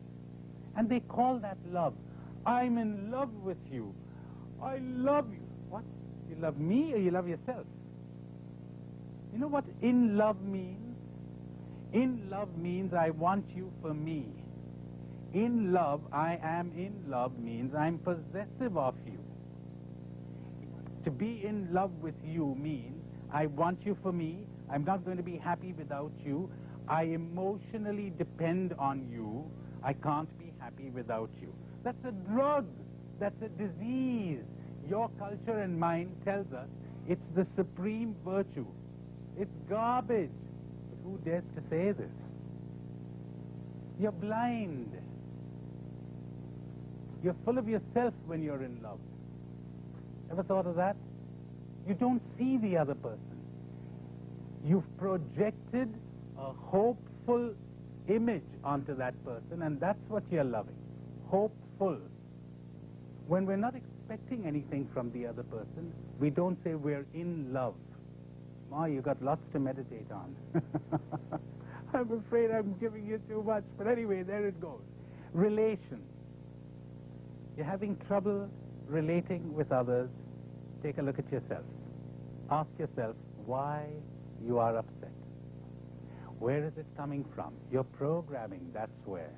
And they call that love. I'm in love with you. I love you. What? You love me or you love yourself? You know what in love means? In love means I want you for me. In love, I am in love means I'm possessive of you. To be in love with you means I want you for me. I'm not going to be happy without you. I emotionally depend on you. I can't be happy without you. That's a drug. That's a disease. Your culture and mine tells us it's the supreme virtue. It's garbage. But who dares to say this? You're blind. You're full of yourself when you're in love. Ever thought of that? You don't see the other person. You've projected a hopeful image onto that person, and that's what you're loving. Hopeful. When we're not expecting anything from the other person, we don't say we're in love. Ma, you got lots to meditate on. I'm afraid I'm giving you too much, but anyway, there it goes. Relations. You're having trouble relating with others. Take a look at yourself. Ask yourself why you are upset. Where is it coming from? Your programming, that's where.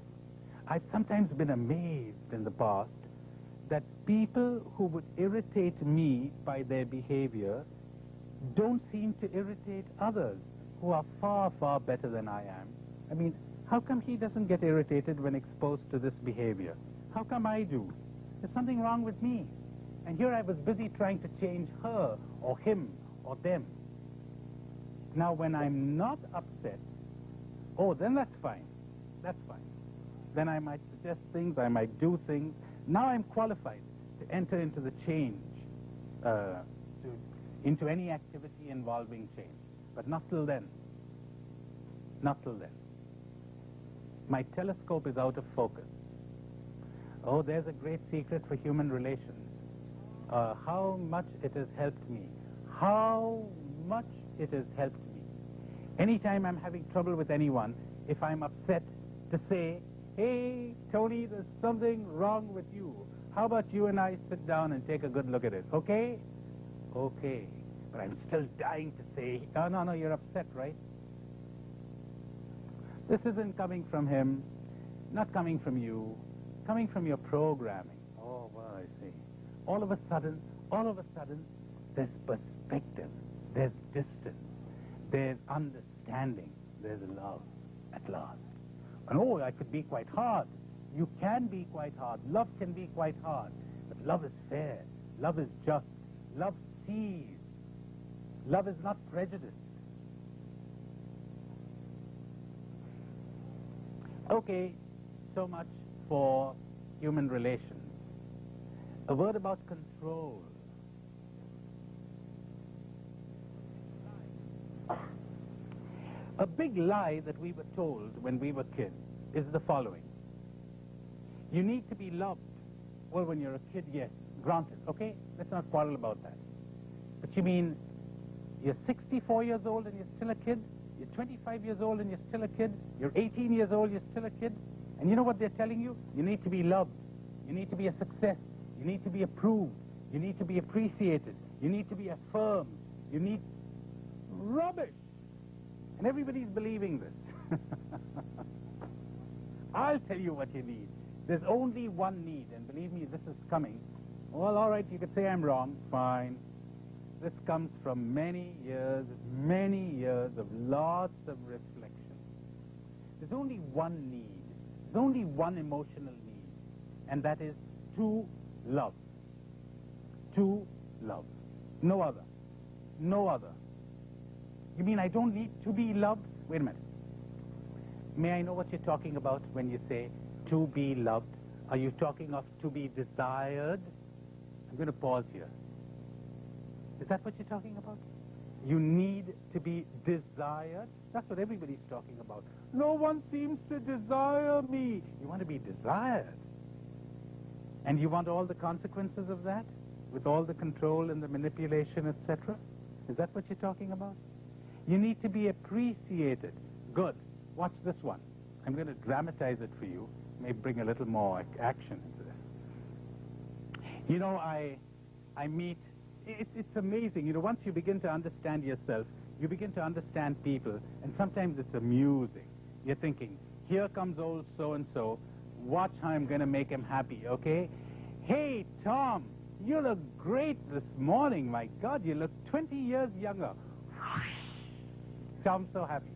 I've sometimes been amazed in the past that people who would irritate me by their behavior don't seem to irritate others who are far, far better than I am. I mean, how come he doesn't get irritated when exposed to this behavior? How come I do? There's something wrong with me. And here I was busy trying to change her or him or them. Now, when I'm not upset, oh, then that's fine. That's fine. Then I might suggest things, I might do things. Now I'm qualified to enter into the change, into any activity involving change. But not till then. Not till then. My telescope is out of focus. Oh, there's a great secret for human relations. How much it has helped me. How much it has helped me. Anytime I'm having trouble with anyone, if I'm upset, to say, hey, Tony, there's something wrong with you. How about you and I sit down and take a good look at it, okay? Okay. But I'm still dying to say, oh, no, you're upset, right? This isn't coming from him, not coming from you, coming from your programming. Oh, well, I see. All of a sudden, there's perspective, there's distance, there's understanding, there's love at last. And oh, I could be quite hard. You can be quite hard. Love can be quite hard. But love is fair. Love is just. Love sees. Love is not prejudiced. Okay, so much for human relations. A word about control. A big lie that we were told when we were kids is the following. You need to be loved. Well, when you're a kid, yes, granted, okay? Let's not quarrel about that. But you mean you're 64 years old and you're still a kid? You're 25 years old and you're still a kid? You're 18 years old, you're still a kid? And you know what they're telling you? You need to be loved. You need to be a success. You need to be approved. You need to be appreciated. You need to be affirmed. You need rubbish. And everybody's believing this. I'll tell you what you need. There's only one need, and believe me, this is coming. Well, all right, you could say I'm wrong. Fine. This comes from many years of lots of reflection. There's only one need. There's only one emotional need, and that is to love. To love. No other. No other. You mean I don't need to be loved? Wait a minute. May I know what you're talking about when you say to be loved? Are you talking of to be desired? I'm going to pause here. Is that what you're talking about? You need to be desired? That's what everybody's talking about. No one seems to desire me. You want to be desired. And you want all the consequences of that? With all the control and the manipulation, etc.? Is that what you're talking about? You need to be appreciated. Good. Watch this one. I'm going to dramatize it for you. May bring a little more action into this. You know, I meet... It's amazing. You know, once you begin to understand yourself, you begin to understand people, and sometimes it's amusing. You're thinking, here comes old so-and-so. Watch how I'm going to make him happy, okay? Hey, Tom, you look great this morning. My God, you look 20 years younger. Tom's so happy.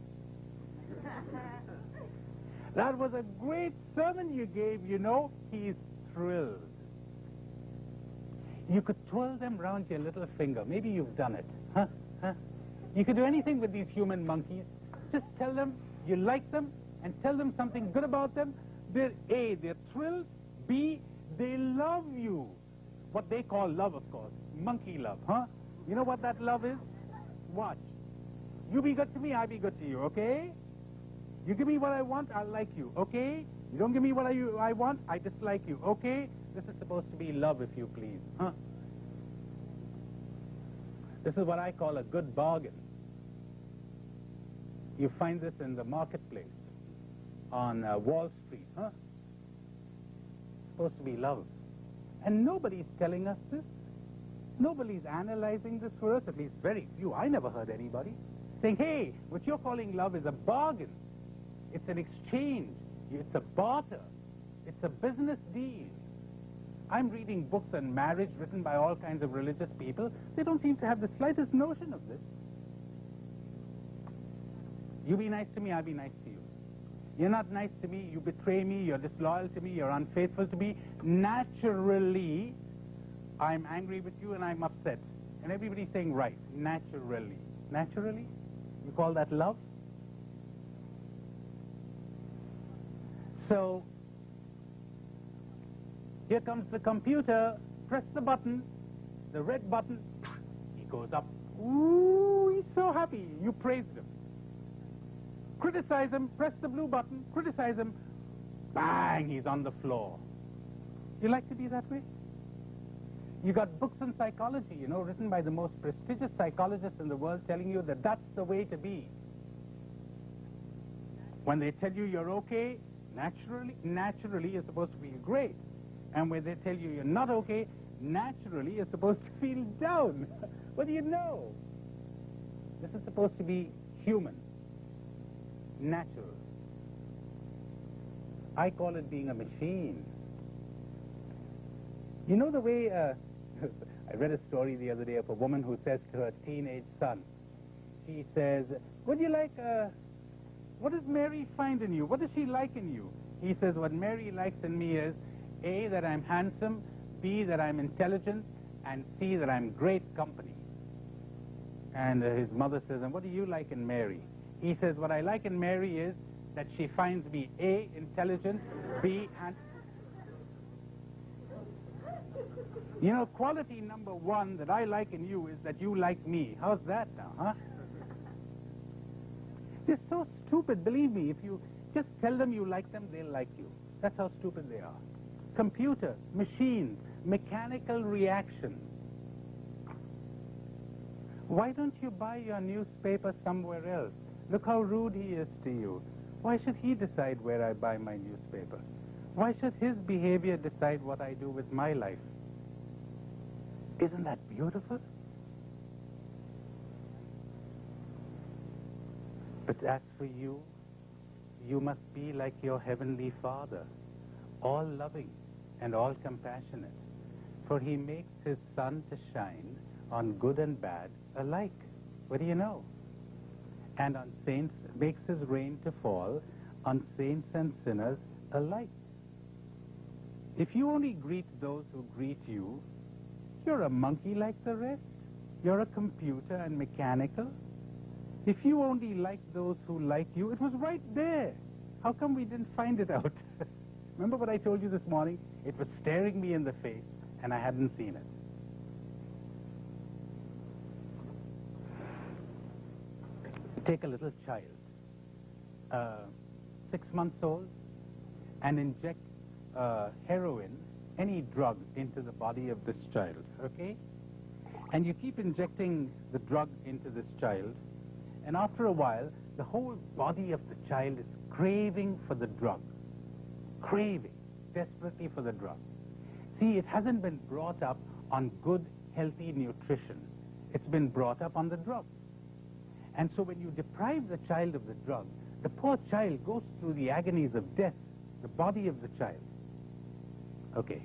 That was a great sermon you gave, you know. He's thrilled. You could twirl them round your little finger. Maybe you've done it. Huh? You could do anything with these human monkeys. Just tell them you like them and tell them something good about them. They're A, they're thrilled. B, they love you. What they call love, of course. Monkey love, huh? You know what that love is? Watch. You be good to me, I be good to you, okay? You give me what I want, I'll like you, okay? You don't give me what I want, I dislike you, okay? This is supposed to be love, if you please, huh? This is what I call a good bargain. You find this in the marketplace, on Wall Street, huh? It's supposed to be love. And nobody's telling us this. Nobody's analyzing this for us, at least very few. I never heard anybody. saying, hey, what you're calling love is a bargain. It's an exchange. It's a barter. It's a business deal. I'm reading books on marriage written by all kinds of religious people. They don't seem to have the slightest notion of this. You be nice to me, I'll be nice to you. You're not nice to me, you betray me, you're disloyal to me, you're unfaithful to me. Naturally, I'm angry with you and I'm upset. And everybody's saying, right, naturally. Naturally? You call that love? So, here comes the computer, press the button, the red button, he goes up. Ooh, he's so happy. You praised him. Criticize him, press the blue button, criticize him, bang, he's on the floor. You like to be that way? You got books on psychology, you know, written by the most prestigious psychologists in the world telling you that that's the way to be. When they tell you you're okay, naturally you're supposed to feel great. And when they tell you you're not okay, naturally you're supposed to feel down. What do you know? This is supposed to be human, natural. I call it being a machine. You know the way, I read a story the other day of a woman who says to her teenage son, she says, what do you like, what does Mary find in you? What does she like in you? He says, what Mary likes in me is, A, that I'm handsome, B, that I'm intelligent, and C, that I'm great company. And his mother says, and what do you like in Mary? He says, what I like in Mary is that she finds me A, intelligent, B, handsome. You know, quality number one that I like in you is that you like me. How's that now, huh? They're so stupid, believe me. If you just tell them you like them, they'll like you. That's how stupid they are. Computer, machines, mechanical reactions. Why don't you buy your newspaper somewhere else? Look how rude he is to you. Why should he decide where I buy my newspaper? Why should his behavior decide what I do with my life? Isn't that beautiful? But as for you, you must be like your heavenly Father, all loving and all compassionate, for he makes his sun to shine on good and bad alike. What do you know? And on saints, makes his rain to fall on saints and sinners alike. If you only greet those who greet you, you're a monkey like the rest. You're a computer and mechanical. If you only like those who like you, it was right there. How come we didn't find it out? Remember what I told you this morning? It was staring me in the face, and I hadn't seen it. Take a little child, 6 months old, and inject heroin, any drug, into the body of this child, okay? And you keep injecting the drug into this child, and after a while, the whole body of the child is craving for the drug. Craving, desperately for the drug. See, it hasn't been brought up on good, healthy nutrition. It's been brought up on the drug. And so when you deprive the child of the drug, the poor child goes through the agonies of death, the body of the child. Okay.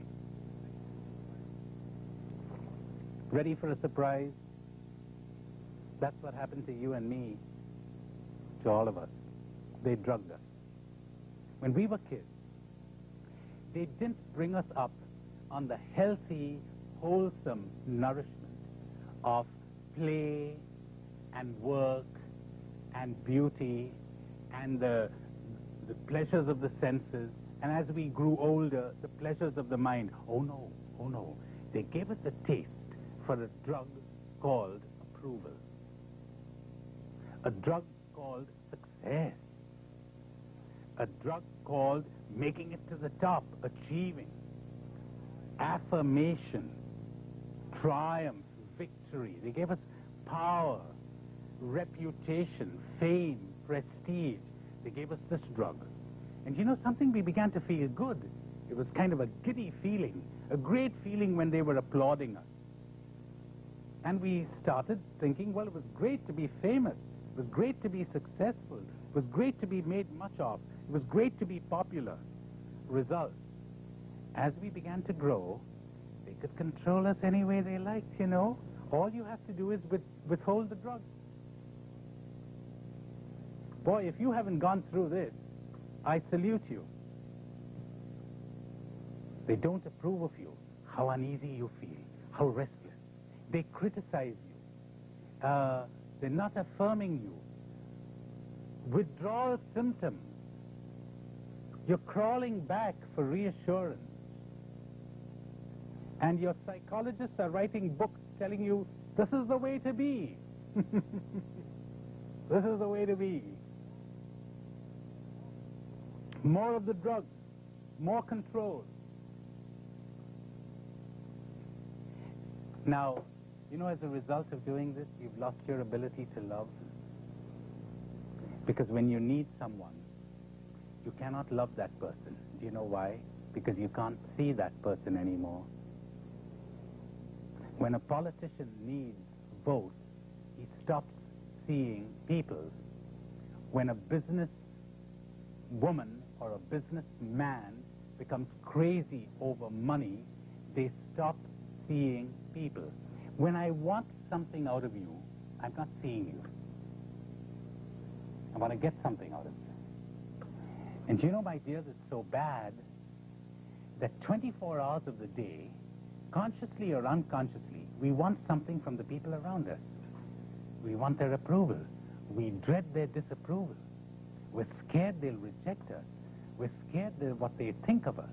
Ready for a surprise? That's what happened to you and me, to all of us. They drugged us. When we were kids, they didn't bring us up on the healthy, wholesome nourishment of play and work and beauty and the pleasures of the senses, and as we grew older, the pleasures of the mind. Oh no, oh no. They gave us a taste for a drug called approval. A drug called success. A drug called making it to the top, achieving. Affirmation, triumph, victory. They gave us power, reputation, fame, prestige. They gave us this drug. And you know something? We began to feel good. It was kind of a giddy feeling, a great feeling when they were applauding us. And we started thinking, well, it was great to be famous. It was great to be successful. It was great to be made much of. It was great to be popular. Result, as we began to grow, they could control us any way they liked, you know. All you have to do is withhold the drugs. Boy, if you haven't gone through this, I salute you. They don't approve of you, how uneasy you feel, how restless. They criticize you. They're not affirming you. Withdrawal symptoms. You're crawling back for reassurance. And your psychologists are writing books telling you, this is the way to be. This is the way to be. More of the drugs, more control. Now, you know, as a result of doing this, you've lost your ability to love. Because when you need someone, you cannot love that person. Do you know why? Because you can't see that person anymore. When a politician needs votes, he stops seeing people. When a business woman or a businessman becomes crazy over money, they stop seeing people. When I want something out of you, I'm not seeing you. I want to get something out of you. And you know, my dears, it's so bad that 24 hours of the day, consciously or unconsciously, we want something from the people around us. We want their approval. We dread their disapproval. We're scared they'll reject us. We're scared of what they think of us.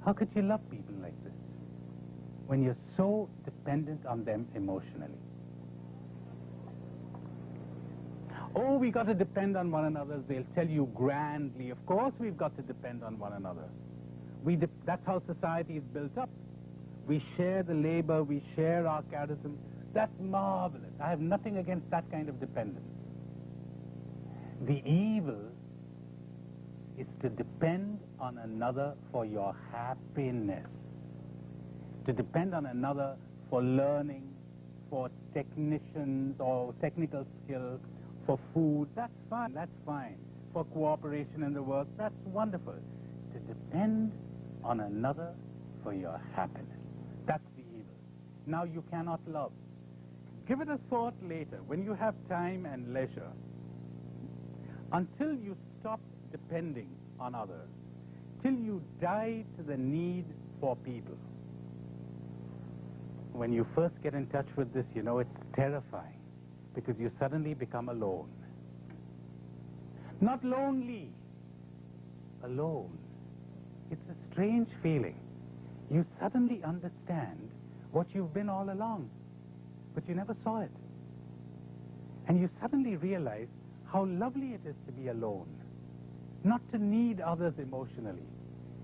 How could you love people like this when you're so dependent on them emotionally? Oh, we got to depend on one another. They'll tell you grandly, of course we've got to depend on one another. That's how society is built up. We share the labor, we share our charism. That's marvelous. I have nothing against that kind of dependence. The evil is to depend on another for your happiness. To depend on another for learning, for technicians or technical skills, for food, that's fine, that's fine. For cooperation in the work, that's wonderful. To depend on another for your happiness, that's the evil. Now you cannot love. Give it a thought later, when you have time and leisure. Until you stop depending on others, till you die to the need for people. When you first get in touch with this, you know, it's terrifying, because you suddenly become alone. Not lonely, alone. It's a strange feeling. You suddenly understand what you've been all along, but you never saw it. And you suddenly realize how lovely it is to be alone, not to need others emotionally.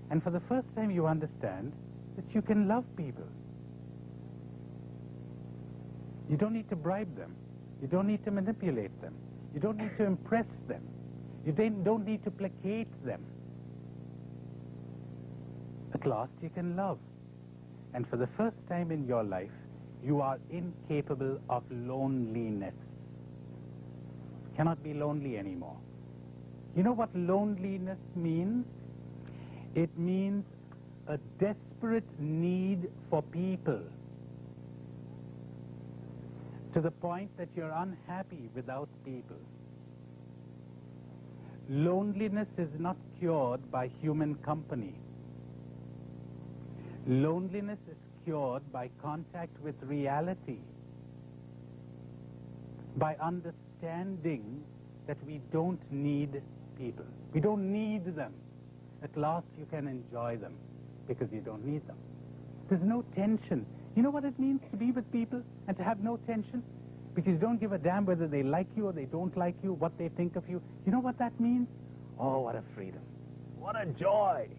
And for the first time you understand that you can love people. You don't need to bribe them. You don't need to manipulate them. You don't need to impress them. You don't need to placate them. At last you can love. And for the first time in your life, you are incapable of loneliness. You cannot be lonely anymore. You know what loneliness means? It means a desperate need for people, to the point that you're unhappy without people. Loneliness is not cured by human company. Loneliness is cured by contact with reality, by understanding that we don't need people. We don't need them. At last you can enjoy them because you don't need them. There's no tension. You know what it means to be with people and to have no tension? Because you don't give a damn whether they like you or they don't like you, what they think of you. You know what that means? Oh, what a freedom. What a joy.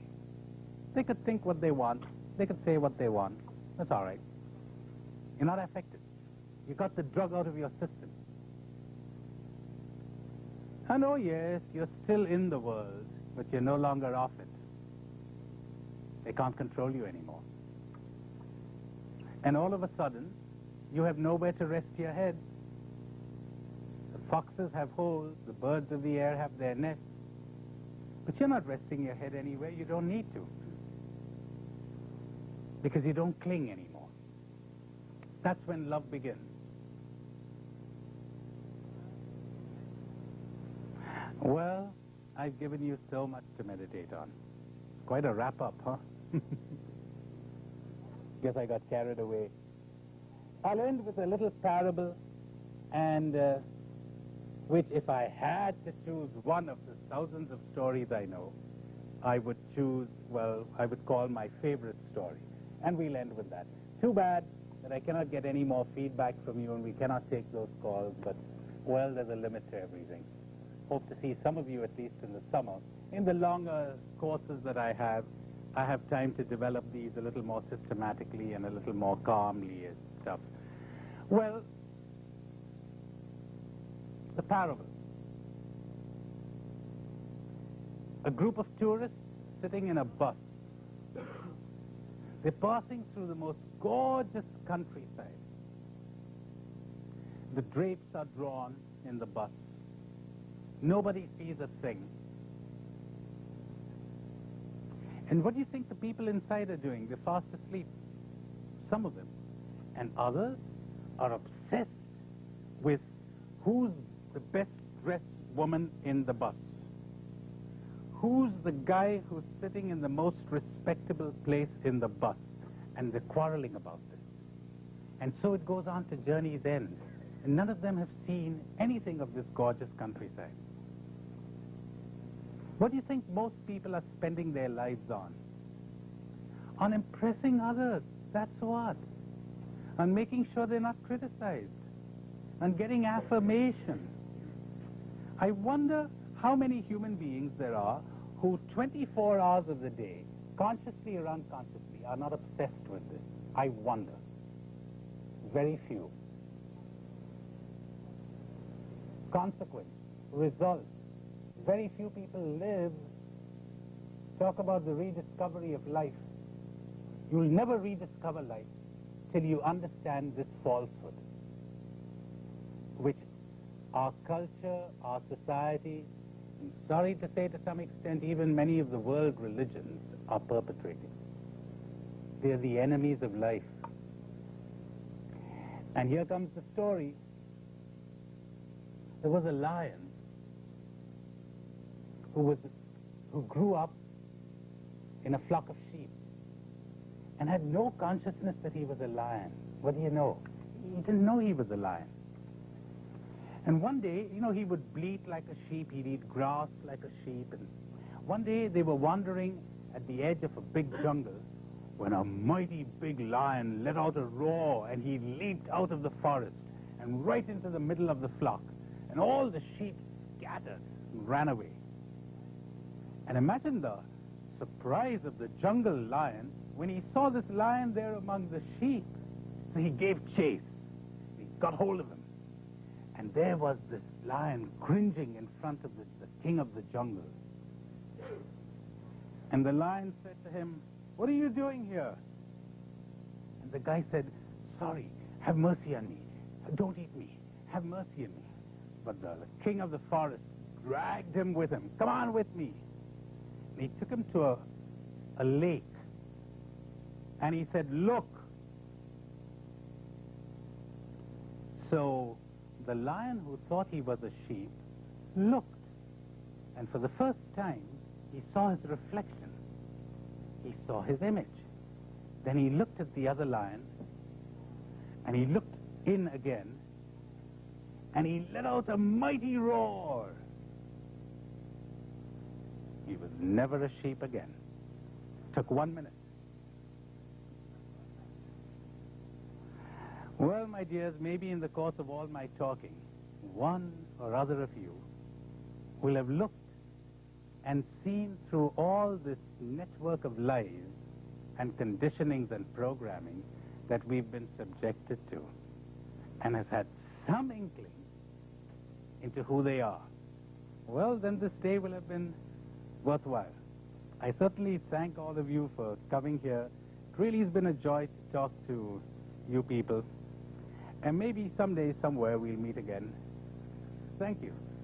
They could think what they want. They could say what they want. That's all right. You're not affected. You got the drug out of your system. And oh yes, you're still in the world, but you're no longer off it. They can't control you anymore. And all of a sudden, you have nowhere to rest your head. The foxes have holes, the birds of the air have their nests. But you're not resting your head anywhere. You don't need to. Because you don't cling anymore. That's when love begins. Well, I've given you so much to meditate on. Quite a wrap-up, huh? Guess I got carried away. I'll end with a little parable, and which, if I had to choose one of the thousands of stories I know, I would choose, well, I would call my favorite story. And we'll end with that. Too bad that I cannot get any more feedback from you, and we cannot take those calls, but, well, there's a limit to everything. Hope to see some of you, at least in the summer. In the longer courses that I have time to develop these a little more systematically and a little more calmly and stuff. Well, the parable. A group of tourists sitting in a bus. They're passing through the most gorgeous countryside. The drapes are drawn in the bus. Nobody sees a thing. And what do you think the people inside are doing? They're fast asleep. Some of them. And others are obsessed with who's the best dressed woman in the bus. Who's the guy who's sitting in the most respectable place in the bus? And they're quarreling about this. And so it goes on to journey's end. And none of them have seen anything of this gorgeous countryside. What do you think most people are spending their lives on? On impressing others. That's what. On making sure they're not criticized. On getting affirmation. I wonder how many human beings there are who 24 hours of the day, consciously or unconsciously, are not obsessed with this. I wonder. Very few. Consequence, result. Very few people live. Talk about the rediscovery of life. You'll never rediscover life till you understand this falsehood, which our culture, our society, and sorry to say to some extent, even many of the world religions are perpetrating. They're the enemies of life. And here comes the story. There was a lion who grew up in a flock of sheep and had no consciousness that he was a lion. What do you know? He didn't know he was a lion. And one day, you know, he would bleat like a sheep, he'd eat grass like a sheep. And one day they were wandering at the edge of a big jungle when a mighty big lion let out a roar, and he leaped out of the forest and right into the middle of the flock. And all the sheep scattered and ran away. And imagine the surprise of the jungle lion when he saw this lion there among the sheep. So he gave chase. He got hold of him. And there was this lion cringing in front of the king of the jungle. And the lion said to him, "What are you doing here?" And the guy said, "Sorry, have mercy on me. Don't eat me. Have mercy on me." But the king of the forest dragged him with him. "Come on with me." And he took him to a lake. And he said, "Look." So the lion, who thought he was a sheep, looked. And for the first time, he saw his reflection. He saw his image. Then he looked at the other lion, and he looked in again, and he let out a mighty roar. He was never a sheep again. Took 1 minute. Well, my dears, maybe in the course of all my talking, one or other of you will have looked and seen through all this network of lies and conditionings and programming that we've been subjected to, and has had some inkling into who they are. Well, then this day will have been worthwhile. I certainly thank all of you for coming here. It really has been a joy to talk to you people. And maybe someday, somewhere, we'll meet again. Thank you.